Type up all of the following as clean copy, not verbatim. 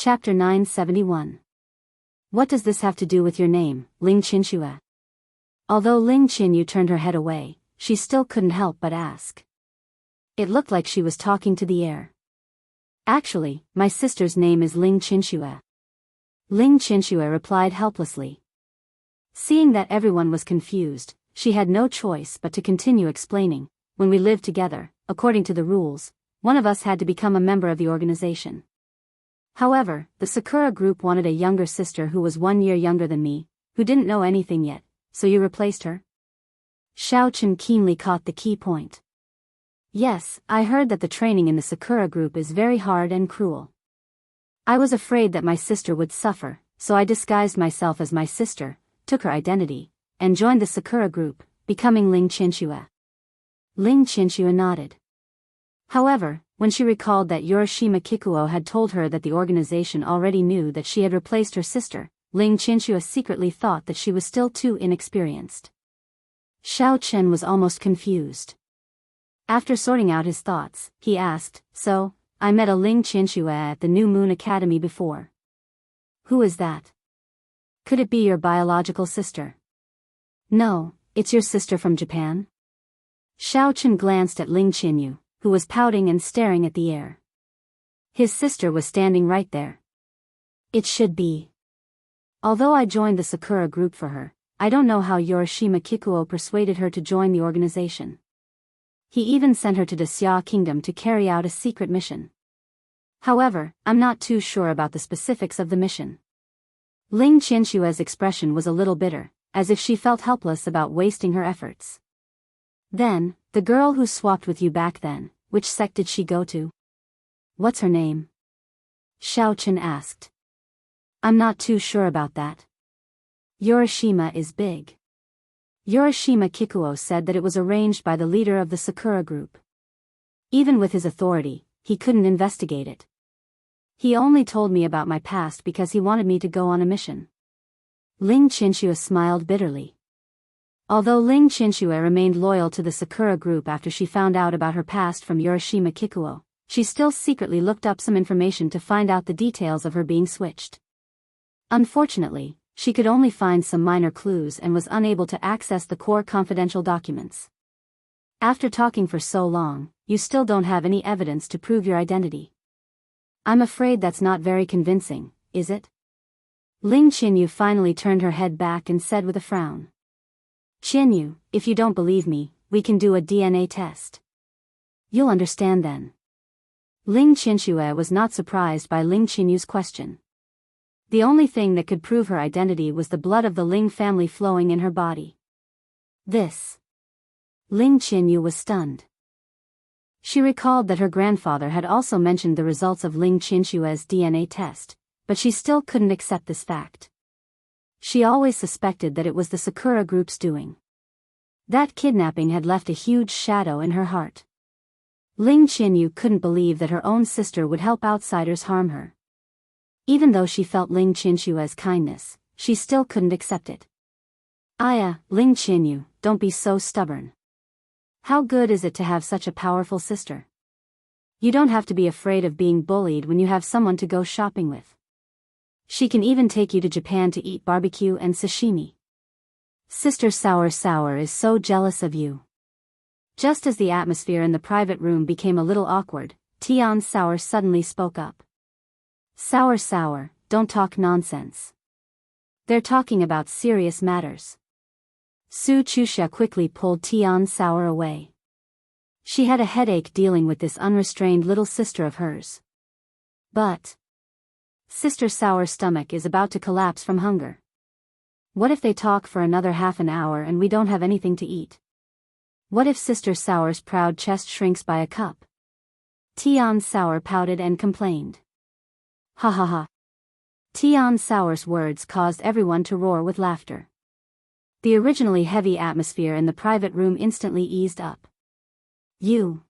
Chapter 971. What does this have to do with your name, Ling Qinxue? Although Ling Qinyu turned her head away, she still couldn't help but ask. It looked like she was talking to the air. Actually, my sister's name is Ling Qinxue. Ling Qinxue replied helplessly. Seeing that everyone was confused, she had no choice but to continue explaining. When we lived together, according to the rules, one of us had to become a member of the organization. However, the Sakura group wanted a younger sister who was 1 year younger than me, who didn't know anything yet, so you replaced her? Xiao Chen keenly caught the key point. Yes, I heard that the training in the Sakura group is very hard and cruel. I was afraid that my sister would suffer, so I disguised myself as my sister, took her identity, and joined the Sakura group, becoming Ling Qinxue. Ling Qinxue nodded. However, when she recalled that Urashima Kikuo had told her that the organization already knew that she had replaced her sister, Ling Qinxue secretly thought that she was still too inexperienced. Xiao Chen was almost confused. After sorting out his thoughts, he asked, "So, I met a Ling Qinxue at the New Moon Academy before. Who is that? Could it be your biological sister?" "No, it's your sister from Japan." Xiao Chen glanced at Ling Qinyu, who was pouting and staring at the air. His sister was standing right there. It should be. Although I joined the Sakura group for her, I don't know how Urashima Kikuo persuaded her to join the organization. He even sent her to the Xia Kingdom to carry out a secret mission. However, I'm not too sure about the specifics of the mission. Ling Qinshue's expression was a little bitter, as if she felt helpless about wasting her efforts. Then, the girl who swapped with you back then, which sect did she go to? What's her name? Xiao Chen asked. I'm not too sure about that. Urashima is big. Urashima Kikuo said that it was arranged by the leader of the Sakura group. Even with his authority, he couldn't investigate it. He only told me about my past because he wanted me to go on a mission. Ling Qinxue smiled bitterly. Although Ling Qinxue remained loyal to the Sakura group after she found out about her past from Urashima Kikuo, she still secretly looked up some information to find out the details of her being switched. Unfortunately, she could only find some minor clues and was unable to access the core confidential documents. After talking for so long, you still don't have any evidence to prove your identity. I'm afraid that's not very convincing, is it? Ling Qinyu finally turned her head back and said with a frown. Qinyu, if you don't believe me, we can do a DNA test. You'll understand then. Ling Qinxue was not surprised by Ling Qinyu's question. The only thing that could prove her identity was the blood of the Ling family flowing in her body. This. Ling Qinyu was stunned. She recalled that her grandfather had also mentioned the results of Ling Qinshue's DNA test, but she still couldn't accept this fact. She always suspected that it was the Sakura group's doing. That kidnapping had left a huge shadow in her heart. Ling Qinyu couldn't believe that her own sister would help outsiders harm her. Even though she felt Ling Qinshue's kindness, she still couldn't accept it. Ling Qinyu, don't be so stubborn. How good is it to have such a powerful sister? You don't have to be afraid of being bullied when you have someone to go shopping with. She can even take you to Japan to eat barbecue and sashimi. Sister Sour is so jealous of you. Just as the atmosphere in the private room became a little awkward, Tian Sour suddenly spoke up. Sour, don't talk nonsense. They're talking about serious matters. Su Chusha quickly pulled Tian Sour away. She had a headache dealing with this unrestrained little sister of hers. But Sister Sour's stomach is about to collapse from hunger. What if they talk for another half an hour and we don't have anything to eat? What if Sister Sour's proud chest shrinks by a cup? Tian Sour pouted and complained. Ha ha ha. Tian Sour's words caused everyone to roar with laughter. The originally heavy atmosphere in the private room instantly eased up. You.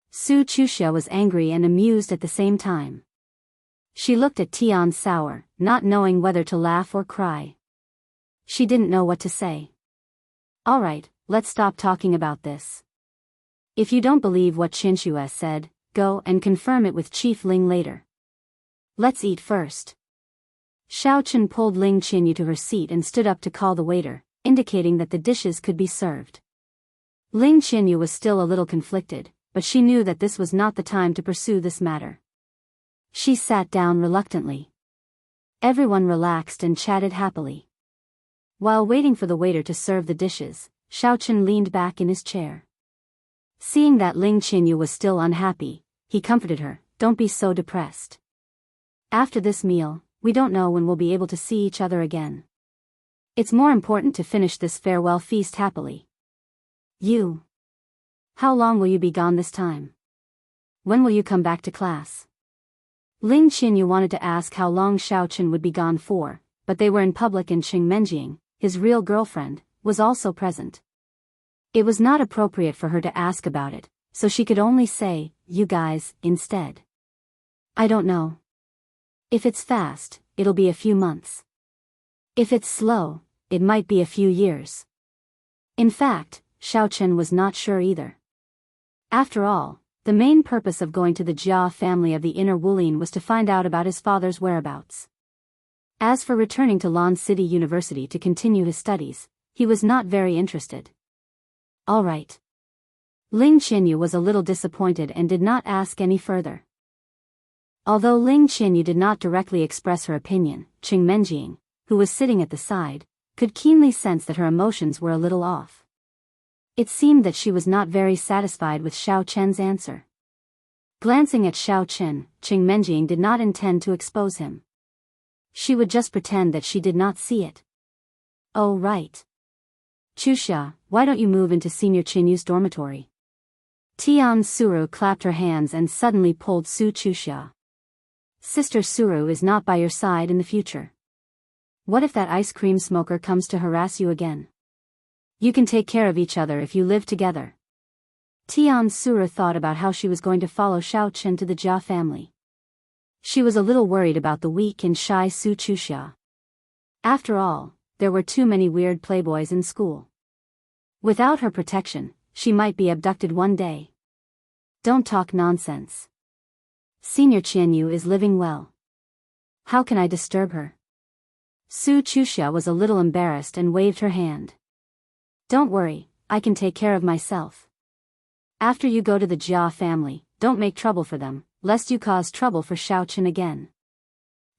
Su Chusha was angry and amused at the same time. She looked at Tian Sour, not knowing whether to laugh or cry. She didn't know what to say. All right, let's stop talking about this. If you don't believe what Qinxue said, go and confirm it with Chief Ling later. Let's eat first. Xiao Chen pulled Ling Qinyu to her seat and stood up to call the waiter, indicating that the dishes could be served. Ling Qinyu was still a little conflicted, but she knew that this was not the time to pursue this matter. She sat down reluctantly. Everyone relaxed and chatted happily. While waiting for the waiter to serve the dishes, Xiao Chen leaned back in his chair. Seeing that Ling Qinyu was still unhappy, he comforted her, "Don't be so depressed. After this meal, we don't know when we'll be able to see each other again. It's more important to finish this farewell feast happily." "You? How long will you be gone this time? When will you come back to class?" Ling Qinyu wanted to ask how long Xiao Chen would be gone for, but they were in public and Qing Menjing, his real girlfriend, was also present. It was not appropriate for her to ask about it, so she could only say, "You guys," instead. "I don't know. If it's fast, it'll be a few months. If it's slow, it might be a few years." In fact, Xiao Chen was not sure either. After all, the main purpose of going to the Jia family of the Inner Wulin was to find out about his father's whereabouts. As for returning to Lan City University to continue his studies, he was not very interested. All right. Ling Qinyu was a little disappointed and did not ask any further. Although Ling Qinyu did not directly express her opinion, Qing Menjing, who was sitting at the side, could keenly sense that her emotions were a little off. It seemed that she was not very satisfied with Xiao Chen's answer. Glancing at Xiao Chen, Qing Menjing did not intend to expose him. She would just pretend that she did not see it. "Oh right. Chusha, why don't you move into Senior Qinyu's dormitory?" Tian Suru clapped her hands and suddenly pulled Su Chusha. "Sister Suru is not by your side in the future. What if that ice cream smoker comes to harass you again? You can take care of each other if you live together." Tian Suru thought about how she was going to follow Xiao Chen to the Jia family. She was a little worried about the weak and shy Su Chusha. After all, there were too many weird playboys in school. Without her protection, she might be abducted one day. "Don't talk nonsense. Senior Qianyu is living well. How can I disturb her?" Su Chusha was a little embarrassed and waved her hand. "Don't worry, I can take care of myself. After you go to the Jia family, don't make trouble for them, lest you cause trouble for Xiao Chen again."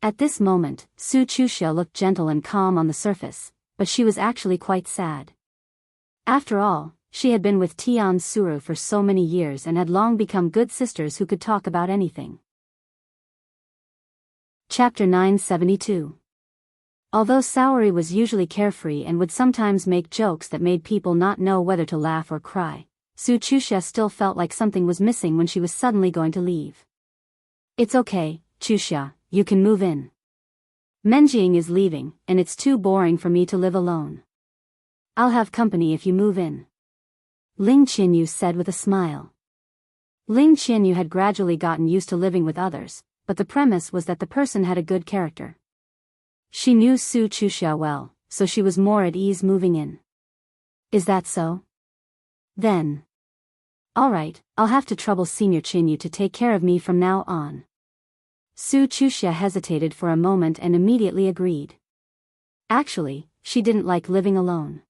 At this moment, Su Chusha looked gentle and calm on the surface, but she was actually quite sad. After all, she had been with Tian Suru for so many years and had long become good sisters who could talk about anything. Chapter 972. Although Saori was usually carefree and would sometimes make jokes that made people not know whether to laugh or cry, Su Chusha still felt like something was missing when she was suddenly going to leave. "It's okay, Chusha, you can move in. Menjing is leaving, and it's too boring for me to live alone. I'll have company if you move in," Ling Qinyu said with a smile. Ling Qinyu had gradually gotten used to living with others, but the premise was that the person had a good character. She knew Su Chusha well, so she was more at ease moving in. "Is that so? Then. Alright, I'll have to trouble Senior Qinyu to take care of me from now on." Su Chusha hesitated for a moment and immediately agreed. Actually, she didn't like living alone.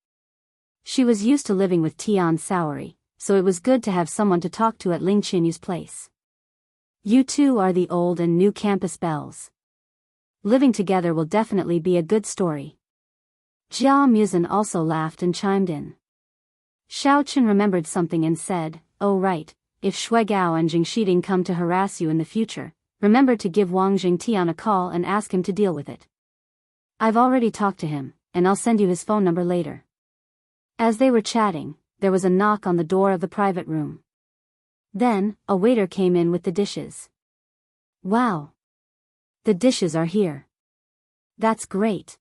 She was used to living with Tian Saori, so it was good to have someone to talk to at Ling Qinyu's place. "You two are the old and new campus belles. Living together will definitely be a good story." Jia Muzin also laughed and chimed in. Xiao Chen remembered something and said, "Oh right, if Shui Gao and Jing Shiding come to harass you in the future, remember to give Wang Jingtian a call and ask him to deal with it. I've already talked to him, and I'll send you his phone number later." As they were chatting, there was a knock on the door of the private room. Then, a waiter came in with the dishes. "Wow! The dishes are here. That's great.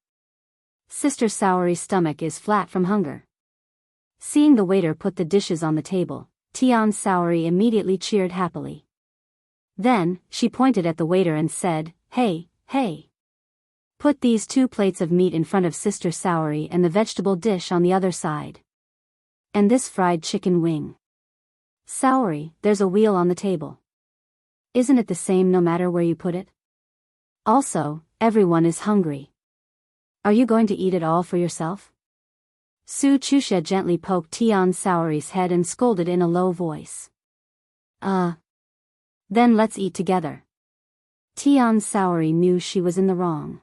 Sister Saori's stomach is flat from hunger." Seeing the waiter put the dishes on the table, Tian Saori immediately cheered happily. Then, she pointed at the waiter and said, Hey. Put these 2 plates of meat in front of Sister Saori and the vegetable dish on the other side. And this fried chicken wing. Saori, there's a wheel on the table. Isn't it the same no matter where you put it?" Also, everyone is hungry. Are you going to eat it all for yourself? Su Chuxia gently poked Tian Saori's head and scolded in a low voice. Then let's eat together. Tian Saori knew she was in the wrong.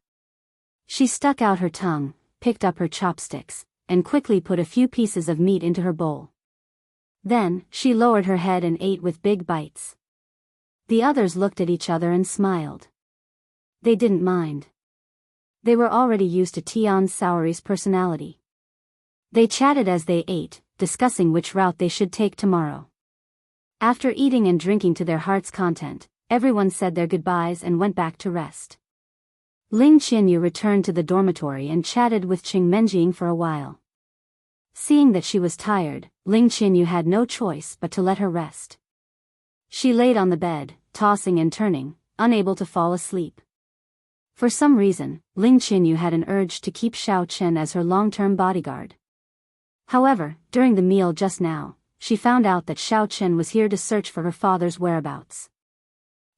She stuck out her tongue, picked up her chopsticks, and quickly put a few pieces of meat into her bowl. Then, she lowered her head and ate with big bites. The others looked at each other and smiled. They didn't mind. They were already used to Tian Saori's personality. They chatted as they ate, discussing which route they should take tomorrow. After eating and drinking to their heart's content, everyone said their goodbyes and went back to rest. Ling Qinyu returned to the dormitory and chatted with Qing Menjing for a while. Seeing that she was tired, Ling Qinyu had no choice but to let her rest. She laid on the bed, tossing and turning, unable to fall asleep. For some reason, Ling Qinyu had an urge to keep Xiao Chen as her long-term bodyguard. However, during the meal just now, she found out that Xiao Chen was here to search for her father's whereabouts.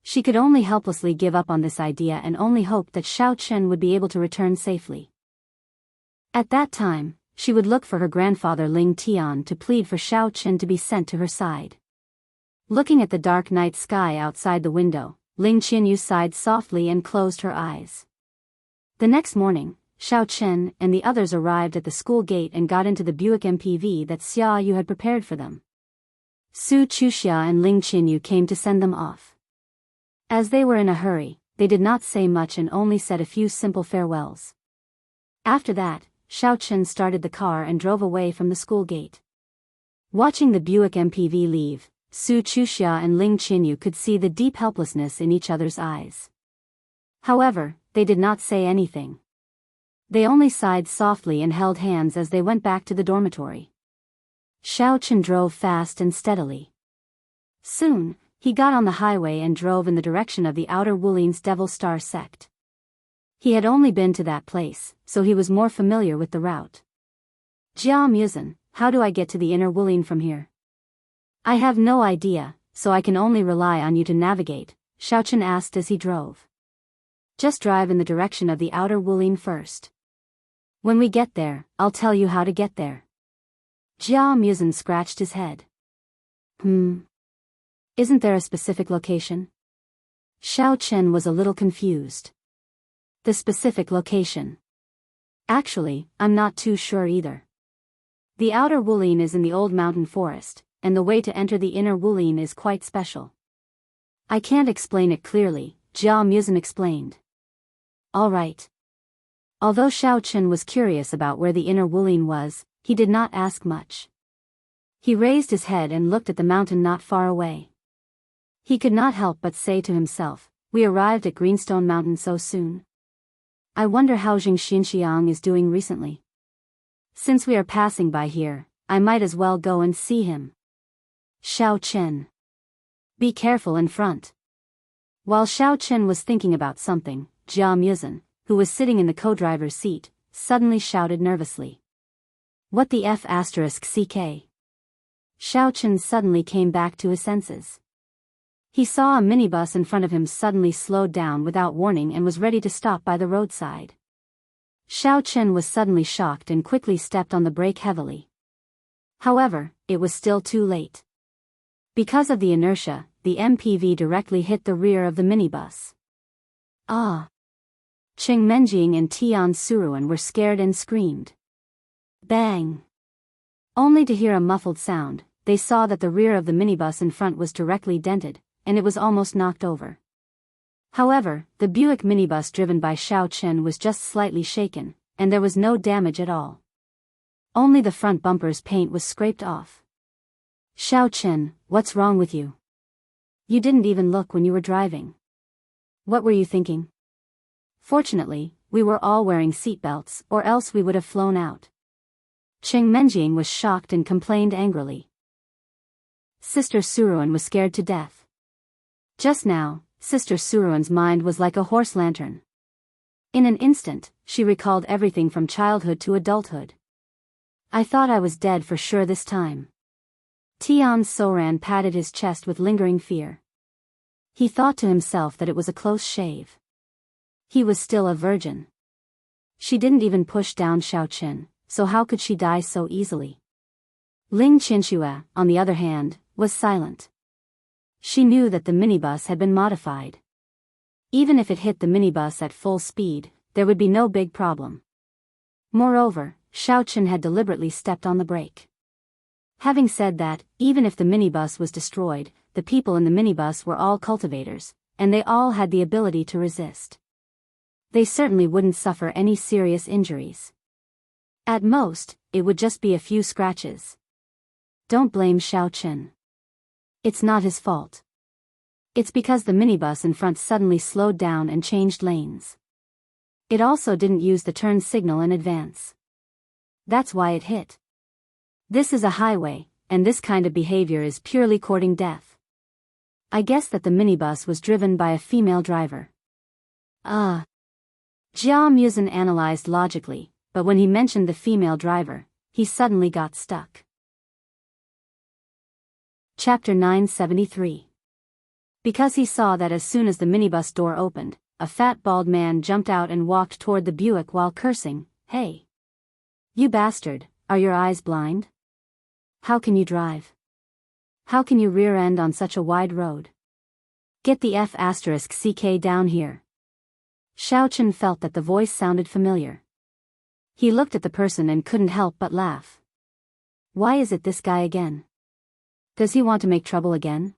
She could only helplessly give up on this idea and only hope that Xiao Chen would be able to return safely. At that time, she would look for her grandfather Ling Tian to plead for Xiao Chen to be sent to her side. Looking at the dark night sky outside the window, Ling Qinyu sighed softly and closed her eyes. The next morning, Xiao Chen and the others arrived at the school gate and got into the Buick MPV that Xia Yu had prepared for them. Su Chuxia and Ling Qinyu came to send them off. As they were in a hurry, they did not say much and only said a few simple farewells. After that, Xiao Chen started the car and drove away from the school gate. Watching the Buick MPV leave, Su Chuxia and Ling Qinyu could see the deep helplessness in each other's eyes. However, they did not say anything. They only sighed softly and held hands as they went back to the dormitory. Xiao Chen drove fast and steadily. Soon, he got on the highway and drove in the direction of the Outer Wulin's Devil Star sect. He had only been to that place, so he was more familiar with the route. Jia Muzan, how do I get to the Inner Wulin from here? I have no idea, so I can only rely on you to navigate, Xiao Chen asked as he drove. Just drive in the direction of the Outer Wulin first. When we get there, I'll tell you how to get there. Jia Muzan scratched his head. Isn't there a specific location? Xiao Chen was a little confused. The specific location. Actually, I'm not too sure either. The Outer Wulin is in the old mountain forest, and the way to enter the Inner Wulin is quite special. I can't explain it clearly, Jia Muzan explained. All right. Although Xiao Chen was curious about where the Inner Wulin was, he did not ask much. He raised his head and looked at the mountain not far away. He could not help but say to himself, we arrived at Greenstone Mountain so soon. I wonder how Jing Xinxiang is doing recently. Since we are passing by here, I might as well go and see him. Xiao Chen. Be careful in front. While Xiao Chen was thinking about something, Jia Muzan, who was sitting in the co-driver's seat, suddenly shouted nervously. What the F***? Xiao Chen suddenly came back to his senses. He saw a minibus in front of him suddenly slowed down without warning and was ready to stop by the roadside. Xiao Chen was suddenly shocked and quickly stepped on the brake heavily. However, it was still too late. Because of the inertia, the MPV directly hit the rear of the minibus. Ah! Qing Menjing and Tian Suruan were scared and screamed. Bang! Only to hear a muffled sound, they saw that the rear of the minibus in front was directly dented, and it was almost knocked over. However, the Buick minibus driven by Xiao Chen was just slightly shaken, and there was no damage at all. Only the front bumper's paint was scraped off. Xiao Chen, what's wrong with you? You didn't even look when you were driving. What were you thinking? Fortunately, we were all wearing seatbelts, or else we would have flown out. Qing Menjing was shocked and complained angrily. Sister Suruan was scared to death. Just now, Sister Suruan's mind was like a horse lantern. In an instant, she recalled everything from childhood to adulthood. I thought I was dead for sure this time. Tian Soran patted his chest with lingering fear. He thought to himself that it was a close shave. He was still a virgin. She didn't even push down Xiaoqin, so how could she die so easily? Ling Qinxue, on the other hand, was silent. She knew that the minibus had been modified. Even if it hit the minibus at full speed, there would be no big problem. Moreover, Xiaoqin had deliberately stepped on the brake. Having said that, even if the minibus was destroyed, the people in the minibus were all cultivators, and they all had the ability to resist. They certainly wouldn't suffer any serious injuries. At most, it would just be a few scratches. Don't blame Xiaoqin. It's not his fault. It's because the minibus in front suddenly slowed down and changed lanes. It also didn't use the turn signal in advance. That's why it hit. This is a highway, and this kind of behavior is purely courting death. I guess that the minibus was driven by a female driver. Jia Musen analyzed logically, but when he mentioned the female driver, he suddenly got stuck. Chapter 973. Because he saw that as soon as the minibus door opened, a fat bald man jumped out and walked toward the Buick while cursing, "Hey! You bastard, are your eyes blind? How can you drive? How can you rear end on such a wide road? Get the F***ck down here." Xiaoqin felt that the voice sounded familiar. He looked at the person and couldn't help but laugh. Why is it this guy again? Does he want to make trouble again?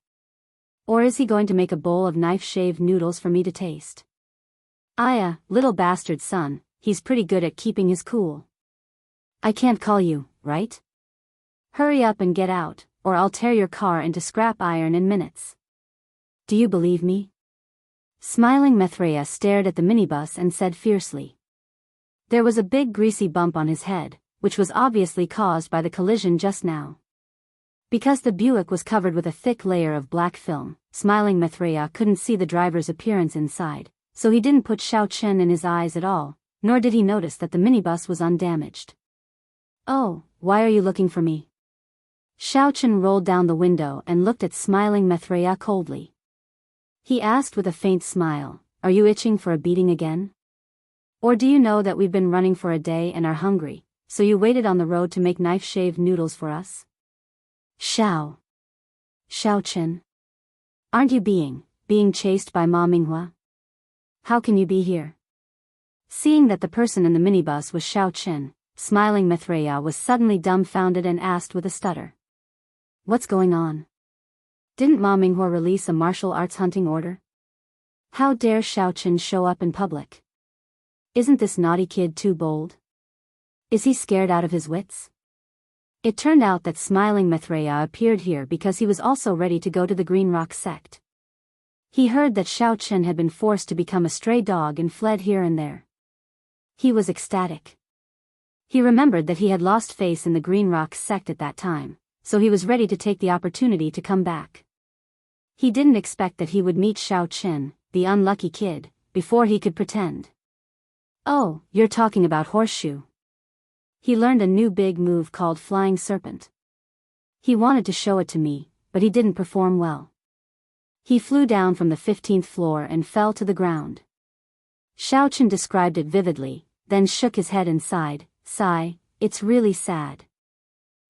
Or is he going to make a bowl of knife-shaved noodles for me to taste? Little bastard son, he's pretty good at keeping his cool. I can't call you, right? Hurry up and get out, or I'll tear your car into scrap iron in minutes. Do you believe me? Smiling Maitreya stared at the minibus and said fiercely. There was a big greasy bump on his head, which was obviously caused by the collision just now. Because the Buick was covered with a thick layer of black film, Smiling Maitreya couldn't see the driver's appearance inside, so he didn't put Xiaoqin in his eyes at all, nor did he notice that the minibus was undamaged. Oh, why are you looking for me? Xiaoqin rolled down the window and looked at Smiling Maitreya coldly. He asked with a faint smile, are you itching for a beating again? Or do you know that we've been running for a day and are hungry, so you waited on the road to make knife-shaved noodles for us? Xiaoqin. Aren't you being chased by Ma Minghua? How can you be here? Seeing that the person in the minibus was Xiaoqin, Smiling Maitreya was suddenly dumbfounded and asked with a stutter. What's going on? Didn't Ma Minghua release a martial arts hunting order? How dare Xiaoqin show up in public? Isn't this naughty kid too bold? Is he scared out of his wits? It turned out that Smiling Maitreya appeared here because he was also ready to go to the Green Rock sect. He heard that Xiaoqin had been forced to become a stray dog and fled here and there. He was ecstatic. He remembered that he had lost face in the Green Rock sect at that time, so he was ready to take the opportunity to come back. He didn't expect that he would meet Xiaoqin, the unlucky kid, before he could pretend. Oh, you're talking about horseshoe. He learned a new big move called Flying Serpent. He wanted to show it to me, but he didn't perform well. He flew down from the 15th floor and fell to the ground. Xiaoqin described it vividly, then shook his head and sighed, it's really sad.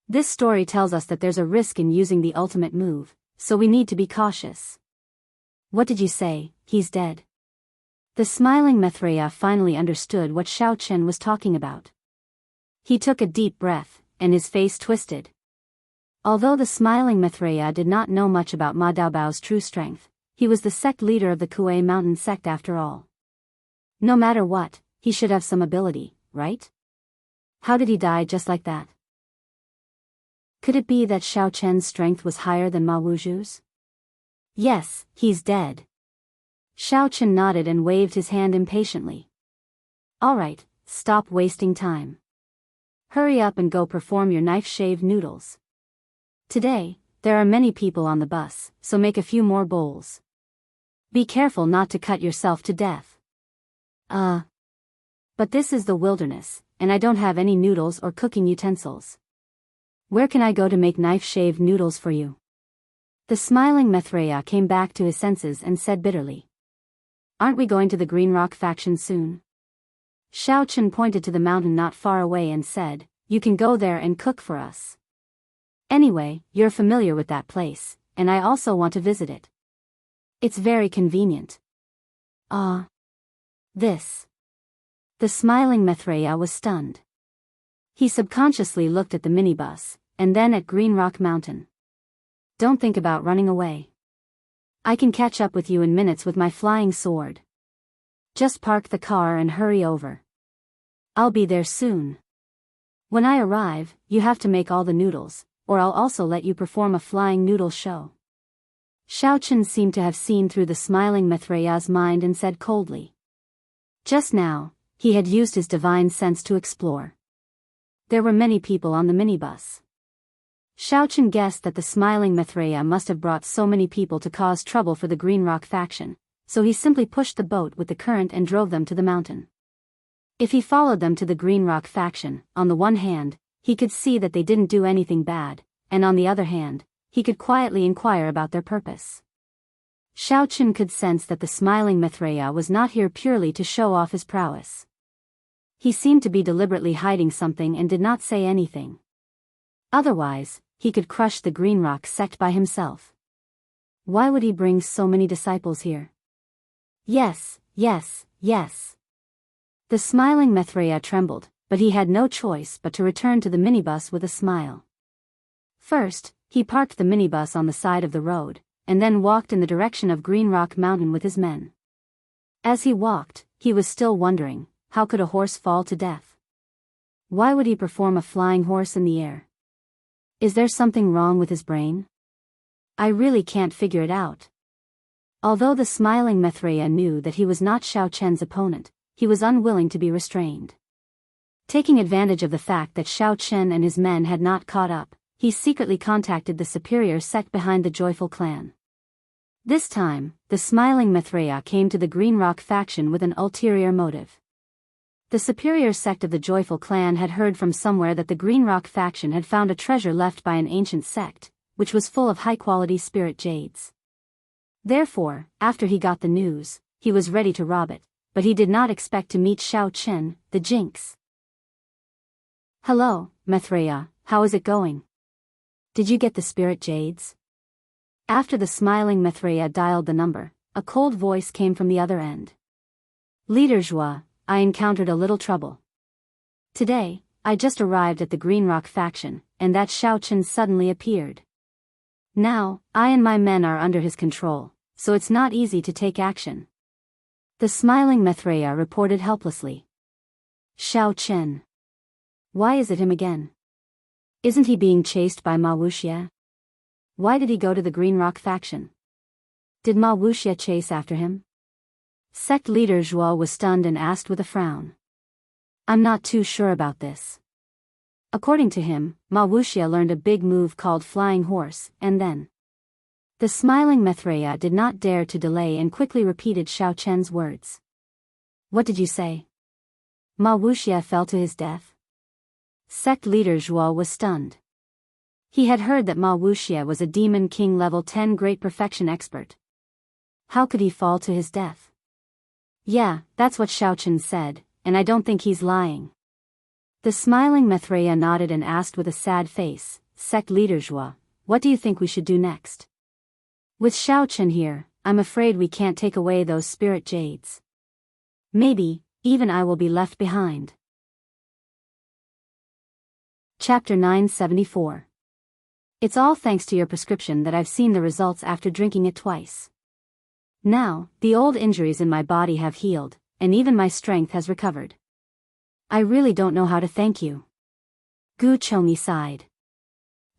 This story tells us that there's a risk in using the ultimate move, so we need to be cautious. What did you say, he's dead? The Smiling Maitreya finally understood what Xiaoqin was talking about. He took a deep breath, and his face twisted. Although the Smiling Maitreya did not know much about Ma Daobao's true strength, he was the sect leader of the Kuei Mountain sect after all. No matter what, he should have some ability, right? How did he die just like that? Could it be that Xiaoqin's strength was higher than Ma Wuju's? Yes, he's dead. Xiaoqin nodded and waved his hand impatiently. All right, stop wasting time. Hurry up and go perform your knife-shaved noodles. Today, there are many people on the bus, so make a few more bowls. Be careful not to cut yourself to death. But this is the wilderness, and I don't have any noodles or cooking utensils. Where can I go to make knife-shaved noodles for you? The Smiling Maitreya came back to his senses and said bitterly. aren't we going to the Green Rock faction soon? Xiao Chen pointed to the mountain not far away and said, you can go there and cook for us. Anyway, you're familiar with that place, and I also want to visit it. It's very convenient. This. The smiling Maitreya was stunned. He subconsciously looked at the minibus, and then at Green Rock Mountain. Don't think about running away. I can catch up with you in minutes with my flying sword. Just park the car and hurry over. I'll be there soon. When I arrive, you have to make all the noodles, or I'll also let you perform a flying noodle show. Xiao Chen seemed to have seen through the smiling Maitreya's mind and said coldly. Just now, he had used his divine sense to explore. There were many people on the minibus. Xiao Chen guessed that the smiling Maitreya must have brought so many people to cause trouble for the Green Rock faction, so he simply pushed the boat with the current and drove them to the mountain. If he followed them to the Green Rock faction, on the one hand, he could see that they didn't do anything bad, and on the other hand, he could quietly inquire about their purpose. Xiao Chen could sense that the smiling Maitreya was not here purely to show off his prowess. He seemed to be deliberately hiding something and did not say anything. Otherwise, he could crush the Green Rock sect by himself. Why would he bring so many disciples here? Yes. The smiling Maitreya trembled, but he had no choice but to return to the minibus with a smile. First, he parked the minibus on the side of the road, and then walked in the direction of Green Rock Mountain with his men. As he walked, he was still wondering, how could a horse fall to death? Why would he perform a flying horse in the air? Is there something wrong with his brain? I really can't figure it out. Although the smiling Maitreya knew that he was not Xiao Chen's opponent, he was unwilling to be restrained. Taking advantage of the fact that Xiao Chen and his men had not caught up, he secretly contacted the superior sect behind the Joyful clan. This time, the smiling Maitreya came to the Green Rock faction with an ulterior motive. The superior sect of the Joyful clan had heard from somewhere that the Green Rock faction had found a treasure left by an ancient sect, which was full of high-quality spirit jades. Therefore, after he got the news, he was ready to rob it, but he did not expect to meet Xiao Chen, the jinx. Hello, Maitreya, how is it going? Did you get the spirit jades? After the smiling Maitreya dialed the number, a cold voice came from the other end. Leader Zhua, I encountered a little trouble. Today, I just arrived at the Green Rock faction, and that Xiao Chen suddenly appeared. Now, I and my men are under his control, so it's not easy to take action. The smiling Maitreya reported helplessly. Xiao Chen. Why is it him again? Isn't he being chased by Ma Wuxia? Why did he go to the Green Rock faction? Did Ma Wuxia chase after him? Sect leader Zhuo was stunned and asked with a frown. I'm not too sure about this. According to him, Ma Wuxia learned a big move called Flying Horse, and then. The smiling Maitreya did not dare to delay and quickly repeated Xiao Chen's words. What did you say? Ma Wuxia fell to his death? Sect leader Zhuo was stunned. He had heard that Ma Wuxia was a Demon King level 10 Great Perfection expert. How could he fall to his death? Yeah, that's what Xiao Chen said, and I don't think he's lying. The smiling Maitreya nodded and asked with a sad face, Sect leader Zhuo, what do you think we should do next? With Xiao Chen here, I'm afraid we can't take away those spirit jades. Maybe, even I will be left behind. Chapter 974. It's all thanks to your prescription that I've seen the results after drinking it twice. Now, the old injuries in my body have healed, and even my strength has recovered. I really don't know how to thank you. Gu Chongyi sighed.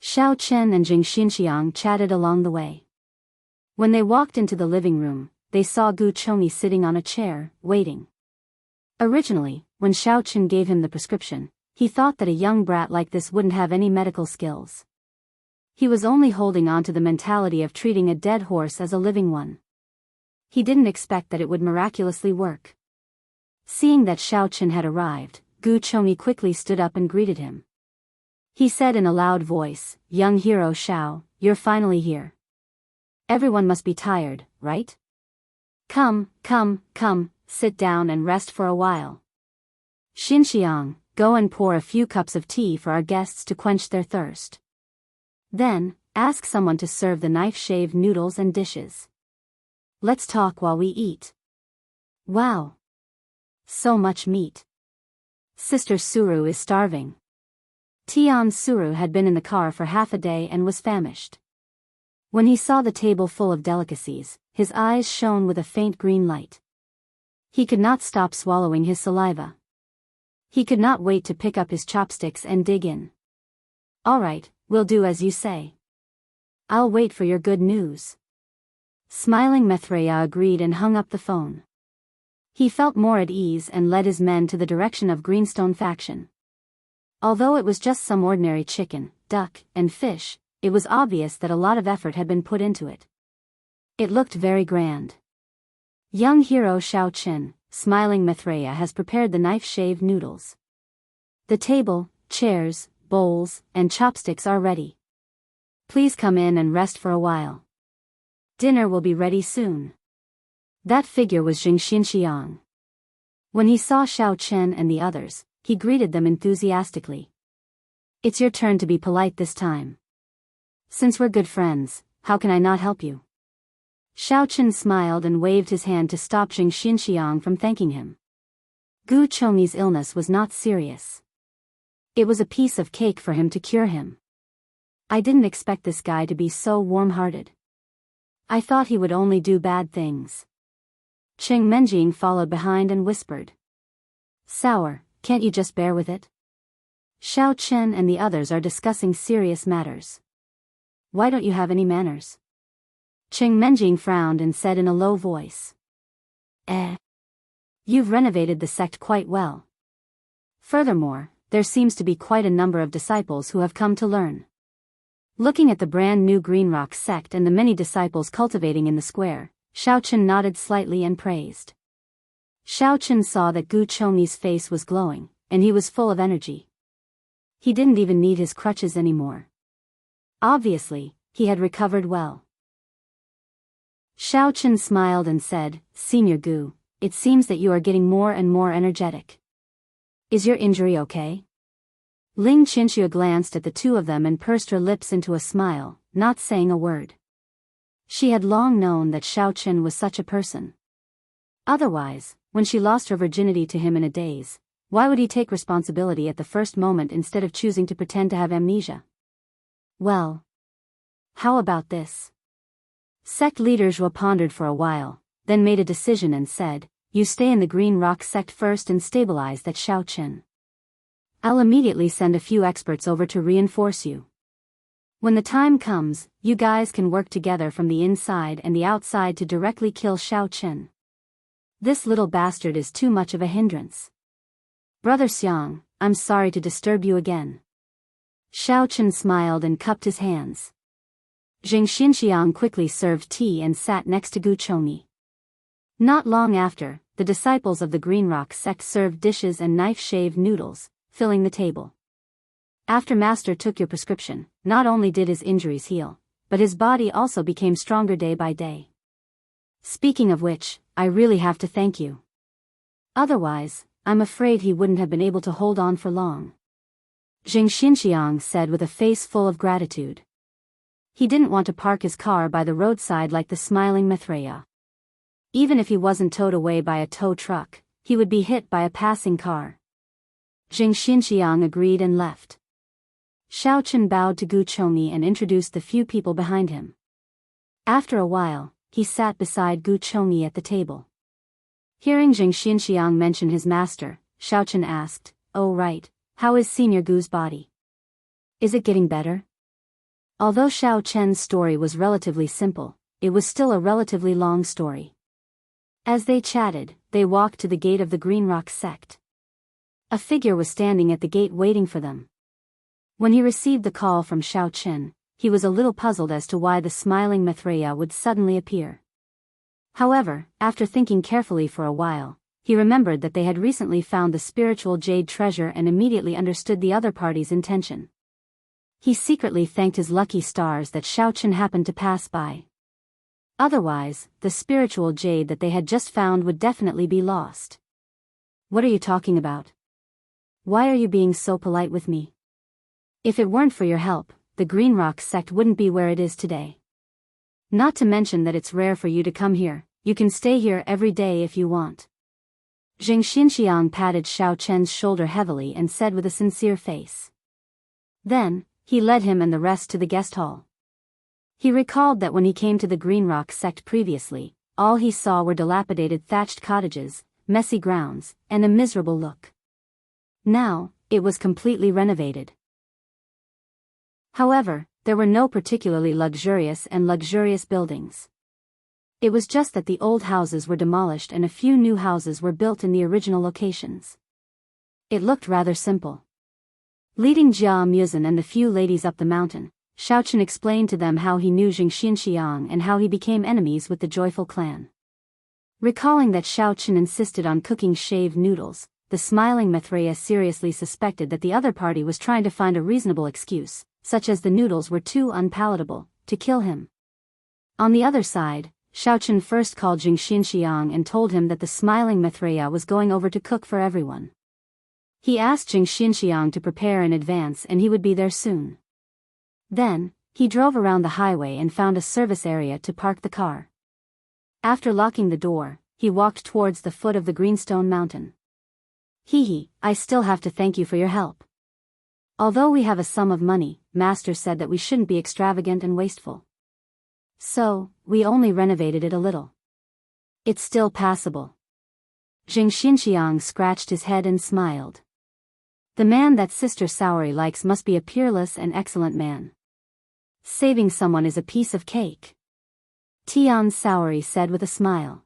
Xiao Chen and Jing Xinxiang chatted along the way. When they walked into the living room, they saw Gu Chongyi sitting on a chair, waiting. Originally, when Xiao Chen gave him the prescription, he thought that a young brat like this wouldn't have any medical skills. He was only holding on to the mentality of treating a dead horse as a living one. He didn't expect that it would miraculously work. Seeing that Xiao Chen had arrived, Gu Chongyi quickly stood up and greeted him. He said in a loud voice, Young hero Xiao, you're finally here. Everyone must be tired, right? Come, sit down and rest for a while. Xinxiang, go and pour a few cups of tea for our guests to quench their thirst. Then, ask someone to serve the knife-shaved noodles and dishes. Let's talk while we eat. Wow! So much meat. Sister Suru is starving. Tian Suru had been in the car for half a day and was famished. When he saw the table full of delicacies, his eyes shone with a faint green light. He could not stop swallowing his saliva. He could not wait to pick up his chopsticks and dig in. All right, we'll do as you say. I'll wait for your good news. Smiling Maitreya agreed and hung up the phone. He felt more at ease and led his men to the direction of Greenstone faction. Although it was just some ordinary chicken, duck, and fish, it was obvious that a lot of effort had been put into it. It looked very grand. Young hero Xiao Qin, smiling Maitreya, has prepared the knife-shaved noodles. The table, chairs, bowls, and chopsticks are ready. Please come in and rest for a while. Dinner will be ready soon. That figure was Jing Xinxiang. When he saw Xiao Chen and the others, he greeted them enthusiastically. It's your turn to be polite this time. Since we're good friends, how can I not help you? Xiao Chen smiled and waved his hand to stop Jing Xinxiang from thanking him. Gu Choumi's illness was not serious. It was a piece of cake for him to cure him. I didn't expect this guy to be so warm-hearted. I thought he would only do bad things. Cheng Menjing followed behind and whispered. Sour, can't you just bear with it? Xiao Chen and the others are discussing serious matters. Why don't you have any manners? Cheng Menjing frowned and said in a low voice. You've renovated the sect quite well. Furthermore, there seems to be quite a number of disciples who have come to learn. Looking at the brand new Green Rock sect and the many disciples cultivating in the square, Xiao Chen nodded slightly and praised. Xiao Chen saw that Gu Choumi's face was glowing, and he was full of energy. He didn't even need his crutches anymore. Obviously, he had recovered well. Xiao Chen smiled and said, Senior Gu, it seems that you are getting more and more energetic. Is your injury okay? Ling Qinxue glanced at the two of them and pursed her lips into a smile, not saying a word. She had long known that Xiao Chen was such a person. Otherwise, when she lost her virginity to him in a daze, why would he take responsibility at the first moment instead of choosing to pretend to have amnesia? Well, how about this? Sect leader Zhuo pondered for a while, then made a decision and said, You stay in the Green Rock sect first and stabilize that Xiao Chen. I'll immediately send a few experts over to reinforce you. When the time comes, you guys can work together from the inside and the outside to directly kill Xiao Chen. This little bastard is too much of a hindrance. Brother Xiang, I'm sorry to disturb you again. Xiao Chen smiled and cupped his hands. Jing Xinxiang quickly served tea and sat next to Gu Choumi. Not long after, the disciples of the Green Rock sect served dishes and knife-shaved noodles, filling the table. After Master took your prescription, not only did his injuries heal, but his body also became stronger day by day. Speaking of which, I really have to thank you. Otherwise, I'm afraid he wouldn't have been able to hold on for long. Jing Xinxiang said with a face full of gratitude. He didn't want to park his car by the roadside like the smiling Maitreya. Even if he wasn't towed away by a tow truck, he would be hit by a passing car. Jing Xinxiang agreed and left. Xiao Chen bowed to Gu Choumi and introduced the few people behind him. After a while, he sat beside Gu Choumi at the table. Hearing Jing Xinxiang mention his master, Xiao Chen asked, Oh right, how is Senior Gu's body? Is it getting better? Although Xiao Chen's story was relatively simple, it was still a relatively long story. As they chatted, they walked to the gate of the Green Rock sect. A figure was standing at the gate waiting for them. When he received the call from Xiao Chen, he was a little puzzled as to why the smiling Maitreya would suddenly appear. However, after thinking carefully for a while, he remembered that they had recently found the spiritual jade treasure and immediately understood the other party's intention. He secretly thanked his lucky stars that Xiao Chen happened to pass by. Otherwise, the spiritual jade that they had just found would definitely be lost. What are you talking about? Why are you being so polite with me? If it weren't for your help, the Green Rock sect wouldn't be where it is today. Not to mention that it's rare for you to come here. You can stay here every day if you want. Zheng Xinxiang patted Xiao Chen's shoulder heavily and said with a sincere face. Then, he led him and the rest to the guest hall. He recalled that when he came to the Green Rock sect previously, all he saw were dilapidated thatched cottages, messy grounds, and a miserable look. Now, it was completely renovated. However, there were no particularly luxurious buildings. It was just that the old houses were demolished and a few new houses were built in the original locations. It looked rather simple. Leading Jia Muzin and the few ladies up the mountain, Xiaochen explained to them how he knew Zheng Xinxiang and how he became enemies with the Joyful clan. Recalling that Xiaochen insisted on cooking shaved noodles, the smiling Maitreya seriously suspected that the other party was trying to find a reasonable excuse, such as the noodles were too unpalatable, to kill him. On the other side, Xiaochen first called Zheng Xinxiang and told him that the smiling Maitreya was going over to cook for everyone. He asked Zheng Xinxiang to prepare in advance and he would be there soon. Then, he drove around the highway and found a service area to park the car. After locking the door, he walked towards the foot of the greenstone mountain. I still have to thank you for your help. Although we have a sum of money, Master said that we shouldn't be extravagant and wasteful. So, we only renovated it a little. It's still passable. Zheng Xinxiang scratched his head and smiled. The man that Sister Saori likes must be a peerless and excellent man. Saving someone is a piece of cake. Tian Saori said with a smile.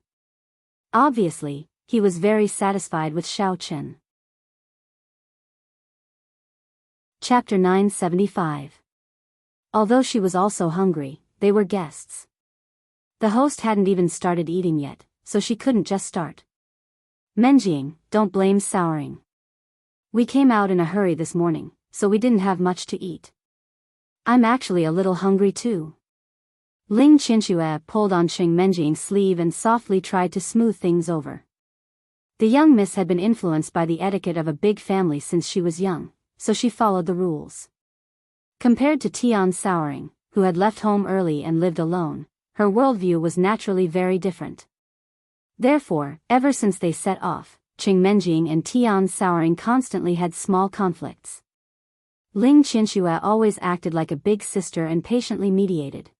Obviously, he was very satisfied with Xiao Chen. Chapter 975. Although she was also hungry, they were guests. The host hadn't even started eating yet, so she couldn't just start. Menjing, don't blame Souring. We came out in a hurry this morning, so we didn't have much to eat. I'm actually a little hungry too. Ling Qinxue pulled on Cheng Menjing's sleeve and softly tried to smooth things over. The young miss had been influenced by the etiquette of a big family since she was young, so she followed the rules. Compared to Tian Souring, who had left home early and lived alone, her worldview was naturally very different. Therefore, ever since they set off, Cheng Menjing and Tian Souring constantly had small conflicts. Ling Qinxue always acted like a big sister and patiently mediated.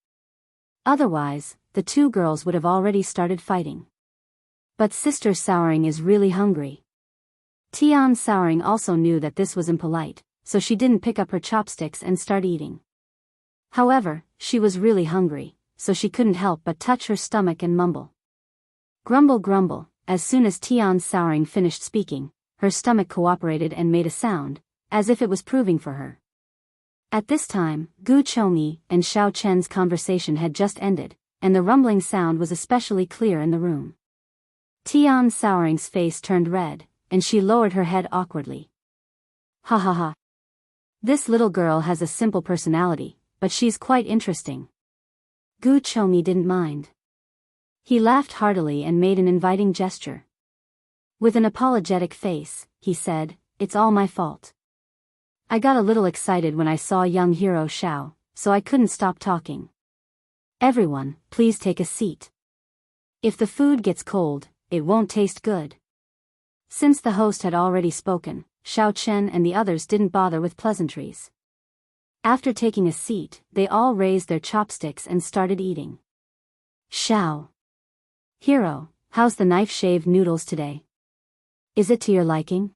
Otherwise, the two girls would have already started fighting. But Sister Souring is really hungry. Tian Souring also knew that this was impolite, so she didn't pick up her chopsticks and start eating. However, she was really hungry, so she couldn't help but touch her stomach and mumble. Grumble grumble. As soon as Tian Souring finished speaking, her stomach cooperated and made a sound, as if it was proving for her. At this time, Gu Chongyi and Xiao Chen's conversation had just ended, and the rumbling sound was especially clear in the room. Tian Souring's face turned red, and she lowered her head awkwardly. Ha ha ha. This little girl has a simple personality, but she's quite interesting. Gu Chongyi didn't mind. He laughed heartily and made an inviting gesture. With an apologetic face, he said, "It's all my fault. I got a little excited when I saw young hero Xiao, so I couldn't stop talking. Everyone, please take a seat. If the food gets cold, it won't taste good." Since the host had already spoken, Xiao Chen and the others didn't bother with pleasantries. After taking a seat, they all raised their chopsticks and started eating. Xiao. Hero, how's the knife-shaved noodles today? Is it to your liking?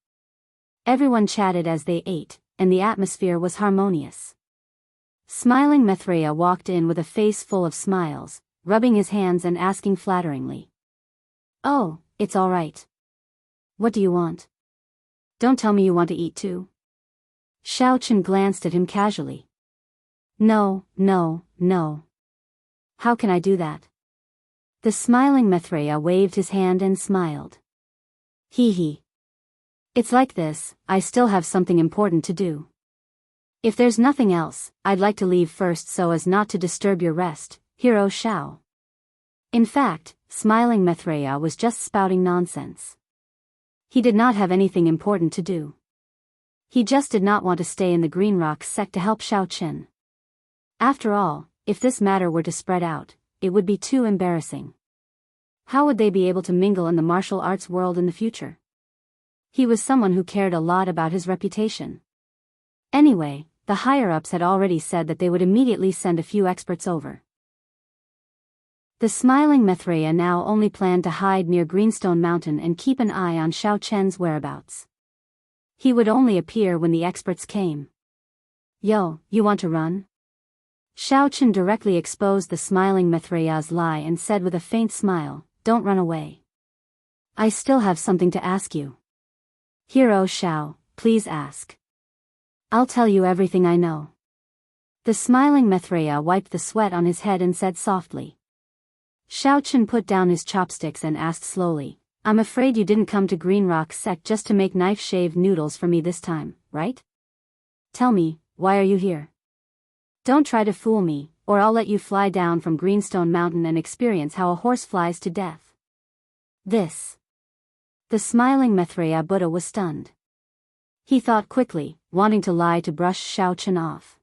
Everyone chatted as they ate, and the atmosphere was harmonious. Smiling Maitreya walked in with a face full of smiles, rubbing his hands and asking flatteringly. "Oh, it's all right. What do you want? Don't tell me you want to eat too." Xiao Chen glanced at him casually. No. How can I do that?" The smiling Maitreya waved his hand and smiled. Hee. It's like this, I still have something important to do. If there's nothing else, I'd like to leave first so as not to disturb your rest, Hero Xiao. In fact, smiling Maitreya was just spouting nonsense. He did not have anything important to do. He just did not want to stay in the Green Rock sect to help Xiao Qin. After all, if this matter were to spread out, it would be too embarrassing. How would they be able to mingle in the martial arts world in the future? He was someone who cared a lot about his reputation. Anyway, the higher-ups had already said that they would immediately send a few experts over. The smiling Maitreya now only planned to hide near Greenstone Mountain and keep an eye on Xiao Chen's whereabouts. He would only appear when the experts came. Yo, you want to run? Xiao Chen directly exposed the smiling Maitreya's lie and said with a faint smile, don't run away. I still have something to ask you. Hero Xiao, please ask. I'll tell you everything I know. The smiling Maitreya wiped the sweat on his head and said softly. Xiao Chen put down his chopsticks and asked slowly, I'm afraid you didn't come to Green Rock sect just to make knife-shaved noodles for me this time, right? Tell me, why are you here? Don't try to fool me, or I'll let you fly down from Greenstone Mountain and experience how a horse flies to death. This. The smiling Maitreya Buddha was stunned. He thought quickly, wanting to lie to brush Xiao Chen off.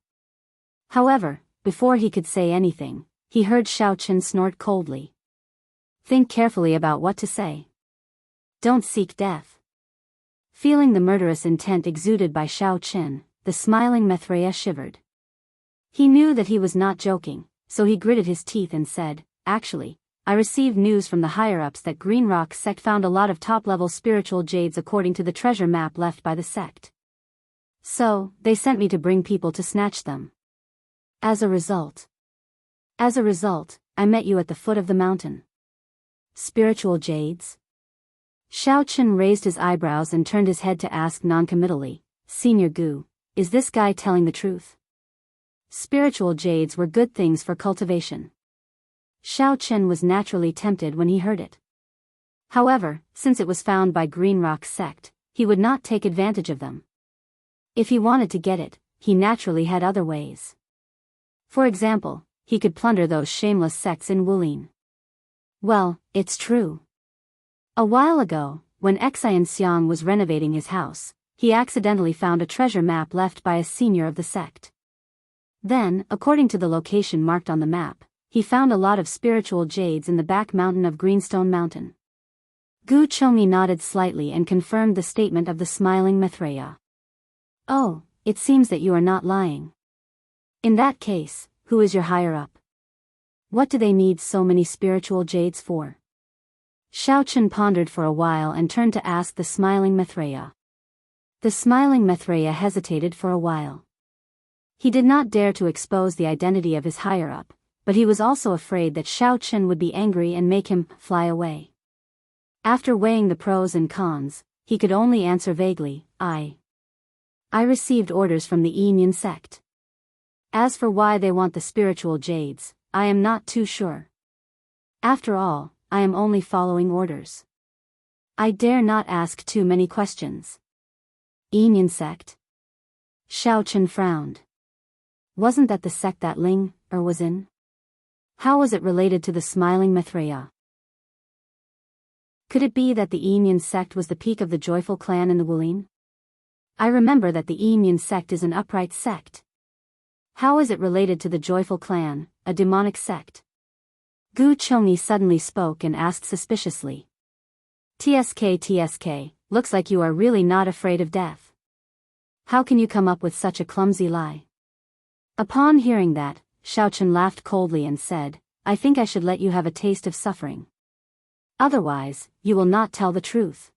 However, before he could say anything, he heard Xiao Chen snort coldly. Think carefully about what to say. Don't seek death. Feeling the murderous intent exuded by Xiao Chen, the smiling Maitreya shivered. He knew that he was not joking, so he gritted his teeth and said, actually, I received news from the higher-ups that Green Rock sect found a lot of top-level spiritual jades according to the treasure map left by the sect. So, they sent me to bring people to snatch them. As a result, I met you at the foot of the mountain. Spiritual jades? Xiao Chen raised his eyebrows and turned his head to ask noncommittally, Senior Gu, is this guy telling the truth? Spiritual jades were good things for cultivation. Xiao Chen was naturally tempted when he heard it. However, since it was found by Green Rock sect, he would not take advantage of them. If he wanted to get it, he naturally had other ways. For example, he could plunder those shameless sects in Wulin. Well, it's true. A while ago, when Xian Xiang was renovating his house, he accidentally found a treasure map left by a senior of the sect. Then, according to the location marked on the map, he found a lot of spiritual jades in the back mountain of Greenstone Mountain. Gu Chongyi nodded slightly and confirmed the statement of the smiling Maitreya. Oh, it seems that you are not lying. In that case, who is your higher-up? What do they need so many spiritual jades for? Xiao Chen pondered for a while and turned to ask the smiling Maitreya. The smiling Maitreya hesitated for a while. He did not dare to expose the identity of his higher-up, but he was also afraid that Xiao Chen would be angry and make him fly away. After weighing the pros and cons, he could only answer vaguely, I received orders from the Yin sect. As for why they want the spiritual jades, I am not too sure. After all, I am only following orders. I dare not ask too many questions. Yin sect? Xiao Chen frowned. Wasn't that the sect that Ling was in? How was it related to the smiling Maitreya? Could it be that the Yin sect was the peak of the joyful clan in the Wulin? I remember that the Yin sect is an upright sect. How is it related to the joyful clan, a demonic sect? Gu Chongyi suddenly spoke and asked suspiciously. TSK, looks like you are really not afraid of death. How can you come up with such a clumsy lie? Upon hearing that, Xiao Chen laughed coldly and said, I think I should let you have a taste of suffering. Otherwise, you will not tell the truth.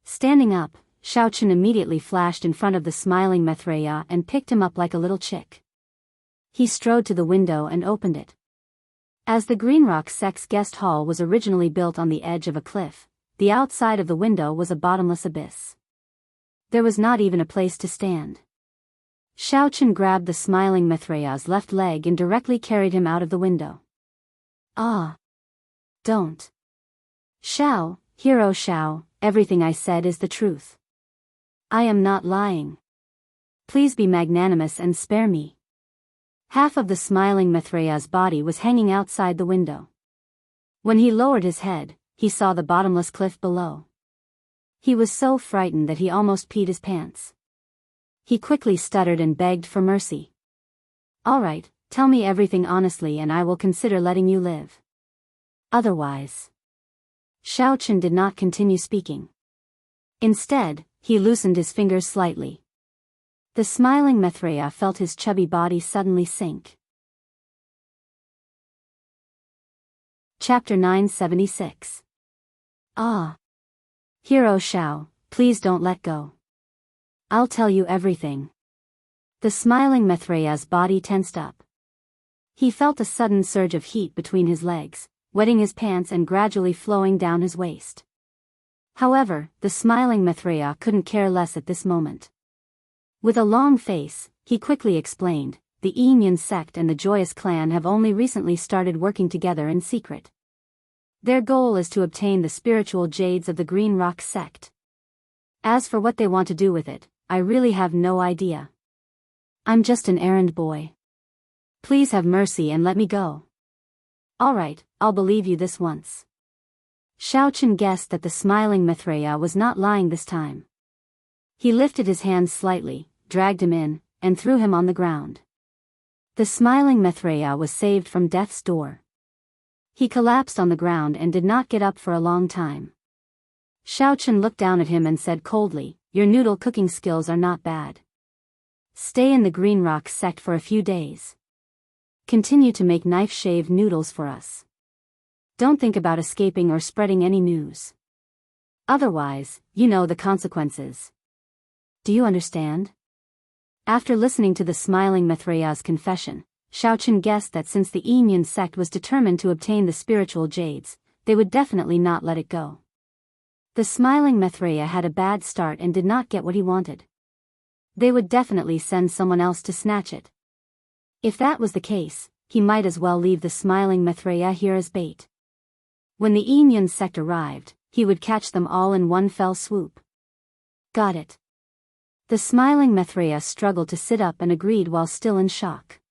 Standing up, Xiao Chen immediately flashed in front of the smiling Maitreya and picked him up like a little chick. He strode to the window and opened it. As the Green Rock sect's guest hall was originally built on the edge of a cliff, the outside of the window was a bottomless abyss. There was not even a place to stand. Xiao Chen grabbed the smiling Maitreya's left leg and directly carried him out of the window. Ah! Don't. Hero Xiao, everything I said is the truth. I am not lying. Please be magnanimous and spare me. Half of the smiling Maitreya's body was hanging outside the window. When he lowered his head, he saw the bottomless cliff below. He was so frightened that he almost peed his pants. He quickly stuttered and begged for mercy. "All right, tell me everything honestly and I will consider letting you live. Otherwise." Xiao Chen did not continue speaking. Instead, he loosened his fingers slightly. The smiling Maitreya felt his chubby body suddenly sink. Chapter 976. Ah. Hero Xiao, please don't let go. I'll tell you everything. The smiling Maitreya's body tensed up. He felt a sudden surge of heat between his legs, wetting his pants and gradually flowing down his waist. However, the smiling Maitreya couldn't care less at this moment. With a long face, he quickly explained, "The Enyan sect and the Joyous clan have only recently started working together in secret. Their goal is to obtain the spiritual jades of the Green Rock sect. As for what they want to do with it, I really have no idea. I'm just an errand boy. Please have mercy and let me go." "All right, I'll believe you this once." Xiao Chen guessed that the smiling Maitreya was not lying this time. He lifted his hands slightly, dragged him in, and threw him on the ground. The smiling Maitreya was saved from death's door. He collapsed on the ground and did not get up for a long time. Xiao Chen looked down at him and said coldly, "Your noodle cooking skills are not bad. Stay in the Green Rock sect for a few days. Continue to make knife-shaved noodles for us. Don't think about escaping or spreading any news. Otherwise, you know the consequences. Do you understand?" After listening to the smiling Maitreya's confession, Xiao Chen guessed that since the Enyan sect was determined to obtain the spiritual jades, they would definitely not let it go. The smiling Maitreya had a bad start and did not get what he wanted. They would definitely send someone else to snatch it. If that was the case, he might as well leave the smiling Maitreya here as bait. When the Enyan sect arrived, he would catch them all in one fell swoop. "Got it." The smiling Maitreya struggled to sit up and agreed while still in shock.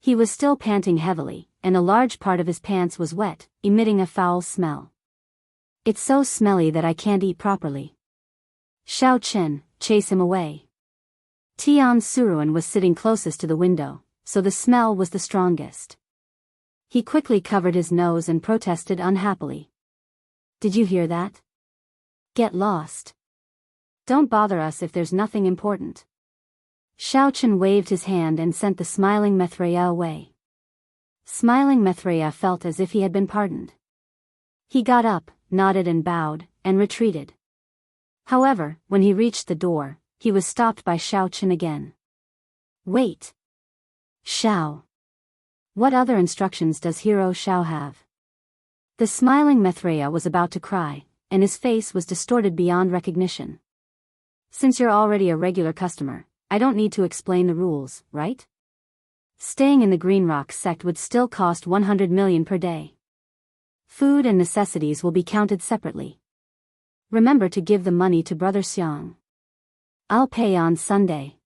He was still panting heavily, and a large part of his pants was wet, emitting a foul smell. "It's so smelly that I can't eat properly." "Xiao Chen, chase him away." Tian Suruan was sitting closest to the window, so the smell was the strongest. He quickly covered his nose and protested unhappily. "Did you hear that? Get lost. Don't bother us if there's nothing important." Xiao Chen waved his hand and sent the smiling Maitreya away. Smiling Maitreya felt as if he had been pardoned. He got up, nodded and bowed, and retreated. However, when he reached the door, he was stopped by Xiao Chen again. "Wait. Xiao. What other instructions does Hero Xiao have?" The smiling Maitreya was about to cry, and his face was distorted beyond recognition. "Since you're already a regular customer, I don't need to explain the rules, right? Staying in the Green Rock sect would still cost 100 million per day. Food and necessities will be counted separately. Remember to give the money to Brother Xiang. I'll pay on Sunday.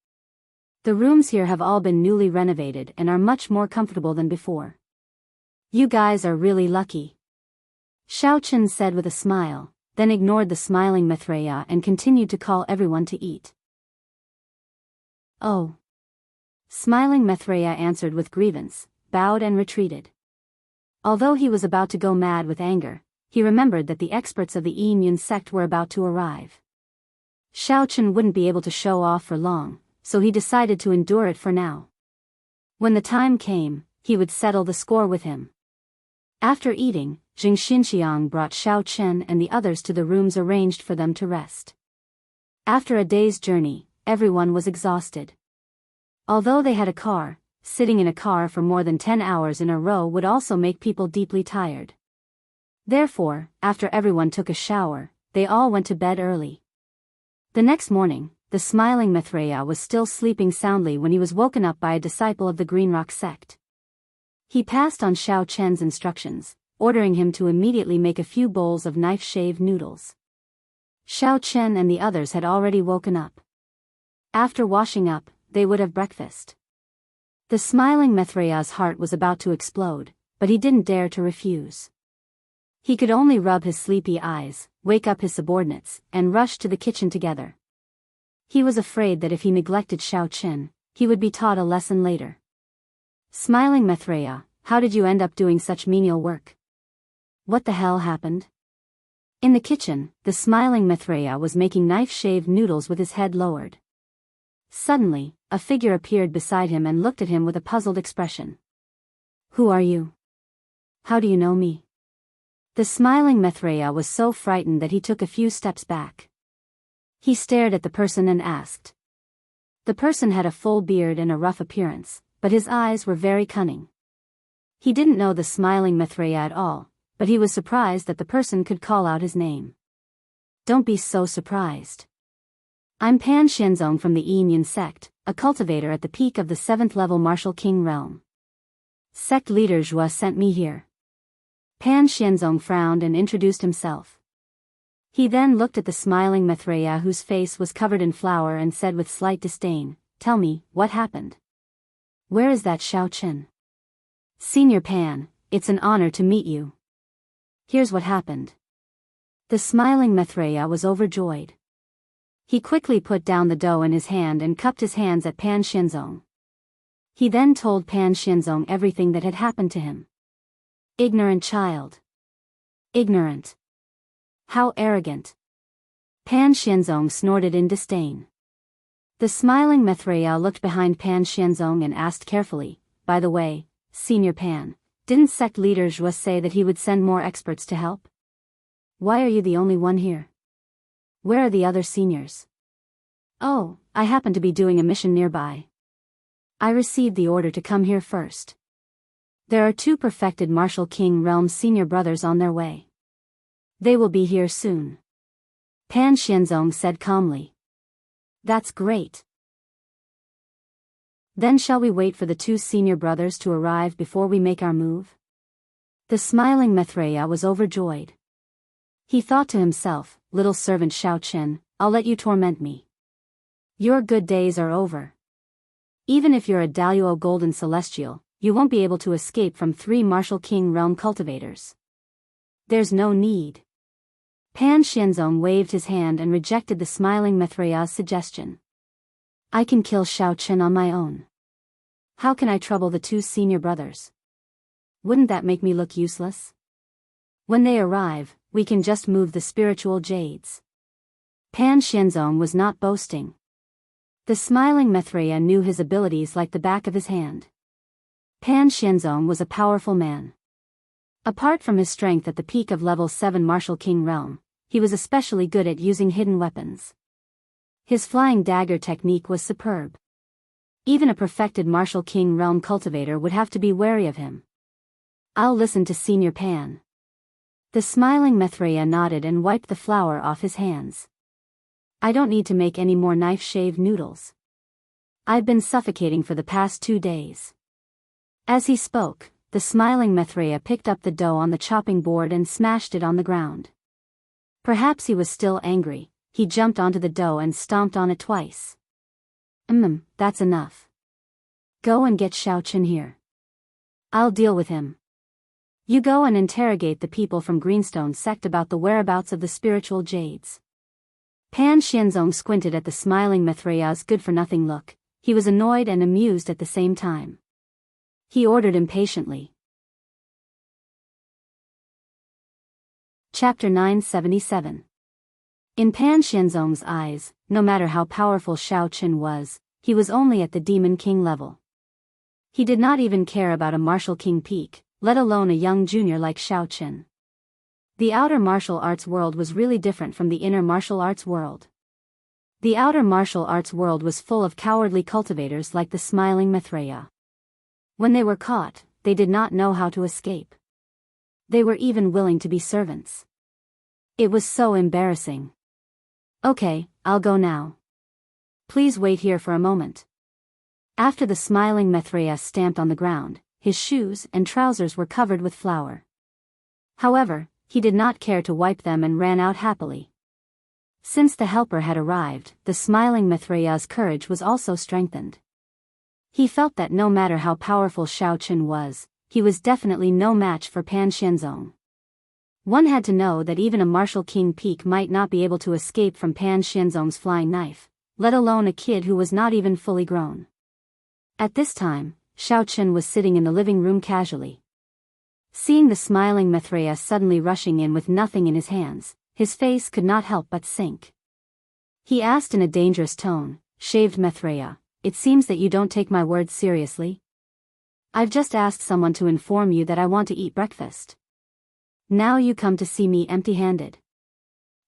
The rooms here have all been newly renovated and are much more comfortable than before. You guys are really lucky." Xiao Chen said with a smile, then ignored the smiling Maitreya and continued to call everyone to eat. "Oh." Smiling Maitreya answered with grievance, bowed and retreated. Although he was about to go mad with anger, he remembered that the experts of the Enyan sect were about to arrive. Xiao Chen wouldn't be able to show off for long, so he decided to endure it for now. When the time came, he would settle the score with him. After eating, Jing Xinxiang brought Xiao Chen and the others to the rooms arranged for them to rest. After a day's journey, everyone was exhausted. Although they had a car, sitting in a car for more than 10 hours in a row would also make people deeply tired. Therefore, after everyone took a shower, they all went to bed early. The next morning, the smiling Maitreya was still sleeping soundly when he was woken up by a disciple of the Green Rock sect. He passed on Xiao Chen's instructions, ordering him to immediately make a few bowls of knife-shaved noodles. Xiao Chen and the others had already woken up. After washing up, they would have breakfast. The smiling Maitreya's heart was about to explode, but he didn't dare to refuse. He could only rub his sleepy eyes, wake up his subordinates, and rush to the kitchen together. He was afraid that if he neglected Xiao Qin, he would be taught a lesson later. Smiling Maitreya, how did you end up doing such menial work? What the hell happened? In the kitchen, the smiling Maitreya was making knife-shaved noodles with his head lowered. Suddenly, a figure appeared beside him and looked at him with a puzzled expression. Who are you? How do you know me? The smiling Maitreya was so frightened that he took a few steps back. He stared at the person and asked. The person had a full beard and a rough appearance, but his eyes were very cunning. He didn't know the smiling Maitreya at all, but he was surprised that the person could call out his name. Don't be so surprised. I'm Pan Xianzong from the Yin sect, a cultivator at the peak of the 7th level Martial King realm. Sect leader Zhua sent me here. Pan Xianzong frowned and introduced himself. He then looked at the smiling Maitreya whose face was covered in flour and said with slight disdain, Tell me, what happened? Where is that Xiao Qin? Senior Pan, it's an honor to meet you. Here's what happened. The smiling Maitreya was overjoyed. He quickly put down the dough in his hand and cupped his hands at Pan Xianzong. He then told Pan Xianzong everything that had happened to him. Ignorant child. Ignorant. How arrogant. Pan Xianzong snorted in disdain. The smiling Maitreya looked behind Pan Xianzong and asked carefully, By the way, Senior Pan, didn't sect leader Zhua say that he would send more experts to help? Why are you the only one here? Where are the other seniors? Oh, I happen to be doing a mission nearby. I received the order to come here first. There are 2 perfected Martial King realm senior brothers on their way. They will be here soon. Pan Xianzong said calmly. That's great. Then shall we wait for the 2 senior brothers to arrive before we make our move? The smiling Maitreya was overjoyed. He thought to himself, Little servant Xiao Qin, I'll let you torment me. Your good days are over. Even if you're a Daluo Golden Celestial, you won't be able to escape from 3 Martial King realm cultivators. There's no need. Pan Xianzong waved his hand and rejected the smiling Maitreya's suggestion. I can kill Xiao Qin on my own. How can I trouble the 2 senior brothers? Wouldn't that make me look useless? When they arrive, we can just move the spiritual jades. Pan Xianzong was not boasting. The smiling Maitreya knew his abilities like the back of his hand. Pan Xianzong was a powerful man. Apart from his strength at the peak of level 7 Martial King realm, he was especially good at using hidden weapons. His flying dagger technique was superb. Even a perfected Martial King realm cultivator would have to be wary of him. I'll listen to Senior Pan. The smiling Maitreya nodded and wiped the flour off his hands. I don't need to make any more knife-shaved noodles. I've been suffocating for the past 2 days. As he spoke, the smiling Maitreya picked up the dough on the chopping board and smashed it on the ground. Perhaps he was still angry. He jumped onto the dough and stomped on it twice. That's enough. Go and get Xiao Qin here. I'll deal with him. You go and interrogate the people from Greenstone sect about the whereabouts of the spiritual jades. Pan Xianzong squinted at the smiling Maitreya's good-for-nothing look. He was annoyed and amused at the same time. He ordered impatiently. Chapter 977. In Pan Xianzong's eyes, no matter how powerful Xiao Qin was, he was only at the Demon King level. He did not even care about a Martial King peak, let alone a young junior like Xiao Qin. The outer martial arts world was really different from the inner martial arts world. The outer martial arts world was full of cowardly cultivators like the smiling Maitreya. When they were caught, they did not know how to escape. They were even willing to be servants. It was so embarrassing. Okay, I'll go now. Please wait here for a moment. After the smiling Maitreya stamped on the ground, his shoes and trousers were covered with flour. However, he did not care to wipe them and ran out happily. Since the helper had arrived, the smiling Maitreya's courage was also strengthened. He felt that no matter how powerful Xiao Qin was, he was definitely no match for Pan Xianzong. One had to know that even a martial king peak might not be able to escape from Pan Xianzong's flying knife, let alone a kid who was not even fully grown. At this time, Xiao Chen was sitting in the living room casually. Seeing the smiling Maitreya suddenly rushing in with nothing in his hands, his face could not help but sink. He asked in a dangerous tone, "Shaved Maitreya, it seems that you don't take my words seriously. I've just asked someone to inform you that I want to eat breakfast. Now you come to see me empty-handed.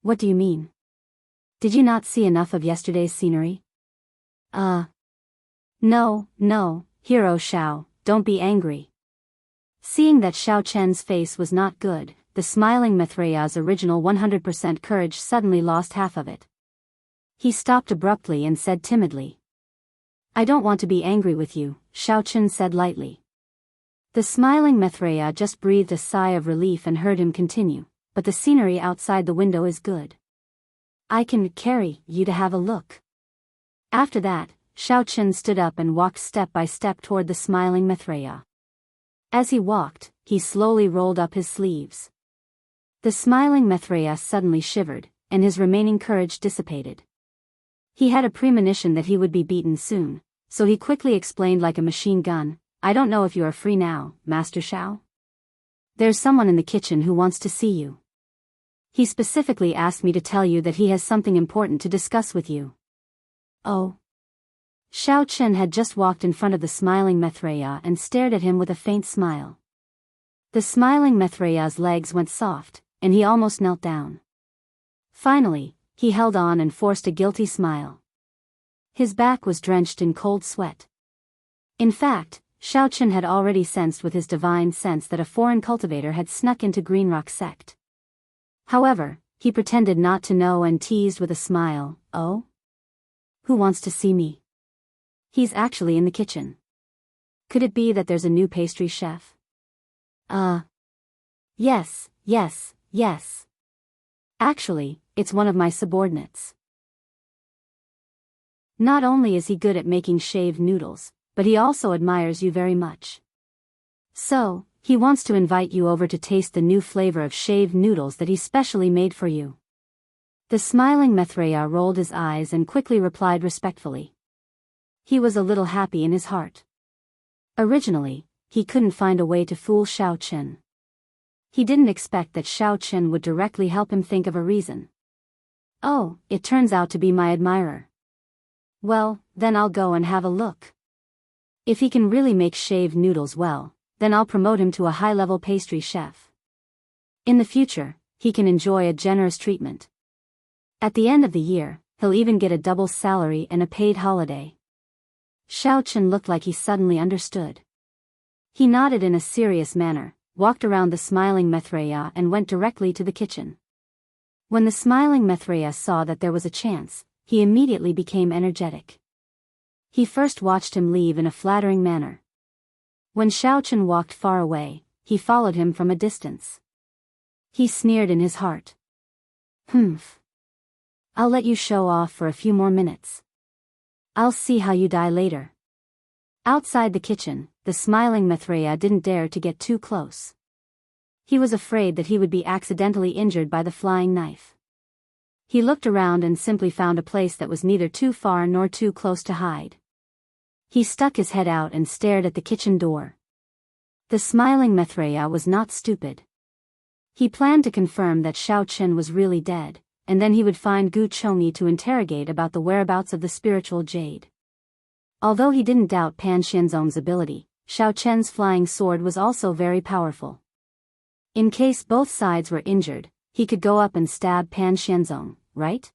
What do you mean? Did you not see enough of yesterday's scenery?" No, Hero Xiao, don't be angry." Seeing that Xiao Chen's face was not good, the smiling Maitreya's original 100% courage suddenly lost half of it. He stopped abruptly and said timidly, "I don't want to be angry with you," Xiao Chen said lightly. The smiling Maitreya just breathed a sigh of relief and heard him continue, "But the scenery outside the window is good. I can carry you to have a look." After that, Xiao Chen stood up and walked step by step toward the smiling Maitreya. As he walked, he slowly rolled up his sleeves. The smiling Maitreya suddenly shivered, and his remaining courage dissipated. He had a premonition that he would be beaten soon, so he quickly explained like a machine gun, "I don't know if you are free now, Master Xiao. There's someone in the kitchen who wants to see you. He specifically asked me to tell you that he has something important to discuss with you." "Oh." Xiao Chen had just walked in front of the smiling Maitreya and stared at him with a faint smile. The smiling Maitreya's legs went soft, and he almost knelt down. Finally, he held on and forced a guilty smile. His back was drenched in cold sweat. In fact, Xiao Chen had already sensed with his divine sense that a foreign cultivator had snuck into Greenrock sect. However, he pretended not to know and teased with a smile, "Oh? Who wants to see me? He's actually in the kitchen. Could it be that there's a new pastry chef?" Yes. Actually, it's one of my subordinates. Not only is he good at making shaved noodles, but he also admires you very much. So, he wants to invite you over to taste the new flavor of shaved noodles that he specially made for you." The smiling Maitreya rolled his eyes and quickly replied respectfully. He was a little happy in his heart. Originally, he couldn't find a way to fool Xiao Chen. He didn't expect that Xiao Chen would directly help him think of a reason. "Oh, it turns out to be my admirer. Well, then I'll go and have a look. If he can really make shaved noodles well, then I'll promote him to a high-level pastry chef. In the future, he can enjoy a generous treatment. At the end of the year, he'll even get a double salary and a paid holiday." Xiao Chen looked like he suddenly understood. He nodded in a serious manner, walked around the smiling Maitreya and went directly to the kitchen. When the smiling Maitreya saw that there was a chance, he immediately became energetic. He first watched him leave in a flattering manner. When Xiao Chen walked far away, he followed him from a distance. He sneered in his heart. I'll let you show off for a few more minutes. I'll see how you die later." Outside the kitchen, the smiling Maitreya didn't dare to get too close. He was afraid that he would be accidentally injured by the flying knife. He looked around and simply found a place that was neither too far nor too close to hide. He stuck his head out and stared at the kitchen door. The smiling Maitreya was not stupid. He planned to confirm that Xiao Chen was really dead, and then he would find Gu Chongyi to interrogate about the whereabouts of the spiritual jade. Although he didn't doubt Pan Xianzong's ability, Xiao Chen's flying sword was also very powerful. In case both sides were injured, he could go up and stab Pan Xianzong, right?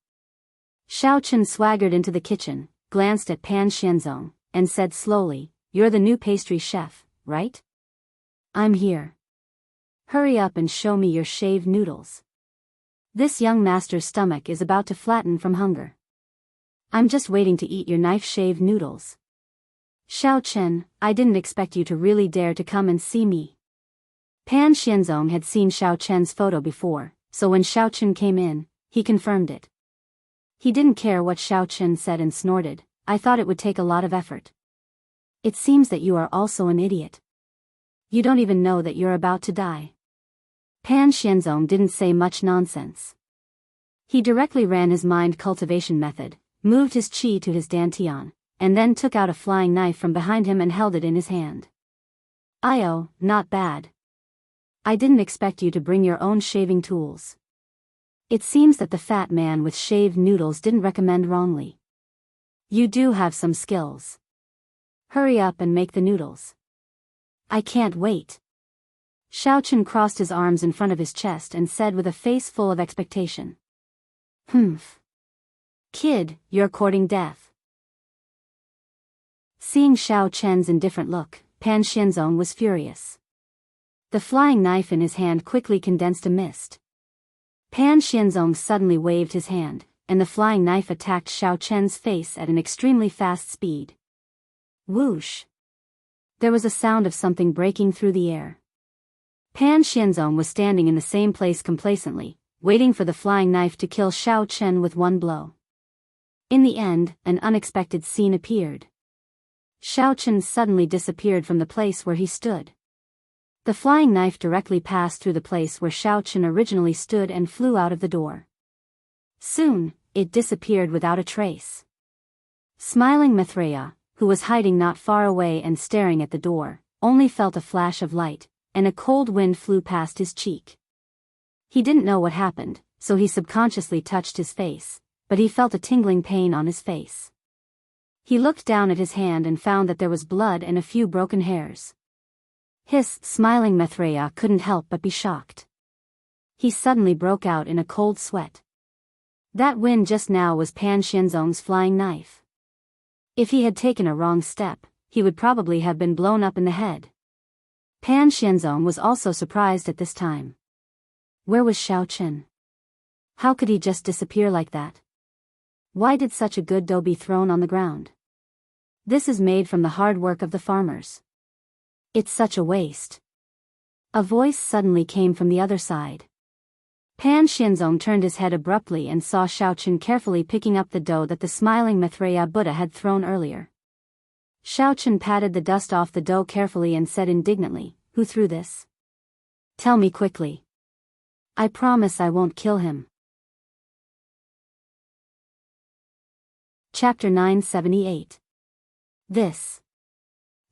Xiao Chen swaggered into the kitchen, glanced at Pan Xianzong, and said slowly, "You're the new pastry chef, right? I'm here. Hurry up and show me your shaved noodles. This young master's stomach is about to flatten from hunger. I'm just waiting to eat your knife-shaved noodles." "Xiao Chen, I didn't expect you to really dare to come and see me." Pan Xianzong had seen Xiao Chen's photo before, so when Xiao Chen came in, he confirmed it. He didn't care what Xiao Chen said and snorted, "I thought it would take a lot of effort. It seems that you are also an idiot. You don't even know that you're about to die." Pan Xianzong didn't say much nonsense. He directly ran his mind cultivation method, moved his qi to his dantian, and then took out a flying knife from behind him and held it in his hand. "Io, not bad. I didn't expect you to bring your own shaving tools." It seems that the fat man with shaved noodles didn't recommend wrongly. "You do have some skills. Hurry up and make the noodles." "I can't wait." Xiaochen crossed his arms in front of his chest and said with a face full of expectation. "Humph. Kid, you're courting death." Seeing Xiao Chen's indifferent look, Pan Xianzong was furious. The flying knife in his hand quickly condensed a mist. Pan Xianzong suddenly waved his hand, and the flying knife attacked Xiao Chen's face at an extremely fast speed. Whoosh! There was a sound of something breaking through the air. Pan Xianzong was standing in the same place complacently, waiting for the flying knife to kill Xiao Chen with one blow. In the end, an unexpected scene appeared. Xiao Chen suddenly disappeared from the place where he stood. The flying knife directly passed through the place where Xiao Chen originally stood and flew out of the door. Soon, it disappeared without a trace. Smiling Maitreya, who was hiding not far away and staring at the door, only felt a flash of light, and a cold wind flew past his cheek. He didn't know what happened, so he subconsciously touched his face, but he felt a tingling pain on his face. He looked down at his hand and found that there was blood and a few broken hairs. His smiling Maitreya couldn't help but be shocked. He suddenly broke out in a cold sweat. That wind just now was Pan Xianzong's flying knife. If he had taken a wrong step, he would probably have been blown up in the head. Pan Xianzong was also surprised at this time. Where was Xiao Chen? How could he just disappear like that? Why did such a good dough be thrown on the ground? This is made from the hard work of the farmers. It's such a waste. A voice suddenly came from the other side. Pan Xianzong turned his head abruptly and saw Xiao Chen carefully picking up the dough that the smiling Maitreya Buddha had thrown earlier. Xiao Chen patted the dust off the dough carefully and said indignantly, "Who threw this? Tell me quickly. I promise I won't kill him." Chapter 978. This.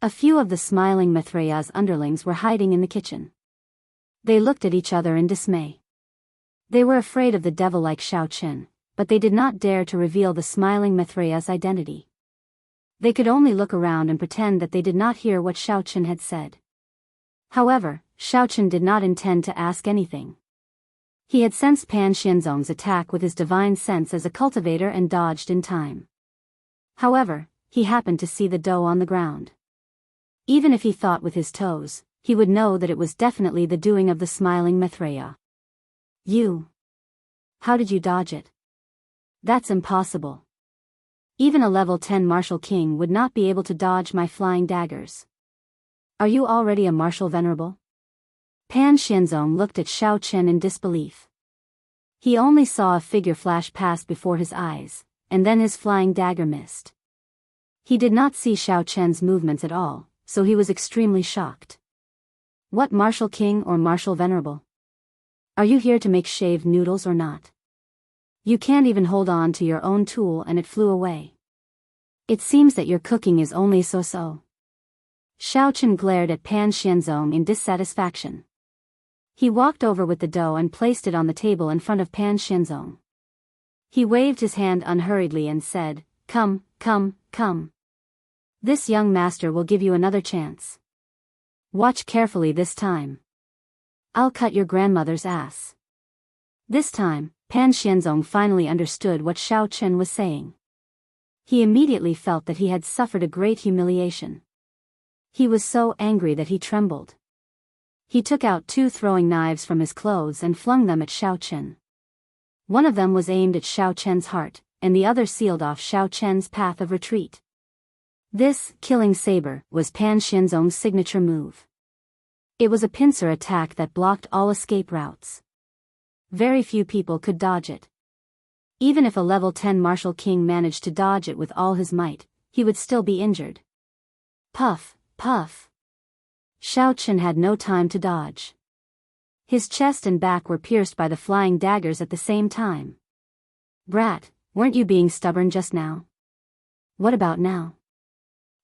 A few of the smiling Maitreya's underlings were hiding in the kitchen. They looked at each other in dismay. They were afraid of the devil-like Xiao Chen, but they did not dare to reveal the smiling Maitreya's identity. They could only look around and pretend that they did not hear what Xiao Chen had said. However, Xiao Chen did not intend to ask anything. He had sensed Pan Xianzong's attack with his divine sense as a cultivator and dodged in time. However, he happened to see the dough on the ground. Even if he thought with his toes, he would know that it was definitely the doing of the smiling Maitreya. "You. How did you dodge it? That's impossible. Even a level 10 martial king would not be able to dodge my flying daggers. Are you already a martial venerable?" Pan Xianzong looked at Xiao Chen in disbelief. He only saw a figure flash past before his eyes, and then his flying dagger missed. He did not see Xiao Chen's movements at all, so he was extremely shocked. "What martial king or martial venerable? Are you here to make shaved noodles or not? You can't even hold on to your own tool and it flew away. It seems that your cooking is only so-so." Xiao Chen glared at Pan Xianzong in dissatisfaction. He walked over with the dough and placed it on the table in front of Pan Xianzong. He waved his hand unhurriedly and said, "Come, come, come. This young master will give you another chance. Watch carefully this time. I'll cut your grandmother's ass." This time, Pan Xianzong finally understood what Xiao Chen was saying. He immediately felt that he had suffered a great humiliation. He was so angry that he trembled. He took out 2 throwing knives from his clothes and flung them at Xiao Chen. One of them was aimed at Xiao Chen's heart, and the other sealed off Xiao Chen's path of retreat. This killing saber was Pan Xianzong's signature move. It was a pincer attack that blocked all escape routes. Very few people could dodge it. Even if a level 10 martial king managed to dodge it with all his might, he would still be injured. Puff, puff. Xiao Chen had no time to dodge. His chest and back were pierced by the flying daggers at the same time. Brat, weren't you being stubborn just now? What about now?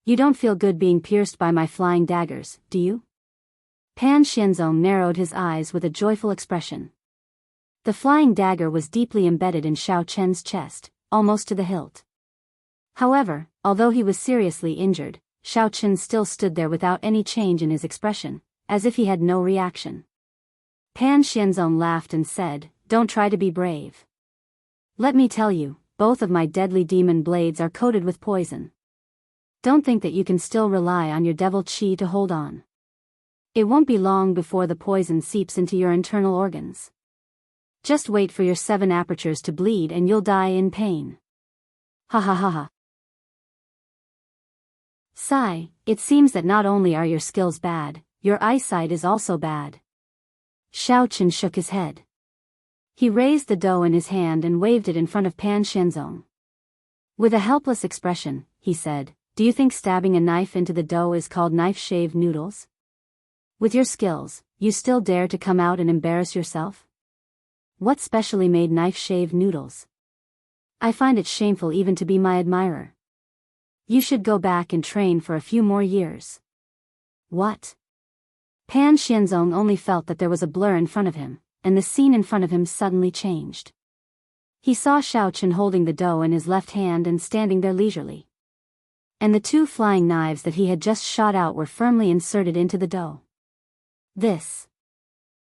You don't feel good being pierced by my flying daggers, do you? Pan Xianzong narrowed his eyes with a joyful expression. The flying dagger was deeply embedded in Xiao Chen's chest, almost to the hilt. However, although he was seriously injured, Xiao Chen still stood there without any change in his expression, as if he had no reaction. Pan Xianzong laughed and said, "Don't try to be brave. Let me tell you, both of my deadly demon blades are coated with poison. Don't think that you can still rely on your devil qi to hold on. It won't be long before the poison seeps into your internal organs. Just wait for your 7 apertures to bleed and you'll die in pain." Ha ha ha ha. Sigh, it seems that not only are your skills bad, your eyesight is also bad. Xiao Chen shook his head. He raised the dough in his hand and waved it in front of Pan Xianzong. With a helpless expression, he said, "Do you think stabbing a knife into the dough is called knife-shaved noodles? With your skills, you still dare to come out and embarrass yourself? What specially made knife-shaved noodles? I find it shameful even to be my admirer. You should go back and train for a few more years." What? Pan Xianzong only felt that there was a blur in front of him, and the scene in front of him suddenly changed. He saw Xiao Chen holding the dough in his left hand and standing there leisurely. And the 2 flying knives that he had just shot out were firmly inserted into the dough. This.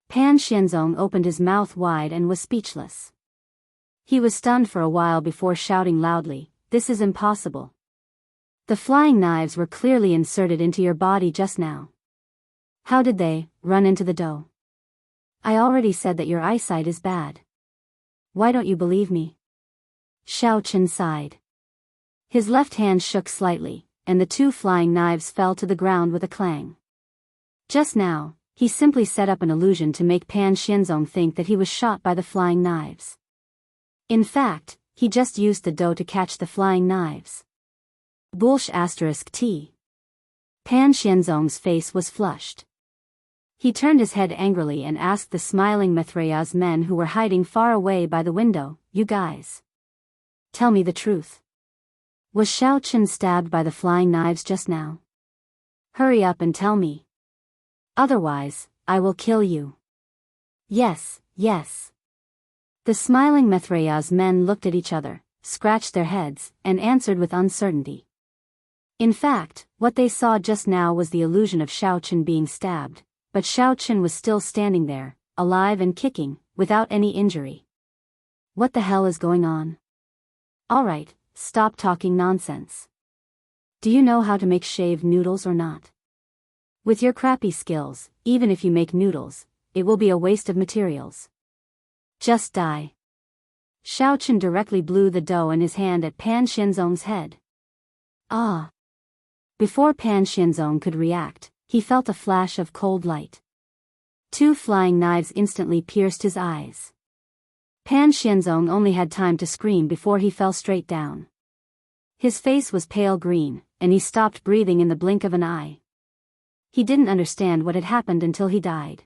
Pan Xianzong opened his mouth wide and was speechless. He was stunned for a while before shouting loudly, "This is impossible. The flying knives were clearly inserted into your body just now. How did they run into the dough? I already said that your eyesight is bad. Why don't you believe me?" Xiao Chen sighed. His left hand shook slightly, and the 2 flying knives fell to the ground with a clang. Just now, he simply set up an illusion to make Pan Xianzong think that he was shot by the flying knives. In fact, he just used the dough to catch the flying knives. Bullsh *T. Pan Xianzong's face was flushed. He turned his head angrily and asked the smiling Mithraia's men who were hiding far away by the window, "You guys. Tell me the truth. Was Xiao Chen stabbed by the flying knives just now? Hurry up and tell me. Otherwise, I will kill you." "Yes, yes." The smiling Mithraia's men looked at each other, scratched their heads, and answered with uncertainty. In fact, what they saw just now was the illusion of Xiao Chen being stabbed, but Xiao Chen was still standing there, alive and kicking, without any injury. What the hell is going on? Alright, stop talking nonsense. Do you know how to make shaved noodles or not? With your crappy skills, even if you make noodles, it will be a waste of materials. Just die. Xiao Chen directly blew the dough in his hand at Pan Xianzong's head. Ah! Before Pan Xianzong could react, he felt a flash of cold light. 2 flying knives instantly pierced his eyes. Pan Xianzong only had time to scream before he fell straight down. His face was pale green, and he stopped breathing in the blink of an eye. He didn't understand what had happened until he died.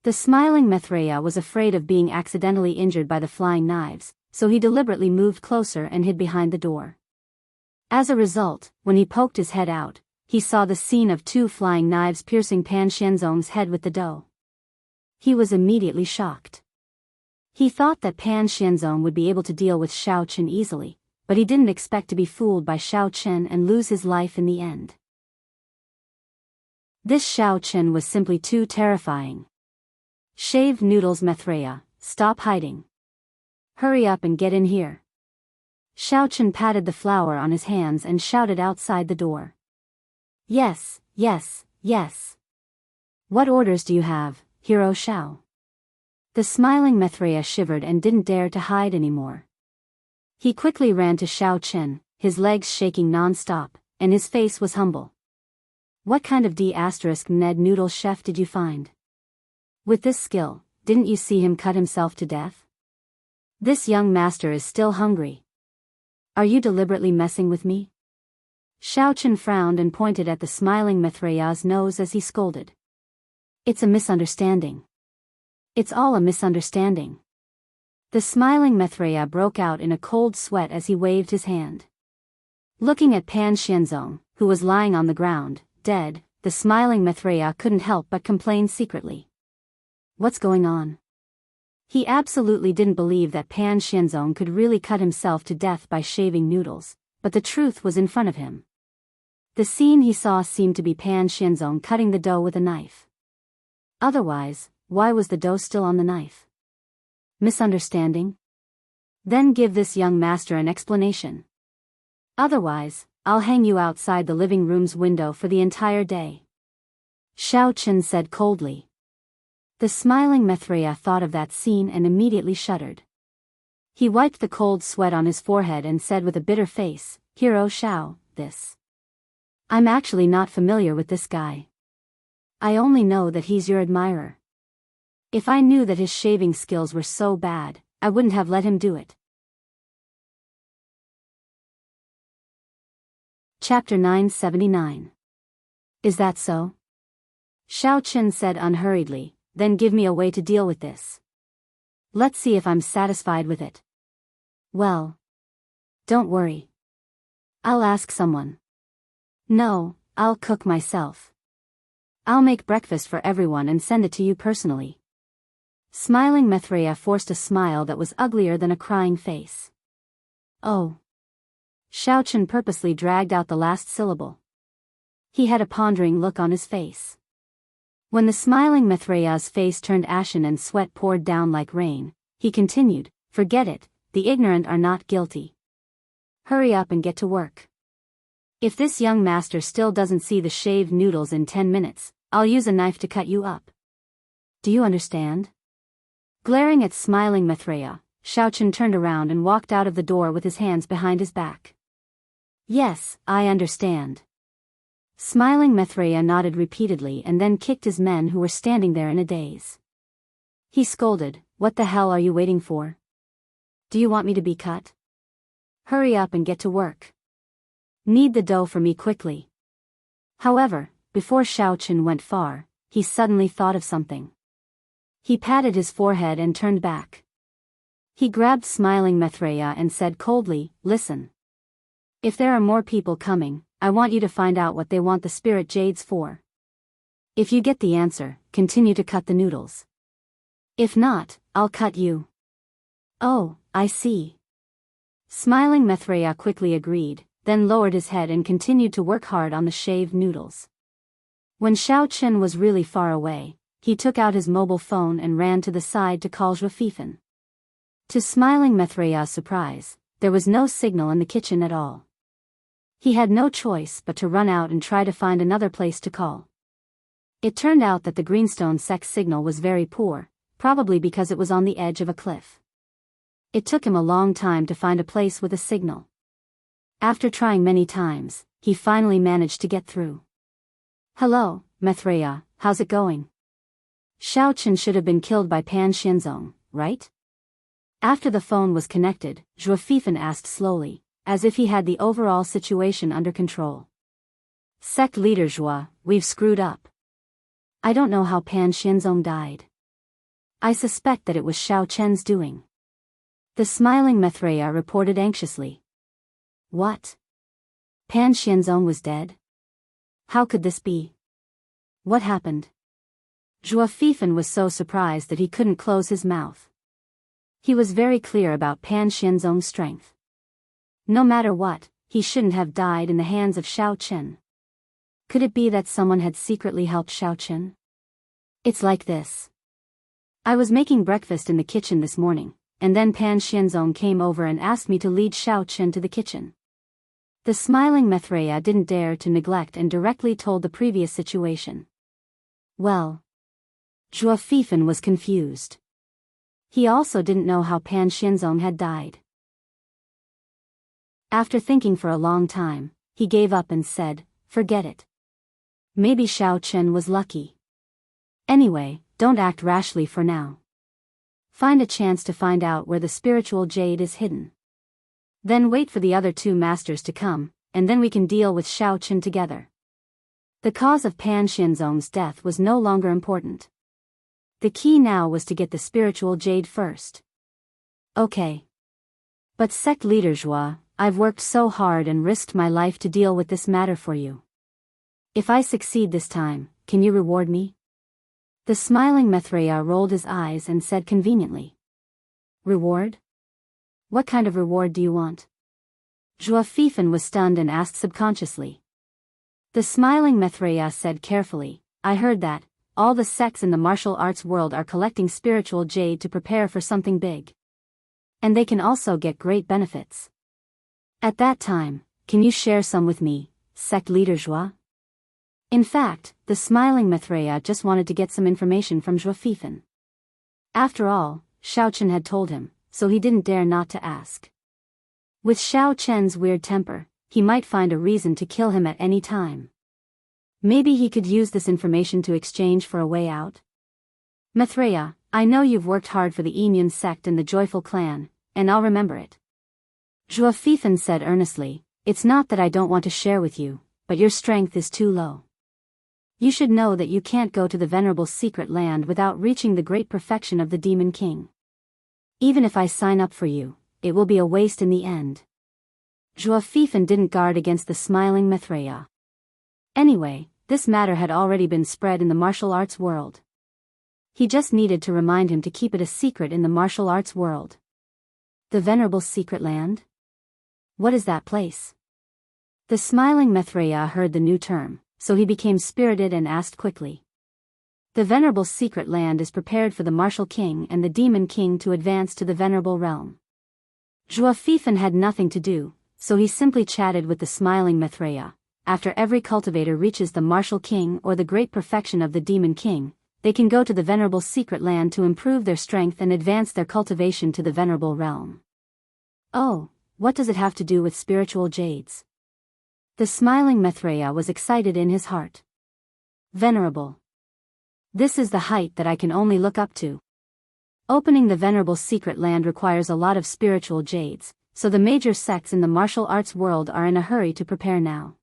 The smiling Mithraea was afraid of being accidentally injured by the flying knives, so he deliberately moved closer and hid behind the door. As a result, when he poked his head out, he saw the scene of 2 flying knives piercing Pan Xianzong's head with the dough. He was immediately shocked. He thought that Pan Xianzong would be able to deal with Xiao Chen easily, but he didn't expect to be fooled by Xiao Chen and lose his life in the end. This Xiao Chen was simply too terrifying. Shaved noodles Mithraea, stop hiding. Hurry up and get in here. Xiao Chen patted the flour on his hands and shouted outside the door. Yes, yes, yes. What orders do you have, Hero Xiao? The smiling Mithraea shivered and didn't dare to hide anymore. He quickly ran to Xiao Chen, his legs shaking non-stop, and his face was humble. What kind of D*Ned noodle chef did you find? With this skill, didn't you see him cut himself to death? This young master is still hungry. Are you deliberately messing with me? Xiao Chen frowned and pointed at the smiling Mithraea's nose as he scolded. It's a misunderstanding. It's all a misunderstanding. The smiling Maitreya broke out in a cold sweat as he waved his hand. Looking at Pan Xianzong, who was lying on the ground, dead, the smiling Maitreya couldn't help but complain secretly. What's going on? He absolutely didn't believe that Pan Xianzong could really cut himself to death by shaving noodles, but the truth was in front of him. The scene he saw seemed to be Pan Xianzong cutting the dough with a knife. Otherwise, why was the dough still on the knife? Misunderstanding? Then give this young master an explanation. Otherwise, I'll hang you outside the living room's window for the entire day. Xiao Chen said coldly. The smiling Maitreya thought of that scene and immediately shuddered. He wiped the cold sweat on his forehead and said with a bitter face, Hero Xiao, this. I'm actually not familiar with this guy. I only know that he's your admirer. If I knew that his shaving skills were so bad, I wouldn't have let him do it. Chapter 979. Is that so? Xiao Chen said unhurriedly, then give me a way to deal with this. Let's see if I'm satisfied with it. Well. Don't worry. I'll ask someone. No, I'll cook myself. I'll make breakfast for everyone and send it to you personally. Smiling Maitreya forced a smile that was uglier than a crying face. Oh. Xiao Chen purposely dragged out the last syllable. He had a pondering look on his face. When the smiling Maitreya's face turned ashen and sweat poured down like rain, he continued, Forget it, the ignorant are not guilty. Hurry up and get to work. If this young master still doesn't see the shaved noodles in 10 minutes, I'll use a knife to cut you up. Do you understand? Glaring at smiling Maitreya, Xiao Chen turned around and walked out of the door with his hands behind his back. Yes, I understand. Smiling Maitreya nodded repeatedly and then kicked his men who were standing there in a daze. He scolded, What the hell are you waiting for? Do you want me to be cut? Hurry up and get to work. Knead the dough for me quickly. However, before Xiao Chen went far, he suddenly thought of something. He patted his forehead and turned back. He grabbed smiling Maitreya and said coldly, Listen. If there are more people coming, I want you to find out what they want the spirit jades for. If you get the answer, continue to cut the noodles. If not, I'll cut you. Oh, I see. Smiling Maitreya quickly agreed, then lowered his head and continued to work hard on the shaved noodles. When Xiao Chen was really far away, he took out his mobile phone and ran to the side to call Zhuo. To smiling Maitreya's surprise, there was no signal in the kitchen at all. He had no choice but to run out and try to find another place to call. It turned out that the greenstone sex signal was very poor, probably because it was on the edge of a cliff. It took him a long time to find a place with a signal. After trying many times, he finally managed to get through. Hello, Maitreya, how's it going? Xiao Chen should have been killed by Pan Xianzong, right? After the phone was connected, Zhuo asked slowly, as if he had the overall situation under control. Sect leader Zhuo, we've screwed up. I don't know how Pan Xianzong died. I suspect that it was Xiao Chen's doing. The smiling Maitreya reported anxiously. What? Pan Xianzong was dead? How could this be? What happened? Zhuo was so surprised that he couldn't close his mouth. He was very clear about Pan Xianzong's strength. No matter what, he shouldn't have died in the hands of Xiao Chen. Could it be that someone had secretly helped Xiao Chen? It's like this. I was making breakfast in the kitchen this morning, and then Pan Xianzong came over and asked me to lead Xiao Chen to the kitchen. The smiling Maitreya didn't dare to neglect and directly told the previous situation. Well. Zhuo was confused. He also didn't know how Pan Xianzong had died. After thinking for a long time, he gave up and said, Forget it. Maybe Xiao Chen was lucky. Anyway, don't act rashly for now. Find a chance to find out where the spiritual jade is hidden. Then wait for the other two masters to come, and then we can deal with Xiao Chen together. The cause of Pan Xianzong's death was no longer important. The key now was to get the spiritual jade first. Okay. But sect leader Joie, I've worked so hard and risked my life to deal with this matter for you. If I succeed this time, can you reward me? The smiling Maitreya rolled his eyes and said conveniently. Reward? What kind of reward do you want? Joie Fifan was stunned and asked subconsciously. The smiling Maitreya said carefully, I heard that all the sects in the martial arts world are collecting spiritual jade to prepare for something big. And they can also get great benefits. At that time, can you share some with me, sect leader Joie? In fact, the smiling Maitreya just wanted to get some information from Joie Fifan. After all, Xiao Chen had told him, so he didn't dare not to ask. With Xiao Chen's weird temper, he might find a reason to kill him at any time. Maybe he could use this information to exchange for a way out? Maitreya, I know you've worked hard for the Emyun sect and the Joyful clan, and I'll remember it. Joie Fifan said earnestly, it's not that I don't want to share with you, but your strength is too low. You should know that you can't go to the Venerable Secret Land without reaching the great perfection of the Demon King. Even if I sign up for you, it will be a waste in the end. Joie Fifan didn't guard against the smiling Maitreya. Anyway, this matter had already been spread in the martial arts world. He just needed to remind him to keep it a secret in the martial arts world. The Venerable Secret Land? What is that place? The smiling Maitreya heard the new term, so he became spirited and asked quickly. The Venerable Secret Land is prepared for the Martial King and the Demon King to advance to the Venerable Realm. Joie Fifan had nothing to do, so he simply chatted with the smiling Maitreya. After every cultivator reaches the Martial King or the great perfection of the Demon King, they can go to the Venerable Secret Land to improve their strength and advance their cultivation to the Venerable Realm. Oh, what does it have to do with spiritual jades? The smiling Maitreya was excited in his heart. Venerable. This is the height that I can only look up to. Opening the Venerable Secret Land requires a lot of spiritual jades, so the major sects in the martial arts world are in a hurry to prepare now.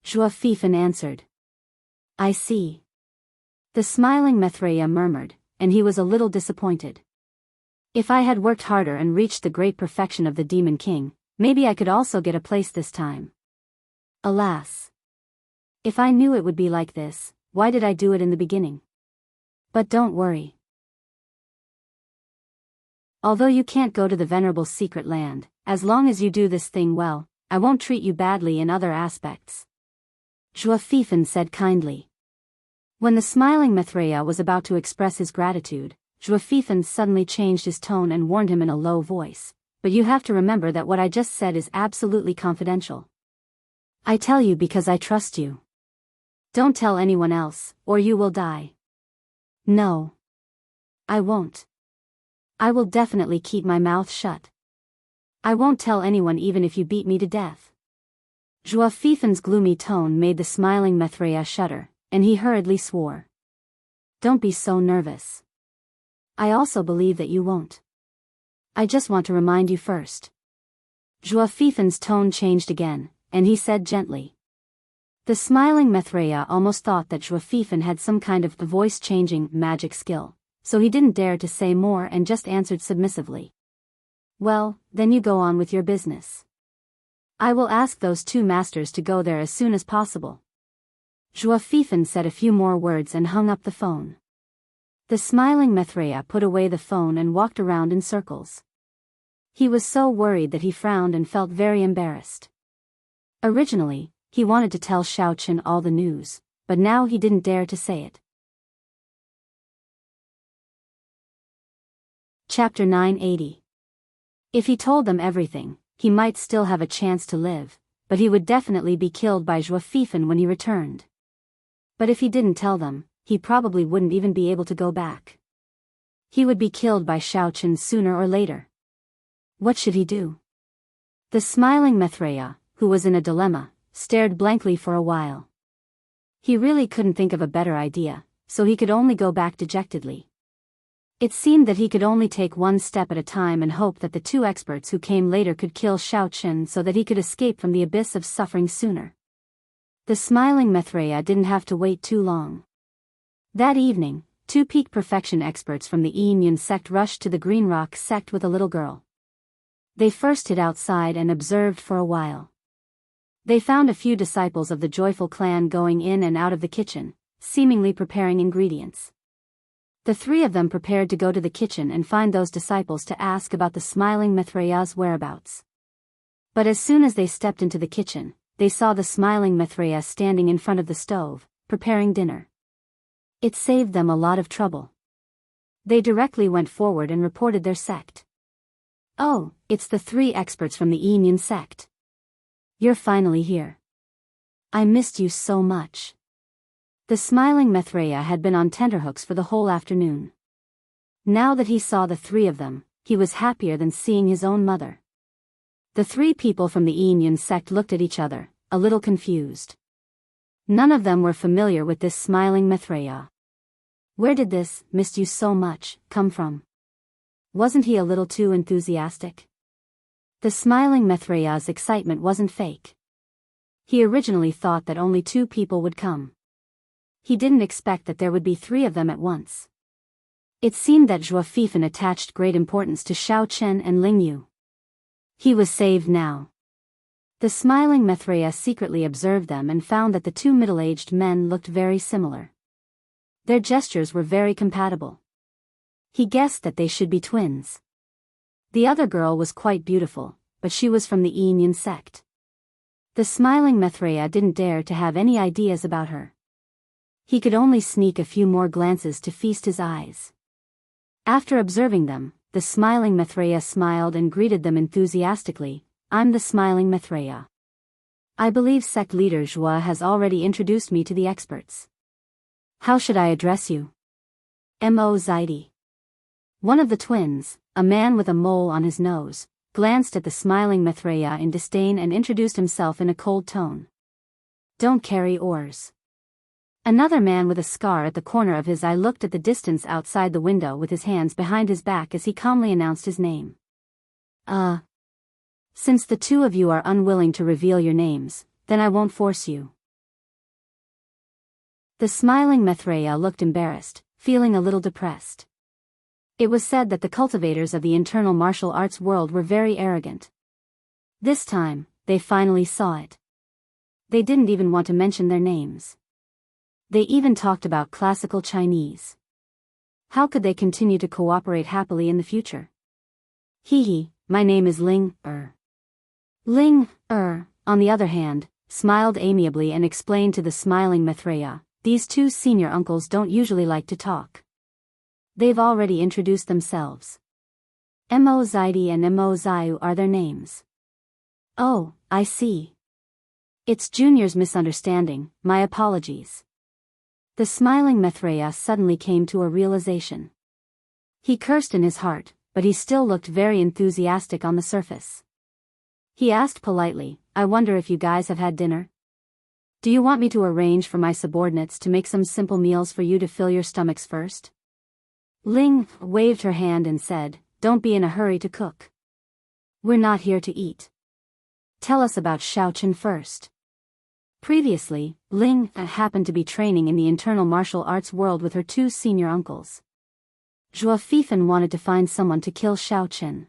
Joie Fifan answered. I see. The smiling Maitreya murmured, and he was a little disappointed. If I had worked harder and reached the great perfection of the Demon King, maybe I could also get a place this time. Alas. If I knew it would be like this, why did I do it in the beginning? But don't worry. Although you can't go to the Venerable Secret Land, as long as you do this thing well, I won't treat you badly in other aspects. Joie Fifan said kindly. When the smiling Maitreya was about to express his gratitude, Joie Fifan suddenly changed his tone and warned him in a low voice, but you have to remember that what I just said is absolutely confidential. I tell you because I trust you. Don't tell anyone else, or you will die. No. I won't. I will definitely keep my mouth shut. I won't tell anyone even if you beat me to death. Joie Fifan's gloomy tone made the smiling Maitreya shudder, and he hurriedly swore. Don't be so nervous. I also believe that you won't. I just want to remind you first. Joie Fifan's tone changed again, and he said gently. The smiling Maitreya almost thought that Joie Fifan had some kind of voice-changing magic skill, so he didn't dare to say more and just answered submissively. Well, then you go on with your business. I will ask those two masters to go there as soon as possible. Joie Fifan said a few more words and hung up the phone. The smiling Maitreya put away the phone and walked around in circles. He was so worried that he frowned and felt very embarrassed. Originally, he wanted to tell Xiao Chen all the news, but now he didn't dare to say it. Chapter 980. If he told them everything, he might still have a chance to live, but he would definitely be killed by Joie Fifan when he returned. But if he didn't tell them, he probably wouldn't even be able to go back. He would be killed by Xiao Chen sooner or later. What should he do? The smiling Maitreya, who was in a dilemma, stared blankly for a while. He really couldn't think of a better idea, so he could only go back dejectedly. It seemed that he could only take one step at a time and hope that the two experts who came later could kill Xiao Chen so that he could escape from the abyss of suffering sooner. The smiling Maitreya didn't have to wait too long. That evening, two peak perfection experts from the Yun sect rushed to the Green Rock sect with a little girl. They first hid outside and observed for a while. They found a few disciples of the joyful clan going in and out of the kitchen, seemingly preparing ingredients. The three of them prepared to go to the kitchen and find those disciples to ask about the smiling Maitreya's whereabouts. But as soon as they stepped into the kitchen, they saw the smiling Maitreya standing in front of the stove, preparing dinner. It saved them a lot of trouble. They directly went forward and reported their sect. "Oh, it's the three experts from the Yun sect. You're finally here. I missed you so much." The smiling Maitreya had been on tenterhooks for the whole afternoon. Now that he saw the three of them, he was happier than seeing his own mother. The three people from the Yun sect looked at each other, a little confused. None of them were familiar with this smiling Maitreya. Where did this "missed you so much" come from? Wasn't he a little too enthusiastic? The smiling Maitreya's excitement wasn't fake. He originally thought that only two people would come. He didn't expect that there would be three of them at once. It seemed that Zhuo Fifan attached great importance to Xiao Chen and Ling Yu. He was saved now. The smiling Maitreya secretly observed them and found that the two middle-aged men looked very similar. Their gestures were very compatible. He guessed that they should be twins. The other girl was quite beautiful, but she was from the Yun sect. The smiling Maitreya didn't dare to have any ideas about her. He could only sneak a few more glances to feast his eyes. After observing them, the smiling Maitreya smiled and greeted them enthusiastically. "I'm the smiling Maitreya. I believe sect leader Zhuo has already introduced me to the experts. How should I address you?" "Mo Zaidi." One of the twins, a man with a mole on his nose, glanced at the smiling Maitreya in disdain and introduced himself in a cold tone. "Don't carry oars." Another man with a scar at the corner of his eye looked at the distance outside the window with his hands behind his back as he calmly announced his name. Since the two of you are unwilling to reveal your names, then I won't force you." The smiling Maitreya looked embarrassed, feeling a little depressed. It was said that the cultivators of the internal martial arts world were very arrogant. This time, they finally saw it. They didn't even want to mention their names. They even talked about classical Chinese. How could they continue to cooperate happily in the future? "Hee, my name is Ling Er." Ling Er, on the other hand, smiled amiably and explained to the smiling Maitreya, "These two senior uncles don't usually like to talk. They've already introduced themselves. Mo Zaidi and Mo Zayu are their names." "Oh, I see. It's Junior's misunderstanding, my apologies." The smiling Maitreya suddenly came to a realization. He cursed in his heart, but he still looked very enthusiastic on the surface. He asked politely, "I wonder if you guys have had dinner? Do you want me to arrange for my subordinates to make some simple meals for you to fill your stomachs first?" Ling waved her hand and said, "Don't be in a hurry to cook. We're not here to eat. Tell us about Xiao Chen first." Previously, Ling happened to be training in the internal martial arts world with her two senior uncles. Zhuo Fifan wanted to find someone to kill Xiao Chen.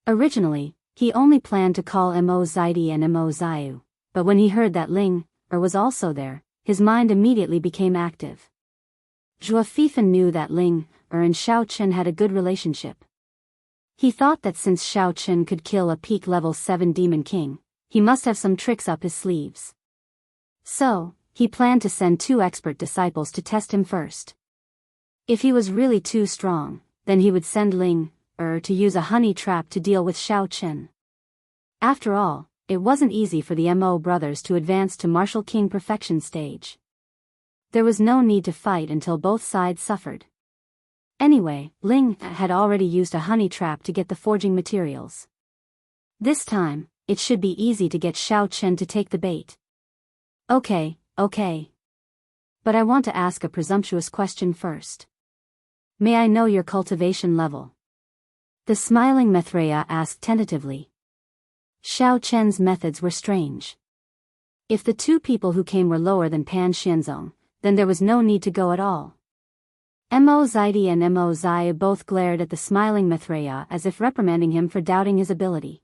Originally, he only planned to call Mo Zaidi and Mo Zayu, but when he heard that Ling was also there, his mind immediately became active. Zhuo Fifan knew that Ling and Xiao Chen had a good relationship. He thought that since Xiao Chen could kill a peak level 7 demon king, he must have some tricks up his sleeves. So, he planned to send two expert disciples to test him first. If he was really too strong, then he would send Ling to use a honey trap to deal with Xiao Chen. After all, it wasn't easy for the Mo brothers to advance to Martial King perfection stage. There was no need to fight until both sides suffered. Anyway, Ling had already used a honey trap to get the forging materials. This time, it should be easy to get Xiao Chen to take the bait. Okay. But I want to ask a presumptuous question first. May I know your cultivation level?" The smiling Maitreya asked tentatively. Xiao Chen's methods were strange. If the two people who came were lower than Pan Xianzong, then there was no need to go at all. Mo Zaidi and Mo Zai both glared at the smiling Mithraea as if reprimanding him for doubting his ability.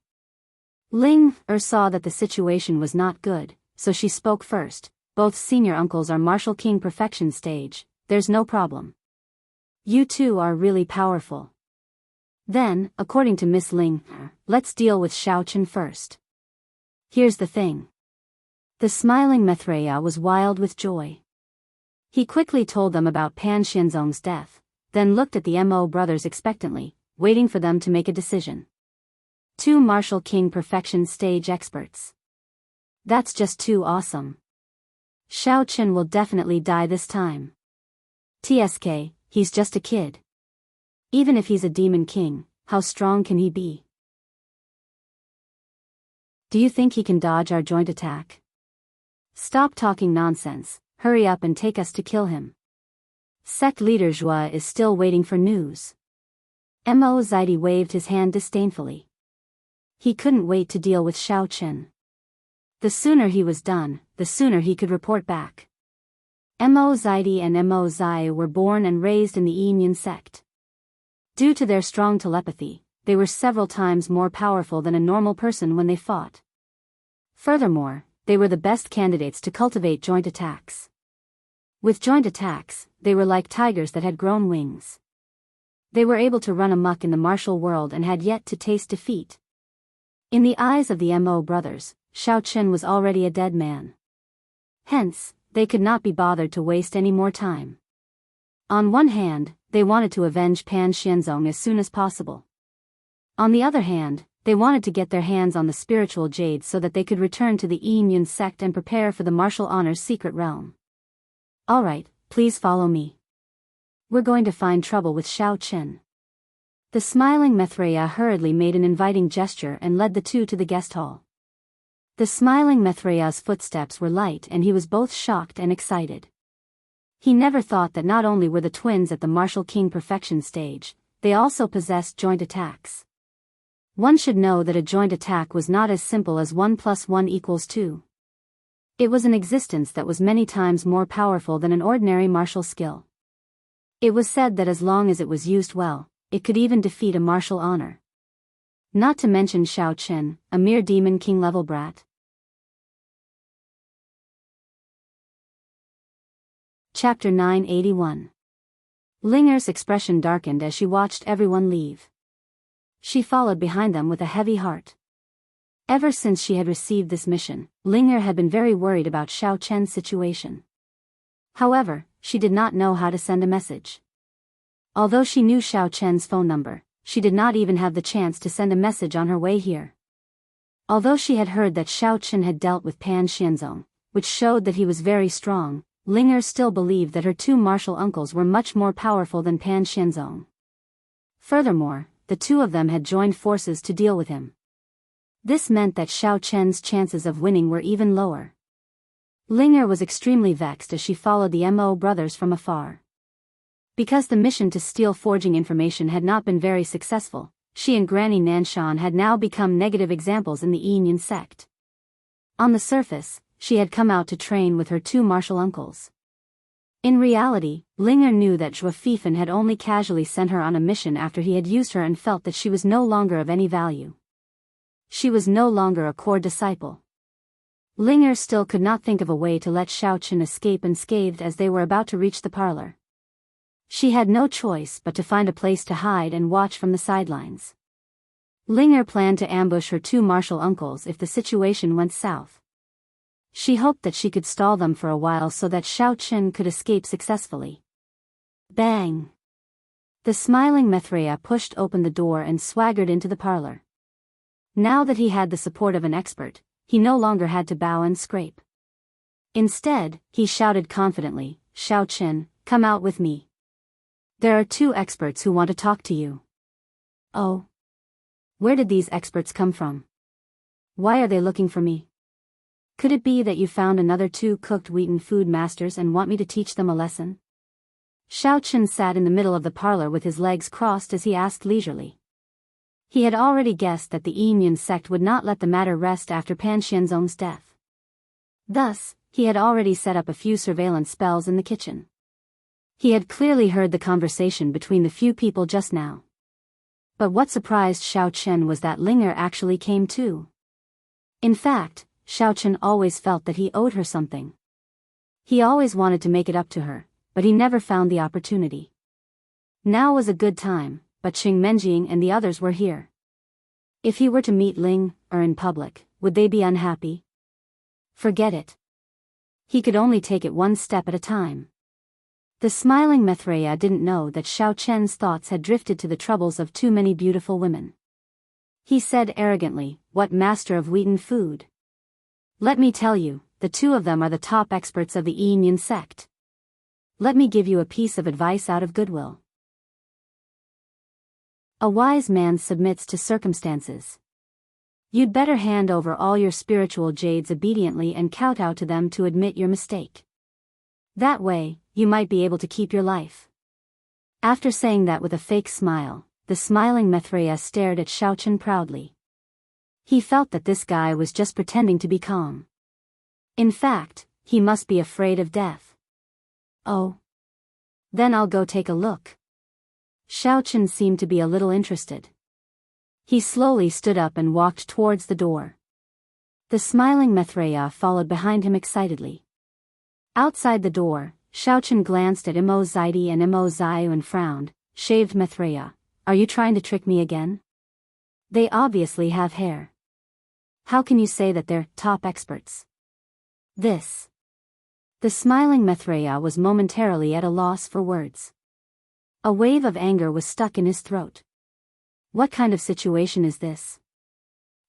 Ling saw that the situation was not good, so she spoke first. Both senior uncles are martial king perfection stage, there's no problem. You two are really powerful. Then, according to Miss Ling, let's deal with Xiao Chen first. Here's the thing. The smiling Mithraea was wild with joy. He quickly told them about Pan Xianzong's death, then looked at the Mo brothers expectantly, waiting for them to make a decision. Two martial king perfection stage experts. That's just too awesome. Xiao Chen will definitely die this time. TSK, he's just a kid. Even if he's a demon king, how strong can he be? Do you think he can dodge our joint attack? Stop talking nonsense, hurry up and take us to kill him. Sect leader Zhua is still waiting for news. Mo Zaidi waved his hand disdainfully. He couldn't wait to deal with Xiao Chen. The sooner he was done, the sooner he could report back. Mo Zaidi and Mo Zai were born and raised in the Yin sect. Due to their strong telepathy, they were several times more powerful than a normal person when they fought. Furthermore, they were the best candidates to cultivate joint attacks. With joint attacks, they were like tigers that had grown wings. They were able to run amok in the martial world and had yet to taste defeat. In the eyes of the Mo brothers, Xiao Chen was already a dead man. Hence, they could not be bothered to waste any more time. On one hand, they wanted to avenge Pan Xianzong as soon as possible. On the other hand, they wanted to get their hands on the spiritual jade so that they could return to the Yin sect and prepare for the martial honors secret realm. Alright, please follow me. We're going to find trouble with Xiao Chen. The smiling Mithraea hurriedly made an inviting gesture and led the two to the guest hall. The smiling Mithraea's footsteps were light and he was both shocked and excited. He never thought that not only were the twins at the martial king perfection stage, they also possessed joint attacks. One should know that a joint attack was not as simple as 1 + 1 = 2. It was an existence that was many times more powerful than an ordinary martial skill. It was said that as long as it was used well, it could even defeat a martial honor. Not to mention Xiao Chen, a mere demon king level brat. Chapter 981. Linger's expression darkened as she watched everyone leave. She followed behind them with a heavy heart. Ever since she had received this mission, Linger had been very worried about Xiao Chen's situation. However, she did not know how to send a message. Although she knew Xiao Chen's phone number, she did not even have the chance to send a message on her way here. Although she had heard that Xiao Chen had dealt with Pan Xianzong, which showed that he was very strong, Linger still believed that her two martial uncles were much more powerful than Pan Xianzong. Furthermore, the two of them had joined forces to deal with him. This meant that Xiao Chen's chances of winning were even lower. Linger was extremely vexed as she followed the Mo brothers from afar. Because the mission to steal forging information had not been very successful, she and Granny Nanshan had now become negative examples in the Yin sect. On the surface, she had come out to train with her two martial uncles. In reality, Linger knew that Zhua Fifan had only casually sent her on a mission after he had used her and felt that she was no longer of any value. She was no longer a core disciple. Linger still could not think of a way to let Xiao Chen escape unscathed as they were about to reach the parlor. She had no choice but to find a place to hide and watch from the sidelines. Linger planned to ambush her two martial uncles if the situation went south. She hoped that she could stall them for a while so that Xiao Chen could escape successfully. Bang! The smiling Mithraea pushed open the door and swaggered into the parlor. Now that he had the support of an expert, he no longer had to bow and scrape. Instead, he shouted confidently, "Xiao Chen, come out with me. There are two experts who want to talk to you." Oh. Where did these experts come from? Why are they looking for me? Could it be that you found another two cooked wheaten food masters and want me to teach them a lesson? Xiao Chen sat in the middle of the parlor with his legs crossed as he asked leisurely. He had already guessed that the Yin sect would not let the matter rest after Pan Xianzong's death. Thus, he had already set up a few surveillance spells in the kitchen. He had clearly heard the conversation between the few people just now. But what surprised Xiao Chen was that Linger actually came too. In fact, Xiao Chen always felt that he owed her something. He always wanted to make it up to her, but he never found the opportunity. Now was a good time, but Qing Menjing and the others were here. If he were to meet Ling, or in public, would they be unhappy? Forget it. He could only take it one step at a time. The smiling Maitreya didn't know that Xiao Chen's thoughts had drifted to the troubles of too many beautiful women. He said arrogantly, "What master of wheaten food? Let me tell you, the two of them are the top experts of the Yin sect. Let me give you a piece of advice out of goodwill. A wise man submits to circumstances. You'd better hand over all your spiritual jades obediently and kowtow to them to admit your mistake. That way, you might be able to keep your life." After saying that with a fake smile, the smiling Maitreya stared at Xiao Chen proudly. He felt that this guy was just pretending to be calm. In fact, he must be afraid of death. Oh. Then I'll go take a look. Xiao Chen seemed to be a little interested. He slowly stood up and walked towards the door. The smiling Maitreya followed behind him excitedly. Outside the door, Xiao Chen glanced at Imo Zaidi and Imo Zayu and frowned. "Shaved Maitreya, are you trying to trick me again? They obviously have hair. How can you say that they're top experts?" This. The smiling Maitreya was momentarily at a loss for words. A wave of anger was stuck in his throat. What kind of situation is this?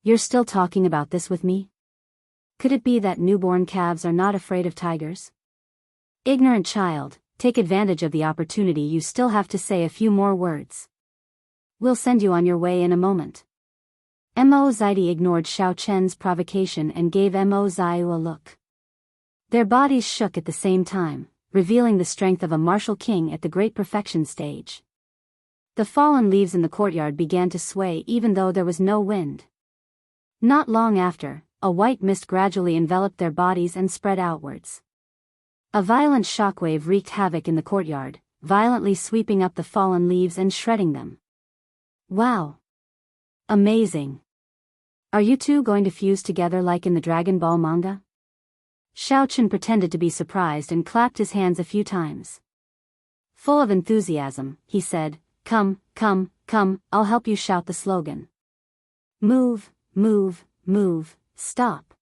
You're still talking about this with me? Could it be that newborn calves are not afraid of tigers? Ignorant child, take advantage of the opportunity. You still have to say a few more words. We'll send you on your way in a moment. Mo Zaidi ignored Xiao Chen's provocation and gave Mo Zayu a look. Their bodies shook at the same time, revealing the strength of a martial king at the great perfection stage. The fallen leaves in the courtyard began to sway even though there was no wind. Not long after, a white mist gradually enveloped their bodies and spread outwards. A violent shockwave wreaked havoc in the courtyard, violently sweeping up the fallen leaves and shredding them. Wow! Amazing! Are you two going to fuse together like in the Dragon Ball manga? Xiao Chen pretended to be surprised and clapped his hands a few times. Full of enthusiasm, he said, "Come, come, come, I'll help you shout the slogan. Move, move, move, stop.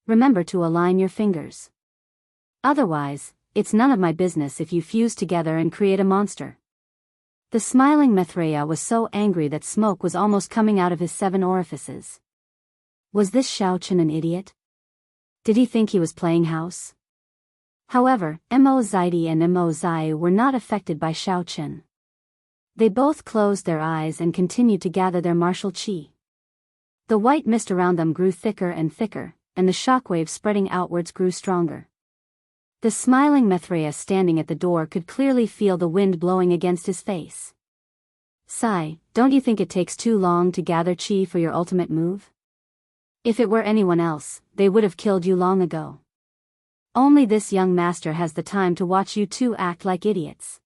Remember to align your fingers. Otherwise, it's none of my business if you fuse together and create a monster." The smiling Maitreya was so angry that smoke was almost coming out of his 7 orifices. Was this Xiao Chen an idiot? Did he think he was playing house? However, Mo Zaidi and Mo Zayu were not affected by Xiao Chen. They both closed their eyes and continued to gather their martial qi. The white mist around them grew thicker and thicker, and the shockwave spreading outwards grew stronger. The smiling Maitreya standing at the door could clearly feel the wind blowing against his face. "Sai, don't you think it takes too long to gather qi for your ultimate move? If it were anyone else, they would have killed you long ago. Only this young master has the time to watch you two act like idiots."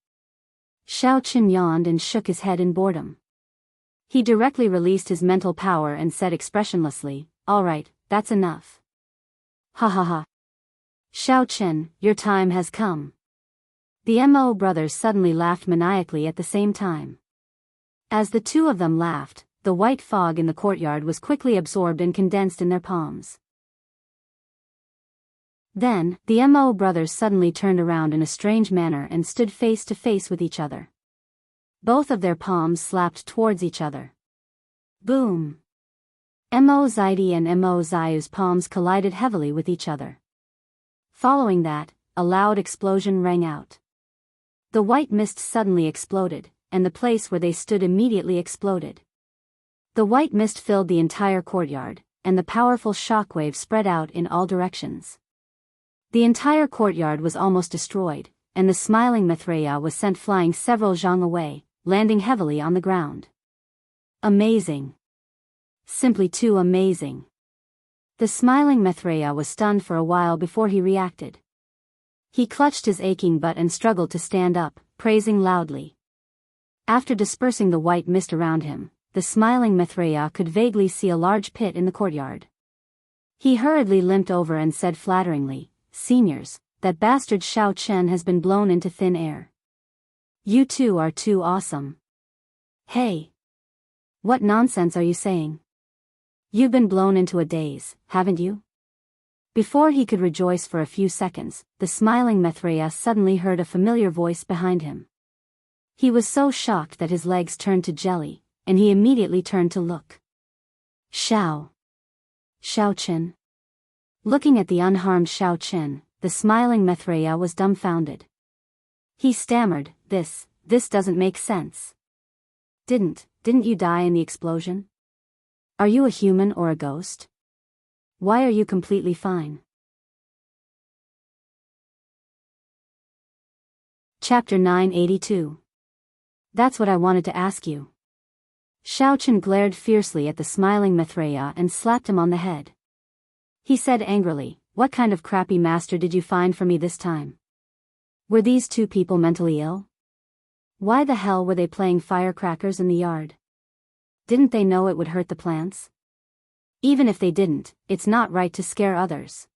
Xiao Chen yawned and shook his head in boredom. He directly released his mental power and said expressionlessly, "All right, that's enough." Ha ha ha. "Xiao Chen, your time has come." The Mo brothers suddenly laughed maniacally at the same time. As the two of them laughed, the white fog in the courtyard was quickly absorbed and condensed in their palms. Then, the Mo brothers suddenly turned around in a strange manner and stood face to face with each other. Both of their palms slapped towards each other. Boom! Mo Zaidi and Mo Zayu's palms collided heavily with each other. Following that, a loud explosion rang out. The white mist suddenly exploded, and the place where they stood immediately exploded. The white mist filled the entire courtyard, and the powerful shockwave spread out in all directions. The entire courtyard was almost destroyed, and the smiling Maitreya was sent flying several zhang away, landing heavily on the ground. Amazing. Simply too amazing. The smiling Maitreya was stunned for a while before he reacted. He clutched his aching butt and struggled to stand up, praising loudly. After dispersing the white mist around him, the smiling Mithraea could vaguely see a large pit in the courtyard. He hurriedly limped over and said flatteringly, "Seniors, that bastard Xiao Chen has been blown into thin air. You two are too awesome." "Hey! What nonsense are you saying? You've been blown into a daze, haven't you?" Before he could rejoice for a few seconds, the smiling Mithraea suddenly heard a familiar voice behind him. He was so shocked that his legs turned to jelly, and he immediately turned to look. Xiao Chen. Looking at the unharmed Xiao Chen, the smiling Mithraea was dumbfounded. He stammered, This doesn't make sense. Didn't you die in the explosion? Are you a human or a ghost? Why are you completely fine?" Chapter 982. That's what I wanted to ask you. Xiao Chen glared fiercely at the smiling Mithraea and slapped him on the head. He said angrily, "What kind of crappy master did you find for me this time? Were these two people mentally ill? Why the hell were they playing firecrackers in the yard? Didn't they know it would hurt the plants? Even if they didn't, it's not right to scare others.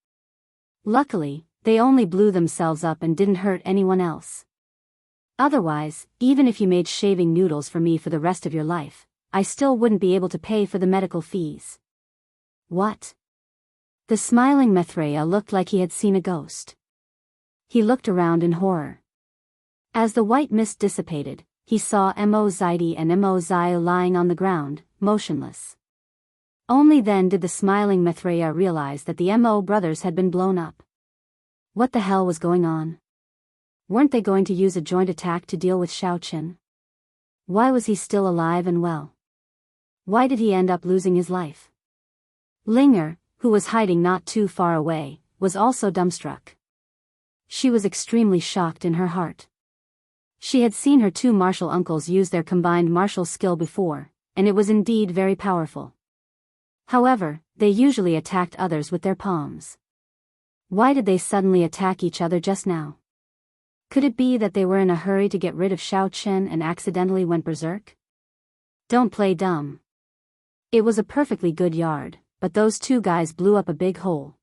Luckily, they only blew themselves up and didn't hurt anyone else. Otherwise, even if you made shaving noodles for me for the rest of your life, I still wouldn't be able to pay for the medical fees." "What?" The smiling Mithraea looked like he had seen a ghost. He looked around in horror. As the white mist dissipated, he saw Mo Zaidi and Mo Zai lying on the ground, motionless. Only then did the smiling Mithraea realize that the Mo brothers had been blown up. What the hell was going on? Weren't they going to use a joint attack to deal with Xiao Chen? Why was he still alive and well? Why did he end up losing his life? Linger, who was hiding not too far away, was also dumbstruck. She was extremely shocked in her heart. She had seen her two martial uncles use their combined martial skill before, and it was indeed very powerful. However, they usually attacked others with their palms. Why did they suddenly attack each other just now? Could it be that they were in a hurry to get rid of Xiao Chen and accidentally went berserk? Don't play dumb. It was a perfectly good yard, but those two guys blew up a big hole.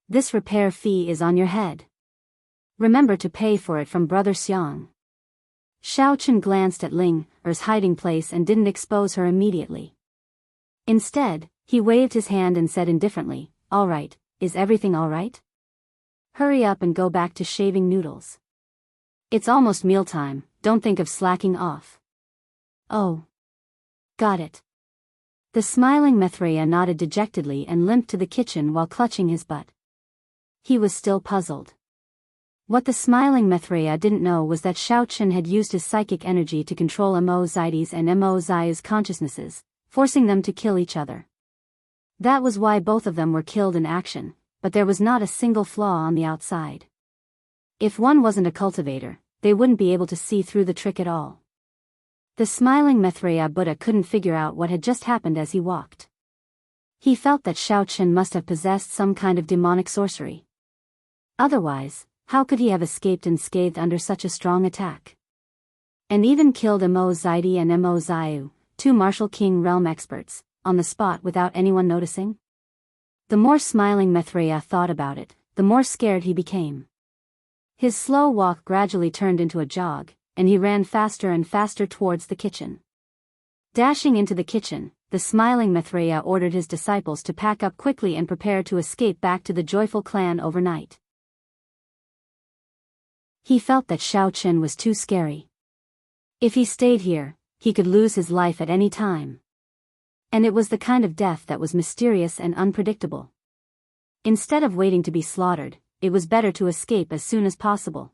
This repair fee is on your head. Remember to pay for it from Brother Xiang. Xiao Chen glanced at Linger's hiding place and didn't expose her immediately. Instead, he waved his hand and said indifferently, "All right, is everything all right? Hurry up and go back to shaving noodles. It's almost mealtime, don't think of slacking off." "Oh. Got it." The smiling Mithraea nodded dejectedly and limped to the kitchen while clutching his butt. He was still puzzled. What the smiling Mithraea didn't know was that Xiao Chen had used his psychic energy to control Mo Zaidi's and Mo Zai's consciousnesses, forcing them to kill each other. That was why both of them were killed in action, but there was not a single flaw on the outside. If one wasn't a cultivator, they wouldn't be able to see through the trick at all. The smiling Mithraea Buddha couldn't figure out what had just happened as he walked. He felt that Xiao Chen must have possessed some kind of demonic sorcery. Otherwise, how could he have escaped unscathed under such a strong attack? And even killed Mo Zaidi and Mo Zaiu, two martial king realm experts, on the spot without anyone noticing? The more smiling Mithraea thought about it, the more scared he became. His slow walk gradually turned into a jog, and he ran faster and faster towards the kitchen. Dashing into the kitchen, the smiling Mithraea ordered his disciples to pack up quickly and prepare to escape back to the joyful clan overnight. He felt that Xiao Chen was too scary. If he stayed here, he could lose his life at any time. And it was the kind of death that was mysterious and unpredictable. Instead of waiting to be slaughtered, it was better to escape as soon as possible.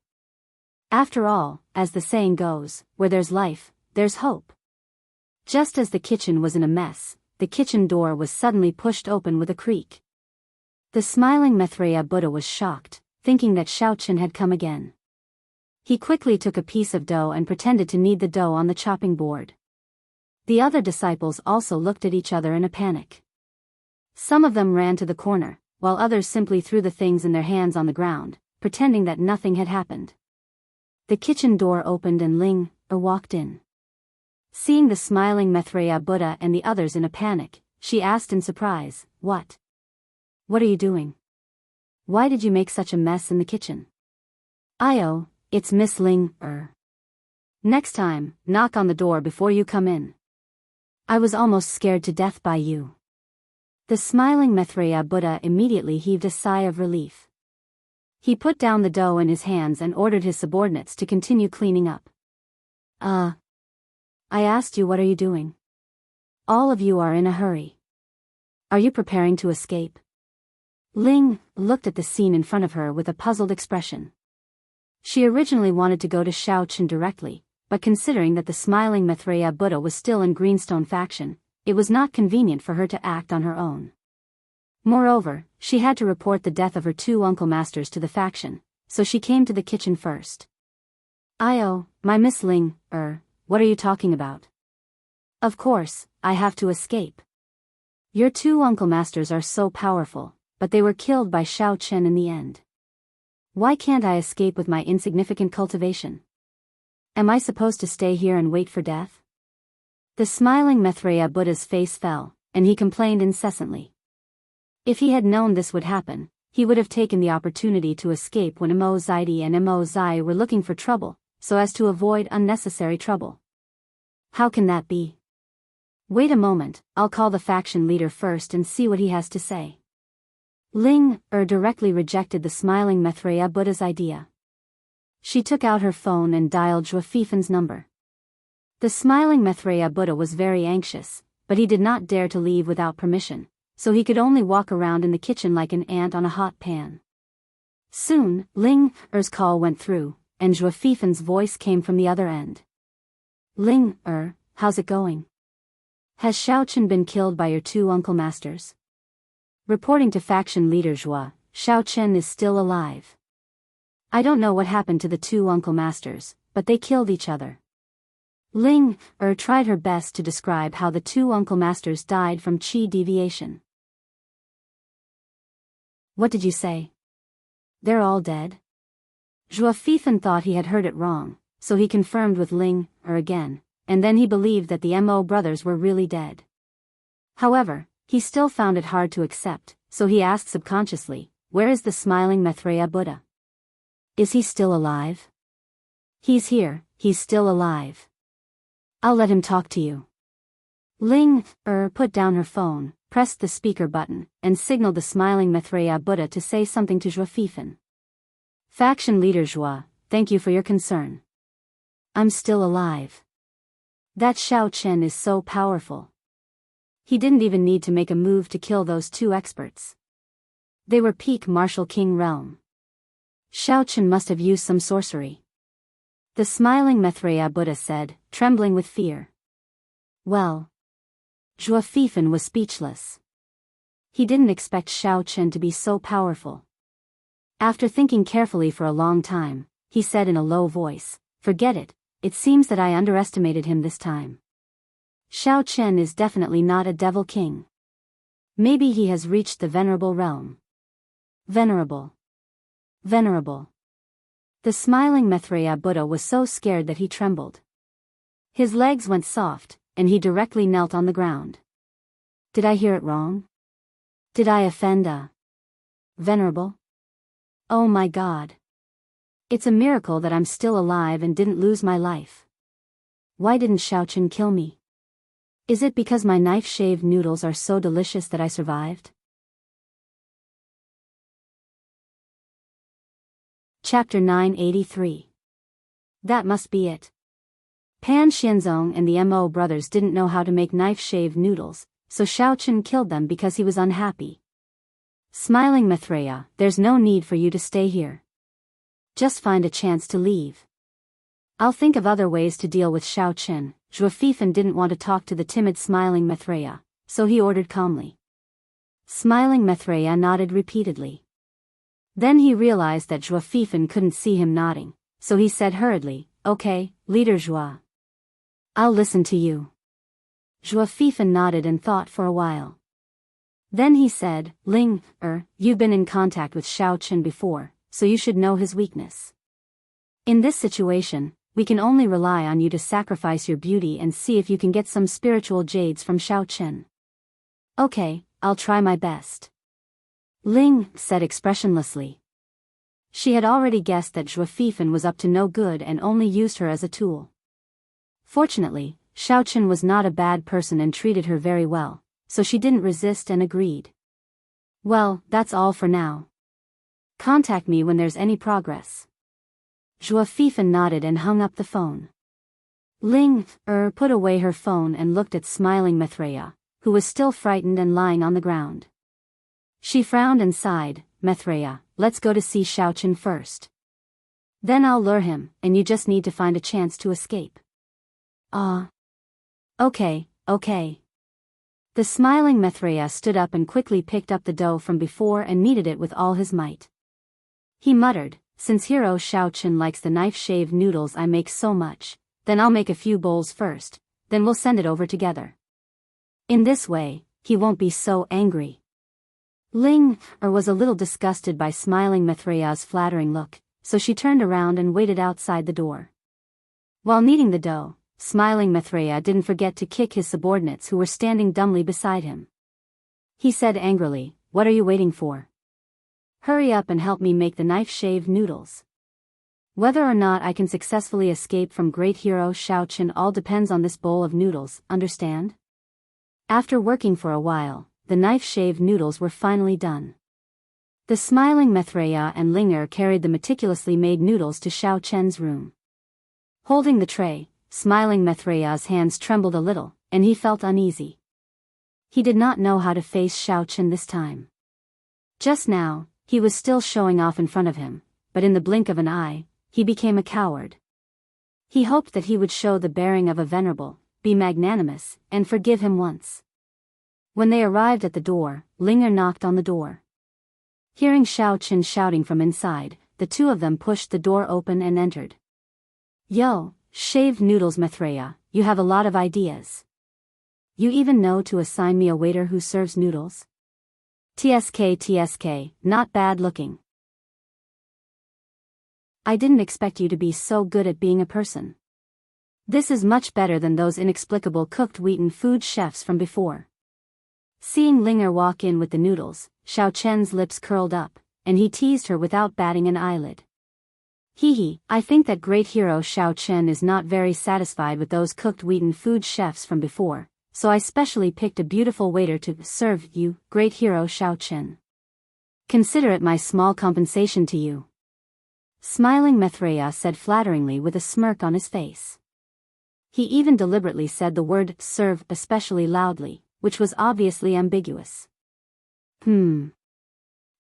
After all, as the saying goes, where there's life, there's hope. Just as the kitchen was in a mess, the kitchen door was suddenly pushed open with a creak. The smiling Mithraea Buddha was shocked, thinking that Xiao Chen had come again. He quickly took a piece of dough and pretended to knead the dough on the chopping board. The other disciples also looked at each other in a panic. Some of them ran to the corner, while others simply threw the things in their hands on the ground, pretending that nothing had happened. The kitchen door opened and Ling walked in. Seeing the smiling Maitreya Buddha and the others in a panic, she asked in surprise, "What? What are you doing? Why did you make such a mess in the kitchen?" "Io, it's Miss Ling, Next time, knock on the door before you come in. I was almost scared to death by you." The smiling Maitreya Buddha immediately heaved a sigh of relief. He put down the dough in his hands and ordered his subordinates to continue cleaning up. I asked you, what are you doing? All of you are in a hurry. Are you preparing to escape?" Ling looked at the scene in front of her with a puzzled expression. She originally wanted to go to Xiao Chen directly, but considering that the smiling Maitreya Buddha was still in Greenstone faction, it was not convenient for her to act on her own. Moreover, she had to report the death of her two uncle masters to the faction, so she came to the kitchen first. "Io, my Miss Ling, what are you talking about?" "Of course, I have to escape. Your two uncle masters are so powerful, but they were killed by Xiao Chen in the end. Why can't I escape with my insignificant cultivation? Am I supposed to stay here and wait for death?" The smiling Maitreya Buddha's face fell, and he complained incessantly. If he had known this would happen, he would have taken the opportunity to escape when Mo Zaidi and Mo Zai were looking for trouble, so as to avoid unnecessary trouble. How can that be? Wait a moment, I'll call the faction leader first and see what he has to say. Ling directly rejected the smiling Maitreya Buddha's idea. She took out her phone and dialed Zhuo Fifen's number. The smiling Maitreya Buddha was very anxious, but he did not dare to leave without permission, so he could only walk around in the kitchen like an ant on a hot pan. Soon, Ling's call went through, and Zhuo Fifen's voice came from the other end. "Ling, how's it going? Has Xiao Chen been killed by your two uncle masters?" Reporting to faction leader Zhuo, "Xiao Chen is still alive. I don't know what happened to the two uncle masters, but they killed each other." Ling tried her best to describe how the two uncle masters died from qi deviation. "What did you say? They're all dead?" Zhuo Fifen thought he had heard it wrong, so he confirmed with Ling again, and then he believed that the Mo brothers were really dead. However, he still found it hard to accept, so he asked subconsciously, "Where is the smiling Maitreya Buddha? Is he still alive?" "He's here, he's still alive. I'll let him talk to you." Ling put down her phone, pressed the speaker button, and signaled the smiling Maitreya Buddha to say something to Zhuo Fifen. "Faction leader Zhuo, thank you for your concern. I'm still alive. That Xiao Chen is so powerful. He didn't even need to make a move to kill those two experts. They were peak martial king realm. Xiao Chen must have used some sorcery." The smiling Maitreya Buddha said, trembling with fear. Well, Zhuo Fifen was speechless. He didn't expect Xiao Chen to be so powerful. After thinking carefully for a long time, he said in a low voice, "Forget it, it seems that I underestimated him this time. Xiao Chen is definitely not a devil king. Maybe he has reached the venerable realm." Venerable. Venerable. The smiling Maitreya Buddha was so scared that he trembled. His legs went soft, and he directly knelt on the ground. "Did I hear it wrong? Did I offend a venerable? Oh my God. It's a miracle that I'm still alive and didn't lose my life. Why didn't Xiao Chen kill me? Is it because my knife-shaved noodles are so delicious that I survived?" Chapter 983. That must be it. Pan Xianzong and the Mo brothers didn't know how to make knife-shaved noodles, so Xiao Chen killed them because he was unhappy. Smiling Maitreya, there's no need for you to stay here. Just find a chance to leave. I'll think of other ways to deal with Xiao Chen. Zhuo Fifen didn't want to talk to the timid smiling Maitreya, so he ordered calmly. Smiling Maitreya nodded repeatedly. Then he realized that Zhuo Fifen couldn't see him nodding, so he said hurriedly, "Okay, leader Zhuo. I'll listen to you." Zhuo Fifen nodded and thought for a while. Then he said, "Ling, you've been in contact with Xiao Chen before, so you should know his weakness. In this situation, we can only rely on you to sacrifice your beauty and see if you can get some spiritual jades from Xiao Chen. Okay, I'll try my best. Ling said expressionlessly. She had already guessed that Zhuo Fifan was up to no good and only used her as a tool. Fortunately, Xiao Chen was not a bad person and treated her very well, so she didn't resist and agreed. Well, that's all for now. Contact me when there's any progress. Zhuo Fifan nodded and hung up the phone. Ling put away her phone and looked at smiling Maitreya, who was still frightened and lying on the ground. She frowned and sighed. Maitreya, let's go to see Xiao Chen first. Then I'll lure him, and you just need to find a chance to escape. Okay. The smiling Maitreya stood up and quickly picked up the dough from before and kneaded it with all his might. He muttered, since hero Xiao Chen likes the knife-shaved noodles I make so much, then I'll make a few bowls first, then we'll send it over together. In this way, he won't be so angry. Ling was a little disgusted by smiling Maitreya's flattering look, so she turned around and waited outside the door. While kneading the dough, smiling Maitreya didn't forget to kick his subordinates who were standing dumbly beside him. He said angrily, "What are you waiting for? Hurry up and help me make the knife-shaved noodles. Whether or not I can successfully escape from great hero Xiao Chen all depends on this bowl of noodles, understand?" After working for a while, the knife-shaved noodles were finally done. The smiling Maitreya and Linger carried the meticulously made noodles to Xiao Chen's room. Holding the tray, smiling Maitreya's hands trembled a little, and he felt uneasy. He did not know how to face Xiao Chen this time. Just now, he was still showing off in front of him, but in the blink of an eye, he became a coward. He hoped that he would show the bearing of a venerable, be magnanimous, and forgive him once. When they arrived at the door, Linger knocked on the door. Hearing Xiao Chen shouting from inside, the two of them pushed the door open and entered. "Yo, shaved noodles Maitreya, you have a lot of ideas. You even know to assign me a waiter who serves noodles? TSK, not bad looking. I didn't expect you to be so good at being a person. This is much better than those inexplicable cooked wheaten food chefs from before." Seeing Linger walk in with the noodles, Xiao Chen's lips curled up, and he teased her without batting an eyelid. I think that great hero Xiao Chen is not very satisfied with those cooked wheaten food chefs from before, so I specially picked a beautiful waiter to serve you, great hero Xiao Chen. Consider it my small compensation to you." Smiling Maitreya said flatteringly with a smirk on his face. He even deliberately said the word serve especially loudly, which was obviously ambiguous.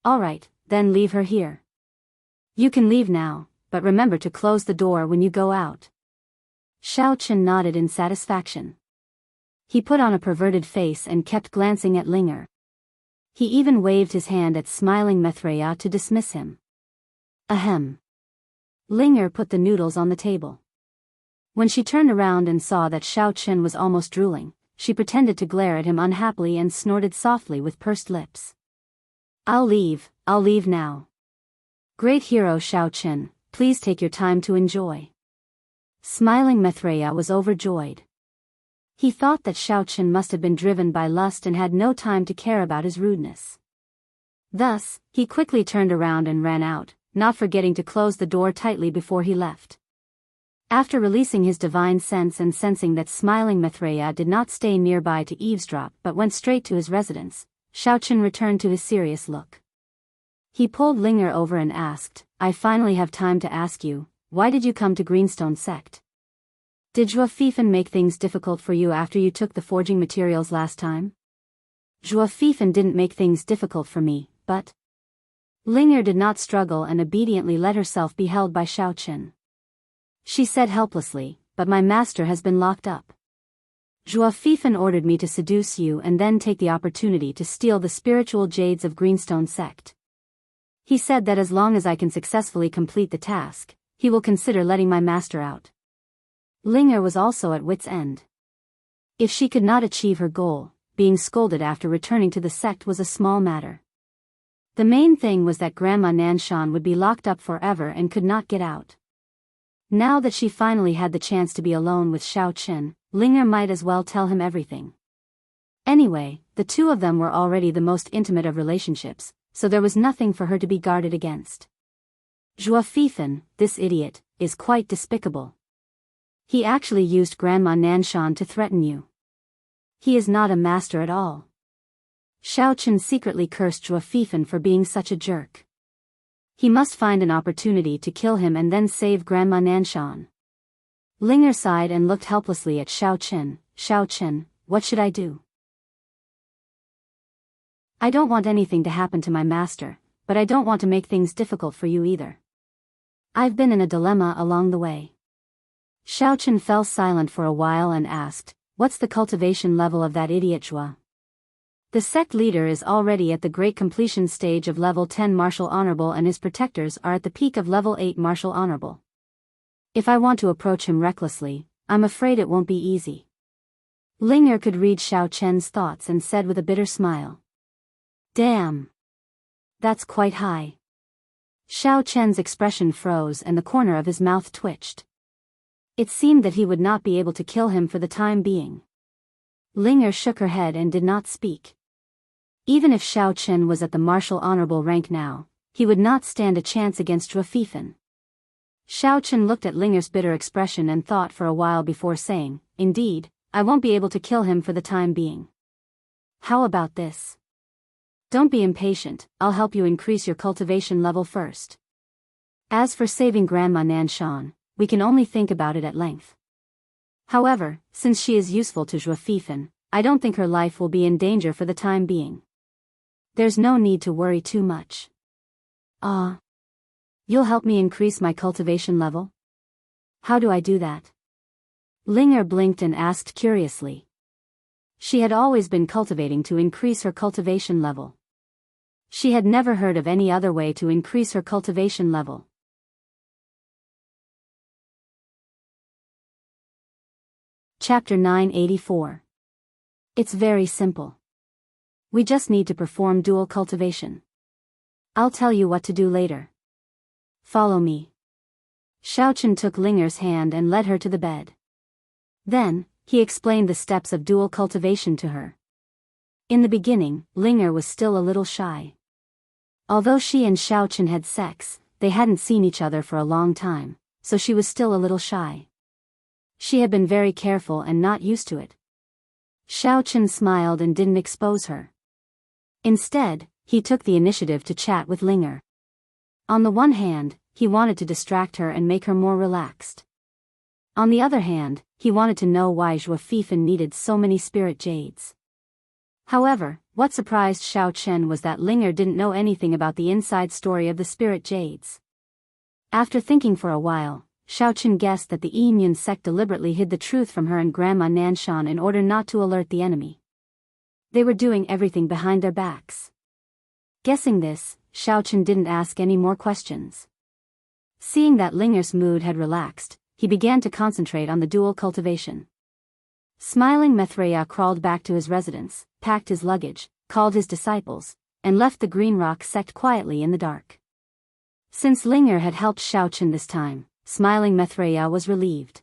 Alright, then leave her here. You can leave now, but remember to close the door when you go out. Xiao Chen nodded in satisfaction. He put on a perverted face and kept glancing at Linger. He even waved his hand at smiling Maitreya to dismiss him. Ahem. Linger put the noodles on the table. When she turned around and saw that Xiao Chen was almost drooling, she pretended to glare at him unhappily and snorted softly with pursed lips. I'll leave now. Great hero Xiao Chen, please take your time to enjoy." Smiling Maitreya was overjoyed. He thought that Xiao Chen must have been driven by lust and had no time to care about his rudeness. Thus, he quickly turned around and ran out, not forgetting to close the door tightly before he left. After releasing his divine sense and sensing that smiling Maitreya did not stay nearby to eavesdrop but went straight to his residence, Xiao Chen returned to his serious look. He pulled Linger over and asked, "I finally have time to ask you, why did you come to Greenstone Sect? Did Zhuo Fifan make things difficult for you after you took the forging materials last time?" "Zhuo Fifan didn't make things difficult for me, but..." Linger did not struggle and obediently let herself be held by Xiao Chen. She said helplessly, "But my master has been locked up. Zhuo Fifan ordered me to seduce you and then take the opportunity to steal the spiritual jades of Greenstone Sect. He said that as long as I can successfully complete the task, he will consider letting my master out." Linger was also at wit's end. If she could not achieve her goal, being scolded after returning to the sect was a small matter. The main thing was that Grandma Nanshan would be locked up forever and could not get out. Now that she finally had the chance to be alone with Xiao Chen, Linger might as well tell him everything. Anyway, the two of them were already the most intimate of relationships, so there was nothing for her to be guarded against. Zhuo Fifan, this idiot, is quite despicable. He actually used Grandma Nanshan to threaten you. He is not a master at all. Xiao Chen secretly cursed Zhuo Fifan for being such a jerk. He must find an opportunity to kill him and then save Grandma Nanshan. Linger sighed and looked helplessly at Xiao Chen. Xiao Chen, what should I do? I don't want anything to happen to my master, but I don't want to make things difficult for you either. I've been in a dilemma along the way. Xiao Chen fell silent for a while and asked, what's the cultivation level of that idiot Zhuo? The sect leader is already at the great completion stage of level 10 Martial Honorable and his protectors are at the peak of level 8 Martial Honorable. If I want to approach him recklessly, I'm afraid it won't be easy. Linger could read Xiao Chen's thoughts and said with a bitter smile. Damn. That's quite high. Xiao Chen's expression froze and the corner of his mouth twitched. It seemed that he would not be able to kill him for the time being. Linger shook her head and did not speak. Even if Xiao Chen was at the Martial Honorable rank now, he would not stand a chance against Zhuo Fifan. Xiao Chen looked at Linger's bitter expression and thought for a while before saying, indeed, I won't be able to kill him for the time being. How about this? Don't be impatient, I'll help you increase your cultivation level first. As for saving Grandma Nanshan, we can only think about it at length. However, since she is useful to Zhuo Fifan, I don't think her life will be in danger for the time being. There's no need to worry too much. You'll help me increase my cultivation level? How do I do that? Linger blinked and asked curiously. She had always been cultivating to increase her cultivation level. She had never heard of any other way to increase her cultivation level. Chapter 984. It's very simple. We just need to perform dual cultivation. I'll tell you what to do later. Follow me. Xiao Chen took Linger's hand and led her to the bed. Then, he explained the steps of dual cultivation to her. In the beginning, Linger was still a little shy. Although she and Xiao Chen had sex, they hadn't seen each other for a long time, so she was still a little shy. She had been very careful and not used to it. Xiao Chen smiled and didn't expose her. Instead, he took the initiative to chat with Linger. On the one hand, he wanted to distract her and make her more relaxed. On the other hand, he wanted to know why Zhuo Fifan needed so many spirit jades. However, what surprised Xiao Chen was that Linger didn't know anything about the inside story of the spirit jades. After thinking for a while, Xiao Chen guessed that the Yinyan sect deliberately hid the truth from her and Grandma Nanshan in order not to alert the enemy. They were doing everything behind their backs. Guessing this, Xiao Chen didn't ask any more questions. Seeing that Linger's mood had relaxed, he began to concentrate on the dual cultivation. Smiling Mithraea crawled back to his residence, packed his luggage, called his disciples, and left the Green Rock sect quietly in the dark. Since Linger had helped Xiao Chen this time, Smiling Mithraea was relieved.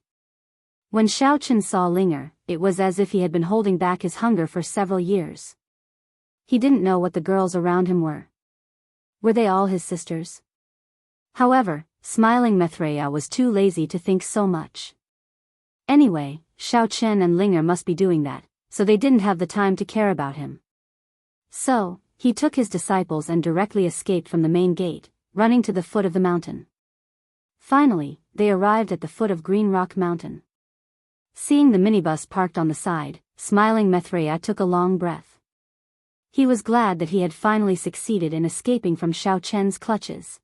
When Xiao Chen saw Linger, it was as if he had been holding back his hunger for several years. He didn't know what the girls around him were. Were they all his sisters? However, Smiling Mithraea was too lazy to think so much. Anyway, Xiao Chen and Linger must be doing that, so they didn't have the time to care about him. So, he took his disciples and directly escaped from the main gate, running to the foot of the mountain. Finally, they arrived at the foot of Green Rock Mountain. Seeing the minibus parked on the side, Smiling Mithraea took a long breath. He was glad that he had finally succeeded in escaping from Xiao Chen's clutches.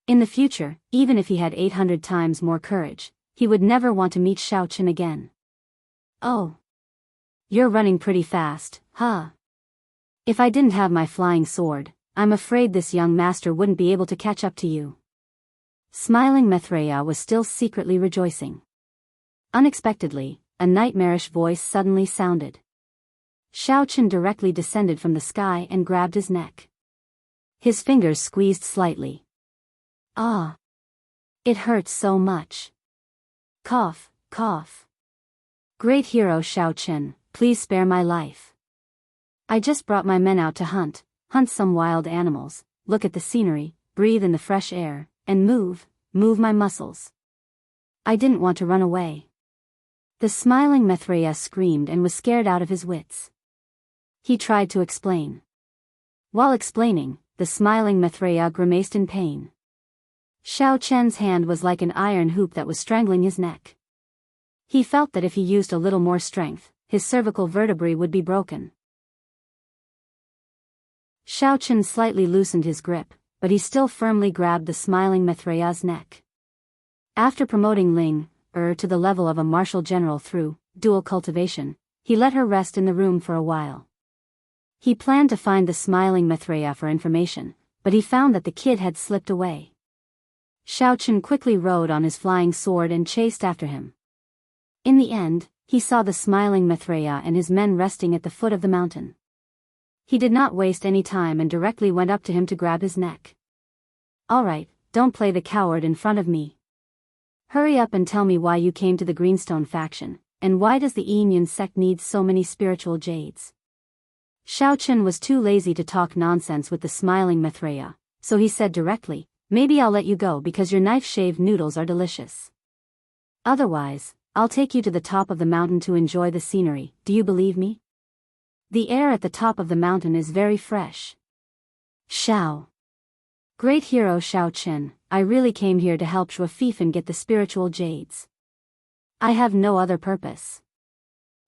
In the future, even if he had 800 times more courage, he would never want to meet Xiao Chen again. Oh. You're running pretty fast, huh? If I didn't have my flying sword, I'm afraid this young master wouldn't be able to catch up to you. Smiling Mithraea was still secretly rejoicing. Unexpectedly, a nightmarish voice suddenly sounded. Xiao Chen directly descended from the sky and grabbed his neck. His fingers squeezed slightly. Ah! It hurts so much. Cough, cough. Great hero Xiao Chen, please spare my life. I just brought my men out to hunt some wild animals, look at the scenery, breathe in the fresh air, and move my muscles. I didn't want to run away. The smiling Maitreya screamed and was scared out of his wits. He tried to explain. While explaining, the smiling Maitreya grimaced in pain. Xiao Chen's hand was like an iron hoop that was strangling his neck. He felt that if he used a little more strength, his cervical vertebrae would be broken. Xiao Chen slightly loosened his grip, but he still firmly grabbed the smiling Maitreya's neck. After promoting Ling to the level of a martial general through dual cultivation, he let her rest in the room for a while. He planned to find the smiling Maitreya for information, but he found that the kid had slipped away. Xiao Chen quickly rode on his flying sword and chased after him. In the end, he saw the smiling Maitreya and his men resting at the foot of the mountain. He did not waste any time and directly went up to him to grab his neck. All right, don't play the coward in front of me. Hurry up and tell me why you came to the Greenstone faction, and why does the Yinyan sect need so many spiritual jades? Xiao Chen was too lazy to talk nonsense with the smiling Maitreya, so he said directly, maybe I'll let you go because your knife-shaved noodles are delicious. Otherwise, I'll take you to the top of the mountain to enjoy the scenery, do you believe me? The air at the top of the mountain is very fresh. Xiao. Great hero Xiao Chen, I really came here to help Zhuo Fifan get the spiritual jades. I have no other purpose.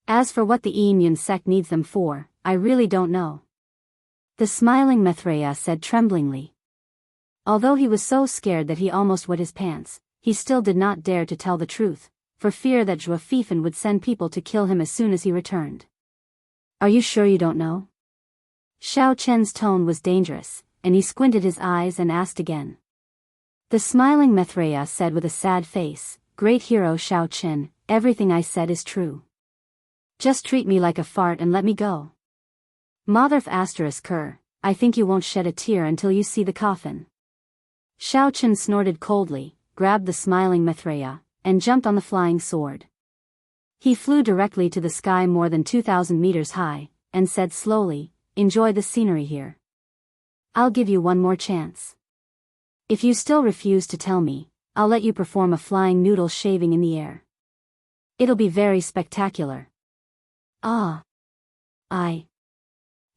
As for what the Yinyan sect needs them for, I really don't know. The smiling Maitreya said tremblingly. Although he was so scared that he almost wet his pants, he still did not dare to tell the truth, for fear that Zhuo Fifan would send people to kill him as soon as he returned. Are you sure you don't know? Xiao Chen's tone was dangerous, and he squinted his eyes and asked again. The smiling Maitreya said with a sad face, Great hero Xiao Chen, everything I said is true. Just treat me like a fart and let me go. Motherf **Ker, I think you won't shed a tear until you see the coffin. Xiao Chen snorted coldly, grabbed the smiling Maitreya, and jumped on the flying sword. He flew directly to the sky more than 2,000 meters high, and said slowly, enjoy the scenery here. I'll give you one more chance. If you still refuse to tell me, I'll let you perform a flying noodle shaving in the air. It'll be very spectacular. Ah.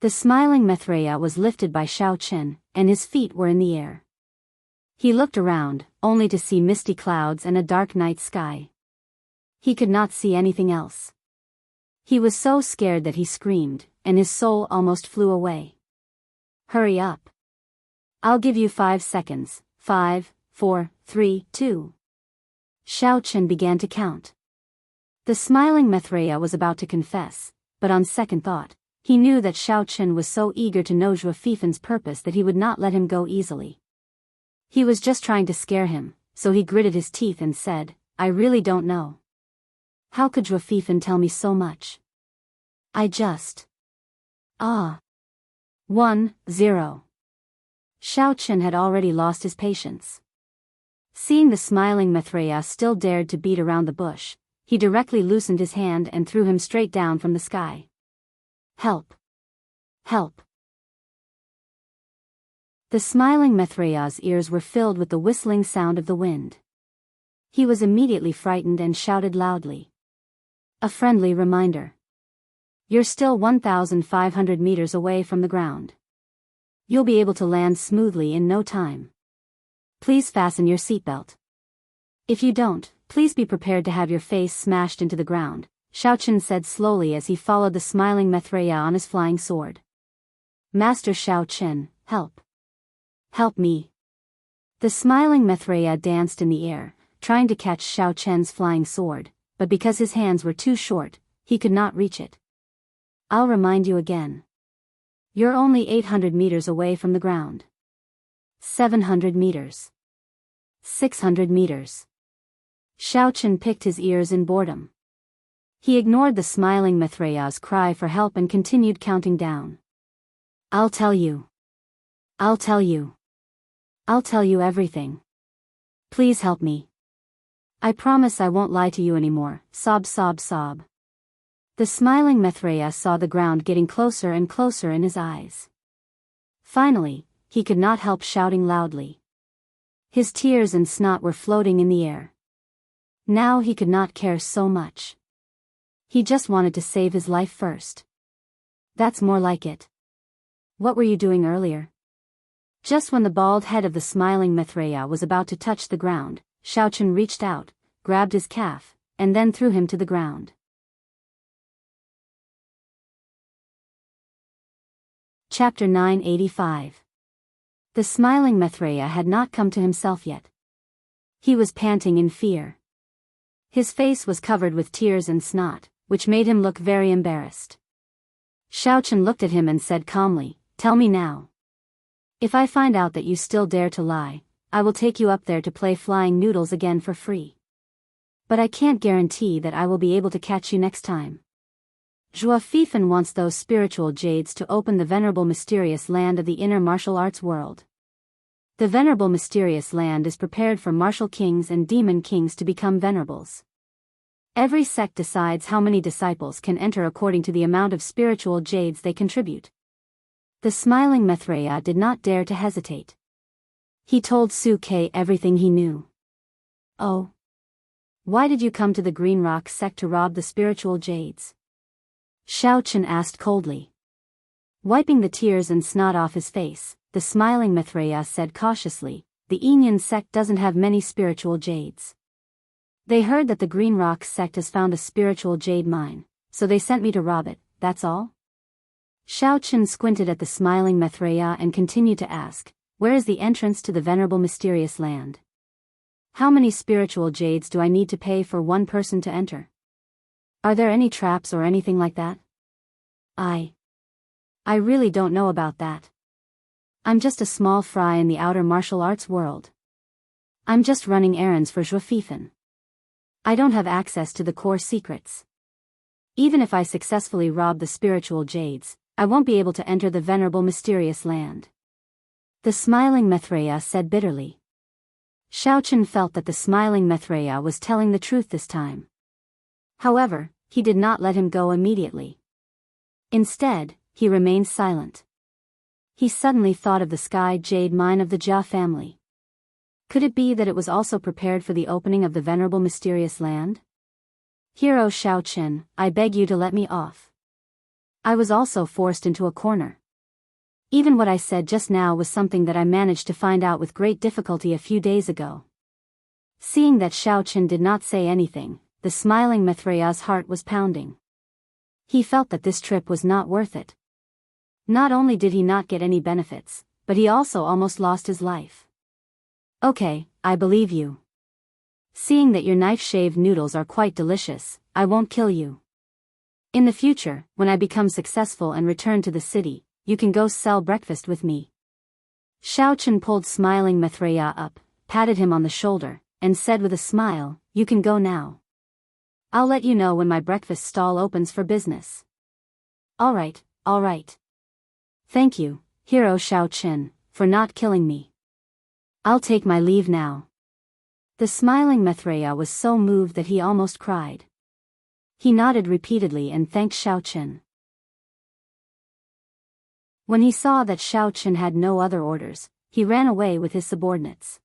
The smiling Maitreya was lifted by Xiao Chen, and his feet were in the air. He looked around, only to see misty clouds and a dark night sky. He could not see anything else. He was so scared that he screamed, and his soul almost flew away. Hurry up. I'll give you 5 seconds. 5, 4, 3, 2. Xiao Chen began to count. The smiling Maitreya was about to confess, but on second thought, he knew that Xiao Chen was so eager to know Zhuo Fifan's purpose that he would not let him go easily. He was just trying to scare him, so he gritted his teeth and said, I really don't know. How could Zhuo Fifan tell me so much? I just... 1, 0. Xiao Chen had already lost his patience. Seeing the smiling Maitreya still dared to beat around the bush, he directly loosened his hand and threw him straight down from the sky. Help! Help! The smiling Maitreya's ears were filled with the whistling sound of the wind. He was immediately frightened and shouted loudly. A friendly reminder. You're still 1,500 meters away from the ground. You'll be able to land smoothly in no time. Please fasten your seatbelt. If you don't, please be prepared to have your face smashed into the ground, Xiao Chen said slowly as he followed the smiling Maitreya on his flying sword. Master Xiao Chen, help. Help me. The smiling Maitreya danced in the air, trying to catch Xiao Chen's flying sword, but because his hands were too short, he could not reach it. I'll remind you again. You're only 800 meters away from the ground. 700 meters. 600 meters. Xiao Chen picked his ears in boredom. He ignored the smiling Maitreya's cry for help and continued counting down. I'll tell you. I'll tell you. I'll tell you everything. Please help me. I promise I won't lie to you anymore. Sob, sob, sob. The smiling Maitreya saw the ground getting closer and closer in his eyes. Finally, he could not help shouting loudly. His tears and snot were floating in the air. Now he could not care so much. He just wanted to save his life first. That's more like it. What were you doing earlier? Just when the bald head of the smiling Maitreya was about to touch the ground, Xiaochen reached out, grabbed his calf, and then threw him to the ground. Chapter 985. The smiling Maitreya had not come to himself yet. He was panting in fear. His face was covered with tears and snot, which made him look very embarrassed. Xiaochen looked at him and said calmly, "Tell me now. If I find out that you still dare to lie, I will take you up there to play flying noodles again for free. But I can't guarantee that I will be able to catch you next time. Zhuo Fifan wants those spiritual jades to open the venerable mysterious land of the inner martial arts world. The venerable mysterious land is prepared for martial kings and demon kings to become venerables. Every sect decides how many disciples can enter according to the amount of spiritual jades they contribute." The smiling Maitreya did not dare to hesitate. He told Su Ke everything he knew. "Oh. Why did you come to the Green Rock sect to rob the spiritual jades?" Xiaochen asked coldly. Wiping the tears and snot off his face, the smiling Maitreya said cautiously, "The Enyan sect doesn't have many spiritual jades. They heard that the Green Rock sect has found a spiritual jade mine, so they sent me to rob it, that's all?" Xiaochen squinted at the smiling Maitreya and continued to ask, "Where is the entrance to the venerable mysterious land? How many spiritual jades do I need to pay for one person to enter? Are there any traps or anything like that? I really don't know about that. I'm just a small fry in the outer martial arts world. I'm just running errands for Zhuo Fifan. I don't have access to the core secrets. Even if I successfully rob the spiritual jades, I won't be able to enter the venerable mysterious land." The smiling Maitreya said bitterly. Xiaochen felt that the smiling Maitreya was telling the truth this time. However, he did not let him go immediately. Instead, he remained silent. He suddenly thought of the sky jade mine of the Jia family. Could it be that it was also prepared for the opening of the venerable mysterious land? "Hero Xiaochen, I beg you to let me off. I was also forced into a corner. Even what I said just now was something that I managed to find out with great difficulty a few days ago." Seeing that Xiaochen did not say anything, the smiling Maitreya's heart was pounding. He felt that this trip was not worth it. Not only did he not get any benefits, but he also almost lost his life. "Okay, I believe you. Seeing that your knife-shaved noodles are quite delicious, I won't kill you. In the future, when I become successful and return to the city, you can go sell breakfast with me." Xiaochen pulled smiling Maitreya up, patted him on the shoulder, and said with a smile, "You can go now. I'll let you know when my breakfast stall opens for business." All right. Thank you, Hero Xiaochen, for not killing me. I'll take my leave now." The smiling Maitreya was so moved that he almost cried. He nodded repeatedly and thanked Xiaochen. When he saw that Xiaochen had no other orders, he ran away with his subordinates.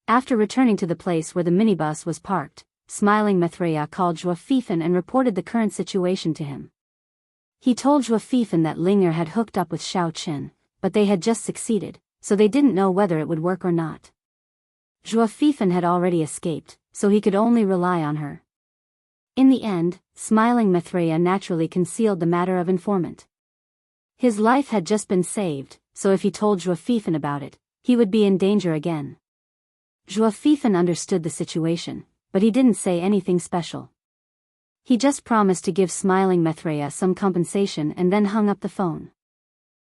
After returning to the place where the minibus was parked, smiling Maitreya called Zhuo Fifan and reported the current situation to him. He told Zhuo Fifan that Linger had hooked up with Xiaochen, but they had just succeeded, so they didn't know whether it would work or not. Zhuo Fifan had already escaped, so he could only rely on her. In the end, smiling Maitreya naturally concealed the matter of informant. His life had just been saved, so if he told Zhuo Fifan about it, he would be in danger again. Zhuo Fifan understood the situation, but he didn't say anything special. He just promised to give smiling Maitreya some compensation and then hung up the phone.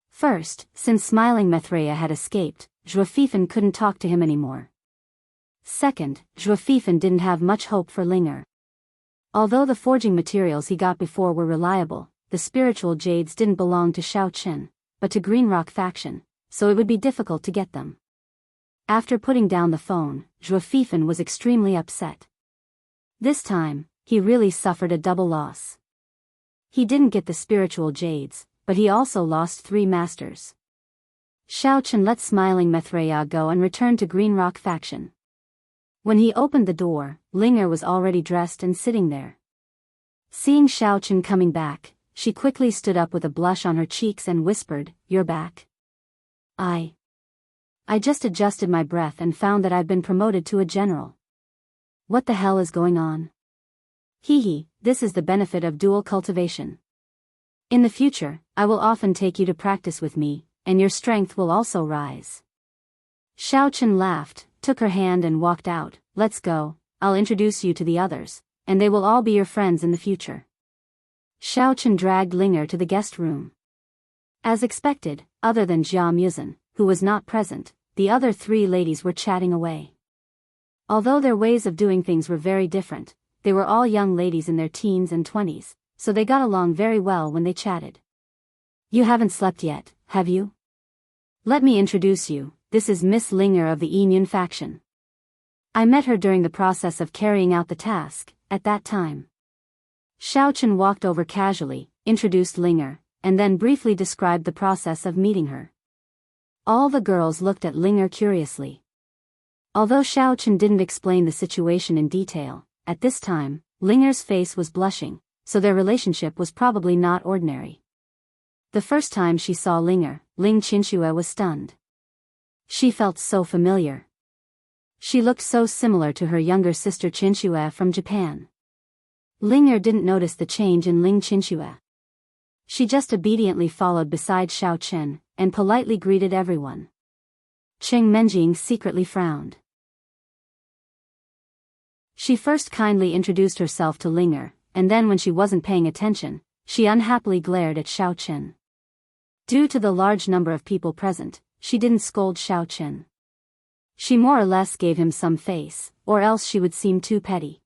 First, since smiling Maitreya had escaped, Zhuo Fifan couldn't talk to him anymore. Second, Zhuo Fifan didn't have much hope for Linger. Although the forging materials he got before were reliable, the spiritual jades didn't belong to Xiaochen, but to Green Rock faction, so it would be difficult to get them. After putting down the phone, Zhuo Fifan was extremely upset. This time, he really suffered a double loss. He didn't get the spiritual jades, but he also lost 3 masters. Xiao Chen let smiling Maitreya go and returned to Green Rock faction. When he opened the door, Linger was already dressed and sitting there. Seeing Xiao Chen coming back, she quickly stood up with a blush on her cheeks and whispered, "You're back." I just adjusted my breath and found that I've been promoted to a general. What the hell is going on? Hee, this is the benefit of dual cultivation. In the future, I will often take you to practice with me, and your strength will also rise. Xiao Chen laughed, took her hand and walked out. Let's go, I'll introduce you to the others, and they will all be your friends in the future. Xiao Chen dragged Linger to the guest room. As expected, other than Jia Muzin, who was not present, the other 3 ladies were chatting away. Although their ways of doing things were very different, they were all young ladies in their teens and 20s, so they got along very well when they chatted. You haven't slept yet, have you? Let me introduce you, this is Miss Linger of the Yinyun faction. I met her during the process of carrying out the task, at that time. Xiao Chen walked over casually, introduced Linger, and then briefly described the process of meeting her. All the girls looked at Linger curiously. Although Xiao Chen didn't explain the situation in detail, at this time, Linger's face was blushing, so their relationship was probably not ordinary. The first time she saw Linger, Ling Qinxue was stunned. She felt so familiar. She looked so similar to her younger sister Qinxue from Japan. Linger didn't notice the change in Ling Qinxue. She just obediently followed beside Xiao Chen, and politely greeted everyone. Cheng Menjing secretly frowned. She first kindly introduced herself to Linger, and then when she wasn't paying attention, she unhappily glared at Xiao Chen. Due to the large number of people present, she didn't scold Xiao Chen. She more or less gave him some face, or else she would seem too petty.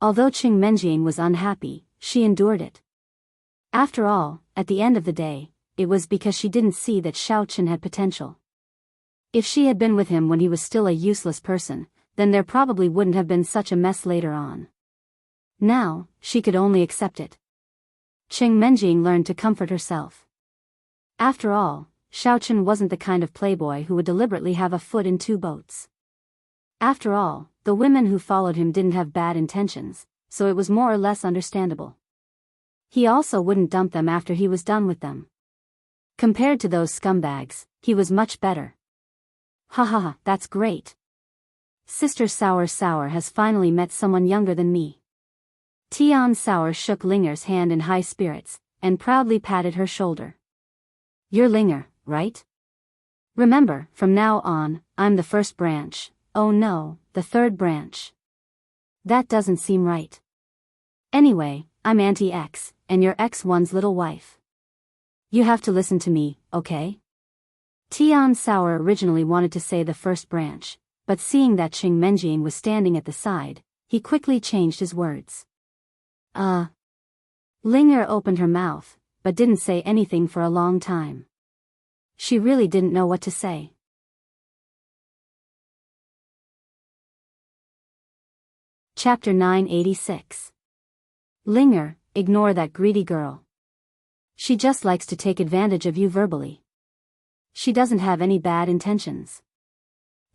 Although Cheng Menjing was unhappy, she endured it. After all, at the end of the day, it was because she didn't see that Xiao Chen had potential. If she had been with him when he was still a useless person, then there probably wouldn't have been such a mess later on. Now, she could only accept it. Cheng Menjing learned to comfort herself. After all, Xiao Chen wasn't the kind of playboy who would deliberately have a foot in 2 boats. After all, the women who followed him didn't have bad intentions, so it was more or less understandable. He also wouldn't dump them after he was done with them. Compared to those scumbags, he was much better. Ha ha ha, that's great. Sister Sour has finally met someone younger than me. Tian Sour shook Linger's hand in high spirits, and proudly patted her shoulder. You're Linger, right? Remember, from now on, I'm the first branch. Oh no, the 3rd branch. That doesn't seem right. Anyway, I'm Auntie X, and you're X1's little wife. You have to listen to me, okay? Tian Sour originally wanted to say the 1st branch, but seeing that Cheng Menjing was standing at the side, he quickly changed his words. Linger opened her mouth, but didn't say anything for a long time. She really didn't know what to say. Chapter 986. Linger, ignore that greedy girl. She just likes to take advantage of you verbally. She doesn't have any bad intentions.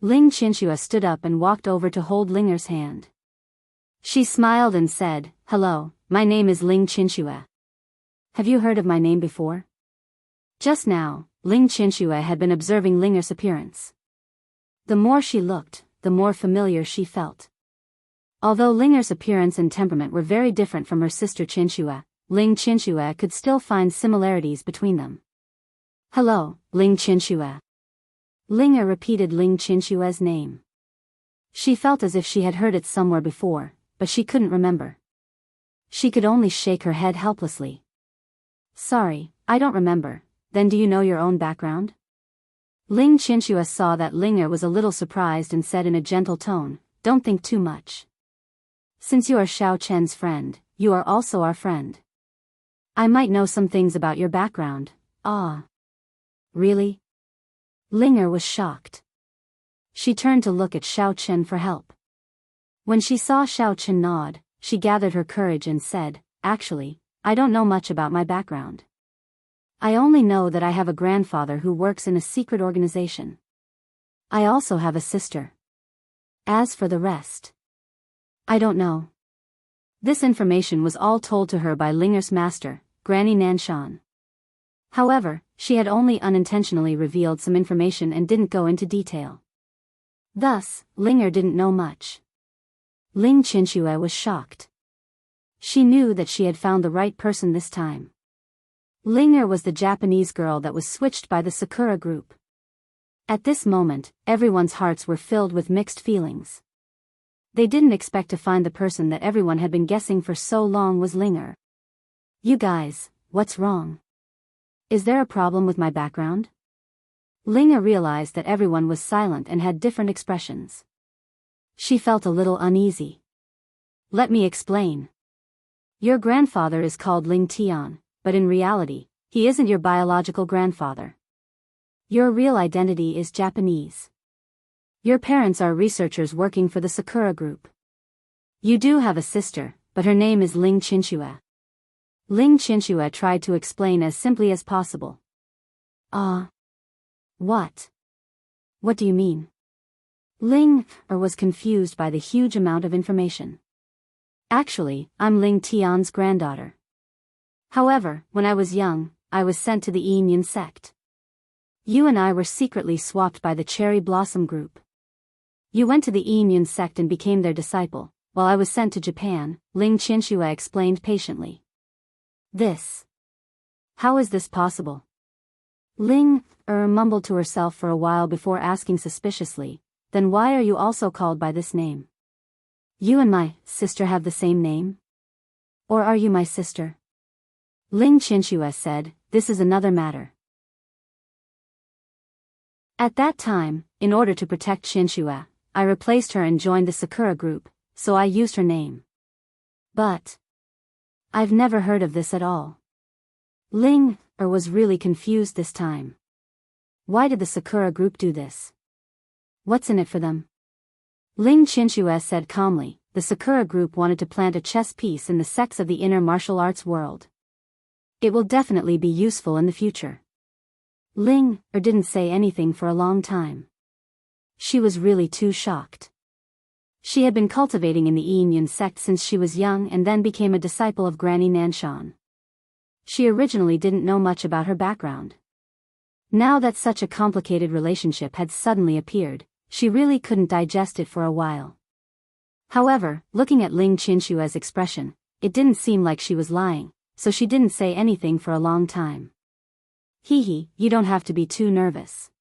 Ling Qinxue stood up and walked over to hold Linger's hand. She smiled and said, "Hello, my name is Ling Qinxue. Have you heard of my name before?" Just now, Ling Qinxue had been observing Linger's appearance. The more she looked, the more familiar she felt. Although Linger's appearance and temperament were very different from her sister Qinxue, Ling Qinxue could still find similarities between them. "Hello, Ling Qinxue." Linger repeated Ling Qinshue's name. She felt as if she had heard it somewhere before, but she couldn't remember. She could only shake her head helplessly. "Sorry, I don't remember. Then do you know your own background?" Ling Qinxue saw that Linger was a little surprised and said in a gentle tone, "Don't think too much. Since you are Xiao Chen's friend, you are also our friend. I might know some things about your background." "Ah. Really?" Ling was shocked. She turned to look at Xiao Chen for help. When she saw Xiao Chen nod, she gathered her courage and said, "Actually, I don't know much about my background. I only know that I have a grandfather who works in a secret organization. I also have a sister. As for the rest, I don't know." This information was all told to her by Linger's master, Granny Nanshan. However, she had only unintentionally revealed some information and didn't go into detail. Thus, Linger didn't know much. Ling Qinxue was shocked. She knew that she had found the right person this time. Linger was the Japanese girl that was switched by the Sakura group. At this moment, everyone's hearts were filled with mixed feelings. They didn't expect to find the person that everyone had been guessing for so long was Linger. "You guys, what's wrong? Is there a problem with my background?" Linger realized that everyone was silent and had different expressions. She felt a little uneasy. "Let me explain. Your grandfather is called Ling Tian, but in reality, he isn't your biological grandfather. Your real identity is Japanese. Your parents are researchers working for the Sakura group. You do have a sister, but her name is Ling Qinxue." Ling Qinxue tried to explain as simply as possible. What? What do you mean?" Ling was confused by the huge amount of information. "Actually, I'm Ling Tian's granddaughter. However, when I was young, I was sent to the Yin sect. You and I were secretly swapped by the Cherry Blossom group. You went to the Yin sect and became their disciple, while I was sent to Japan," Ling Qinxue explained patiently. How is this possible?" Ling mumbled to herself for a while before asking suspiciously, "Then why are you also called by this name? You and my sister have the same name? Or are you my sister?" Ling Qinxue said, "This is another matter." At that time, in order to protect Qinxue, I replaced her and joined the Sakura group, so I used her name. But I've never heard of this at all. Ling was really confused this time. Why did the Sakura group do this? What's in it for them? Ling Qinxue said calmly, "The Sakura group wanted to plant a chess piece in the sects of the inner martial arts world. It will definitely be useful in the future." Ling didn't say anything for a long time. She was really too shocked. She had been cultivating in the Yin sect since she was young and then became a disciple of Granny Nanshan. She originally didn't know much about her background. Now that such a complicated relationship had suddenly appeared, she really couldn't digest it for a while. However, looking at Ling Qinshue's expression, it didn't seem like she was lying, so she didn't say anything for a long time. "Hee, you don't have to be too nervous.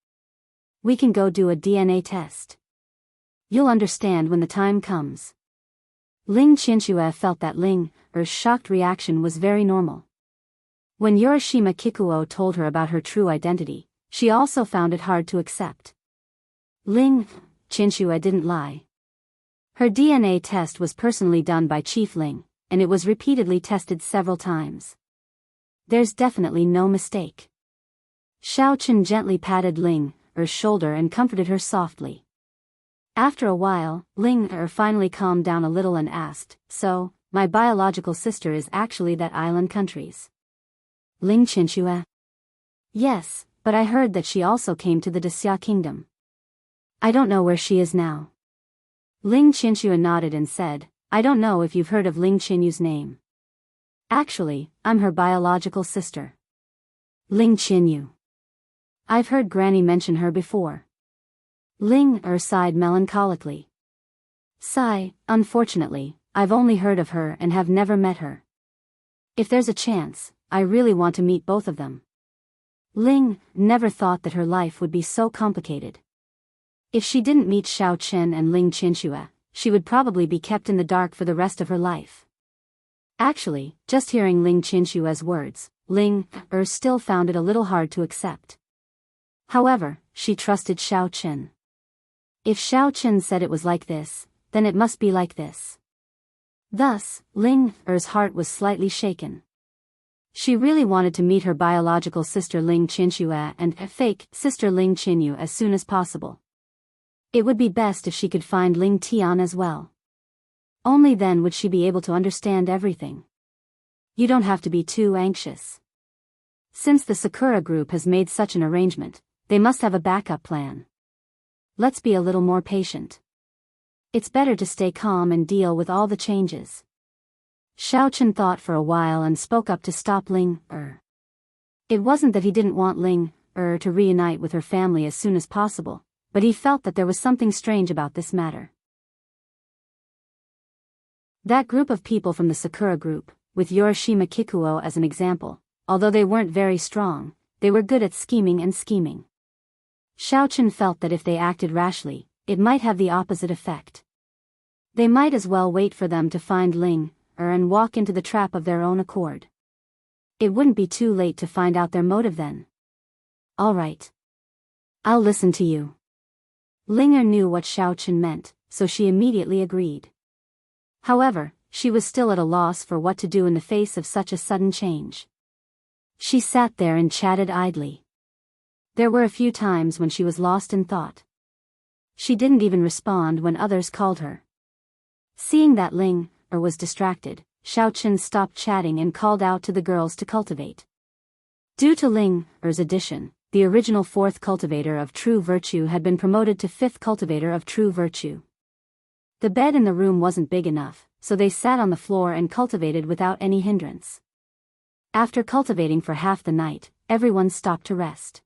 We can go do a DNA test. You'll understand when the time comes." Ling Qinxue felt that Ling's shocked reaction was very normal. When Yorishima Kikuo told her about her true identity, she also found it hard to accept. Ling Qinxue didn't lie. Her DNA test was personally done by Chief Ling, and it was repeatedly tested several times. There's definitely no mistake. Xiao Chen gently patted Ling's shoulder and comforted her softly. After a while, Ling finally calmed down a little and asked, "So, my biological sister is actually that island country's Ling Qinxue?" "Yes, but I heard that she also came to the Desya kingdom. I don't know where she is now." Ling Qinxue nodded and said, "I don't know if you've heard of Ling Qinyu's name. Actually, I'm her biological sister. Ling Qinyu. I've heard Granny mention her before." Ling sighed melancholically. "Unfortunately, I've only heard of her and have never met her. If there's a chance, I really want to meet both of them." Ling never thought that her life would be so complicated. If she didn't meet Xiao Chen and Ling Qinxue, she would probably be kept in the dark for the rest of her life. Actually, just hearing Ling Qinshue's words, Ling still found it a little hard to accept. However, she trusted Xiao Chen. If Xiao Chen said it was like this, then it must be like this. Thus, Ling's heart was slightly shaken. She really wanted to meet her biological sister Ling Qinxue and a fake sister Ling Qinyu as soon as possible. It would be best if she could find Ling Tian as well. Only then would she be able to understand everything. You don't have to be too anxious. Since the Sakura group has made such an arrangement, they must have a backup plan. Let's be a little more patient. It's better to stay calm and deal with all the changes. Xiao Chen thought for a while and spoke up to stop Ling. It wasn't that he didn't want Ling to reunite with her family as soon as possible, but he felt that there was something strange about this matter. That group of people from the Sakura group, with Yorishima Kikuo as an example, although they weren't very strong, they were good at scheming and scheming. Xiao Chen felt that if they acted rashly, it might have the opposite effect. They might as well wait for them to find Ling and walk into the trap of their own accord. It wouldn't be too late to find out their motive then. All right. I'll listen to you. Ling knew what Xiao Chen meant, so she immediately agreed. However, she was still at a loss for what to do in the face of such a sudden change. She sat there and chatted idly. There were a few times when she was lost in thought. She didn't even respond when others called her. Seeing that Ling was distracted, Xiao Chen stopped chatting and called out to the girls to cultivate. Due to Ling's addition, the original 4th cultivator of true virtue had been promoted to 5th cultivator of true virtue. The bed in the room wasn't big enough, so they sat on the floor and cultivated without any hindrance. After cultivating for half the night, everyone stopped to rest.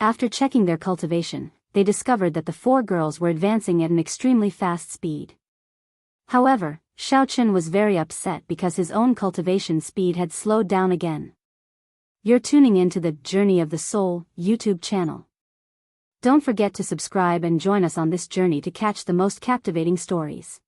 After checking their cultivation, they discovered that the 4 girls were advancing at an extremely fast speed. However, Xiao Chen was very upset because his own cultivation speed had slowed down again. You're tuning into the Journey of the Soul YouTube channel. Don't forget to subscribe and join us on this journey to catch the most captivating stories.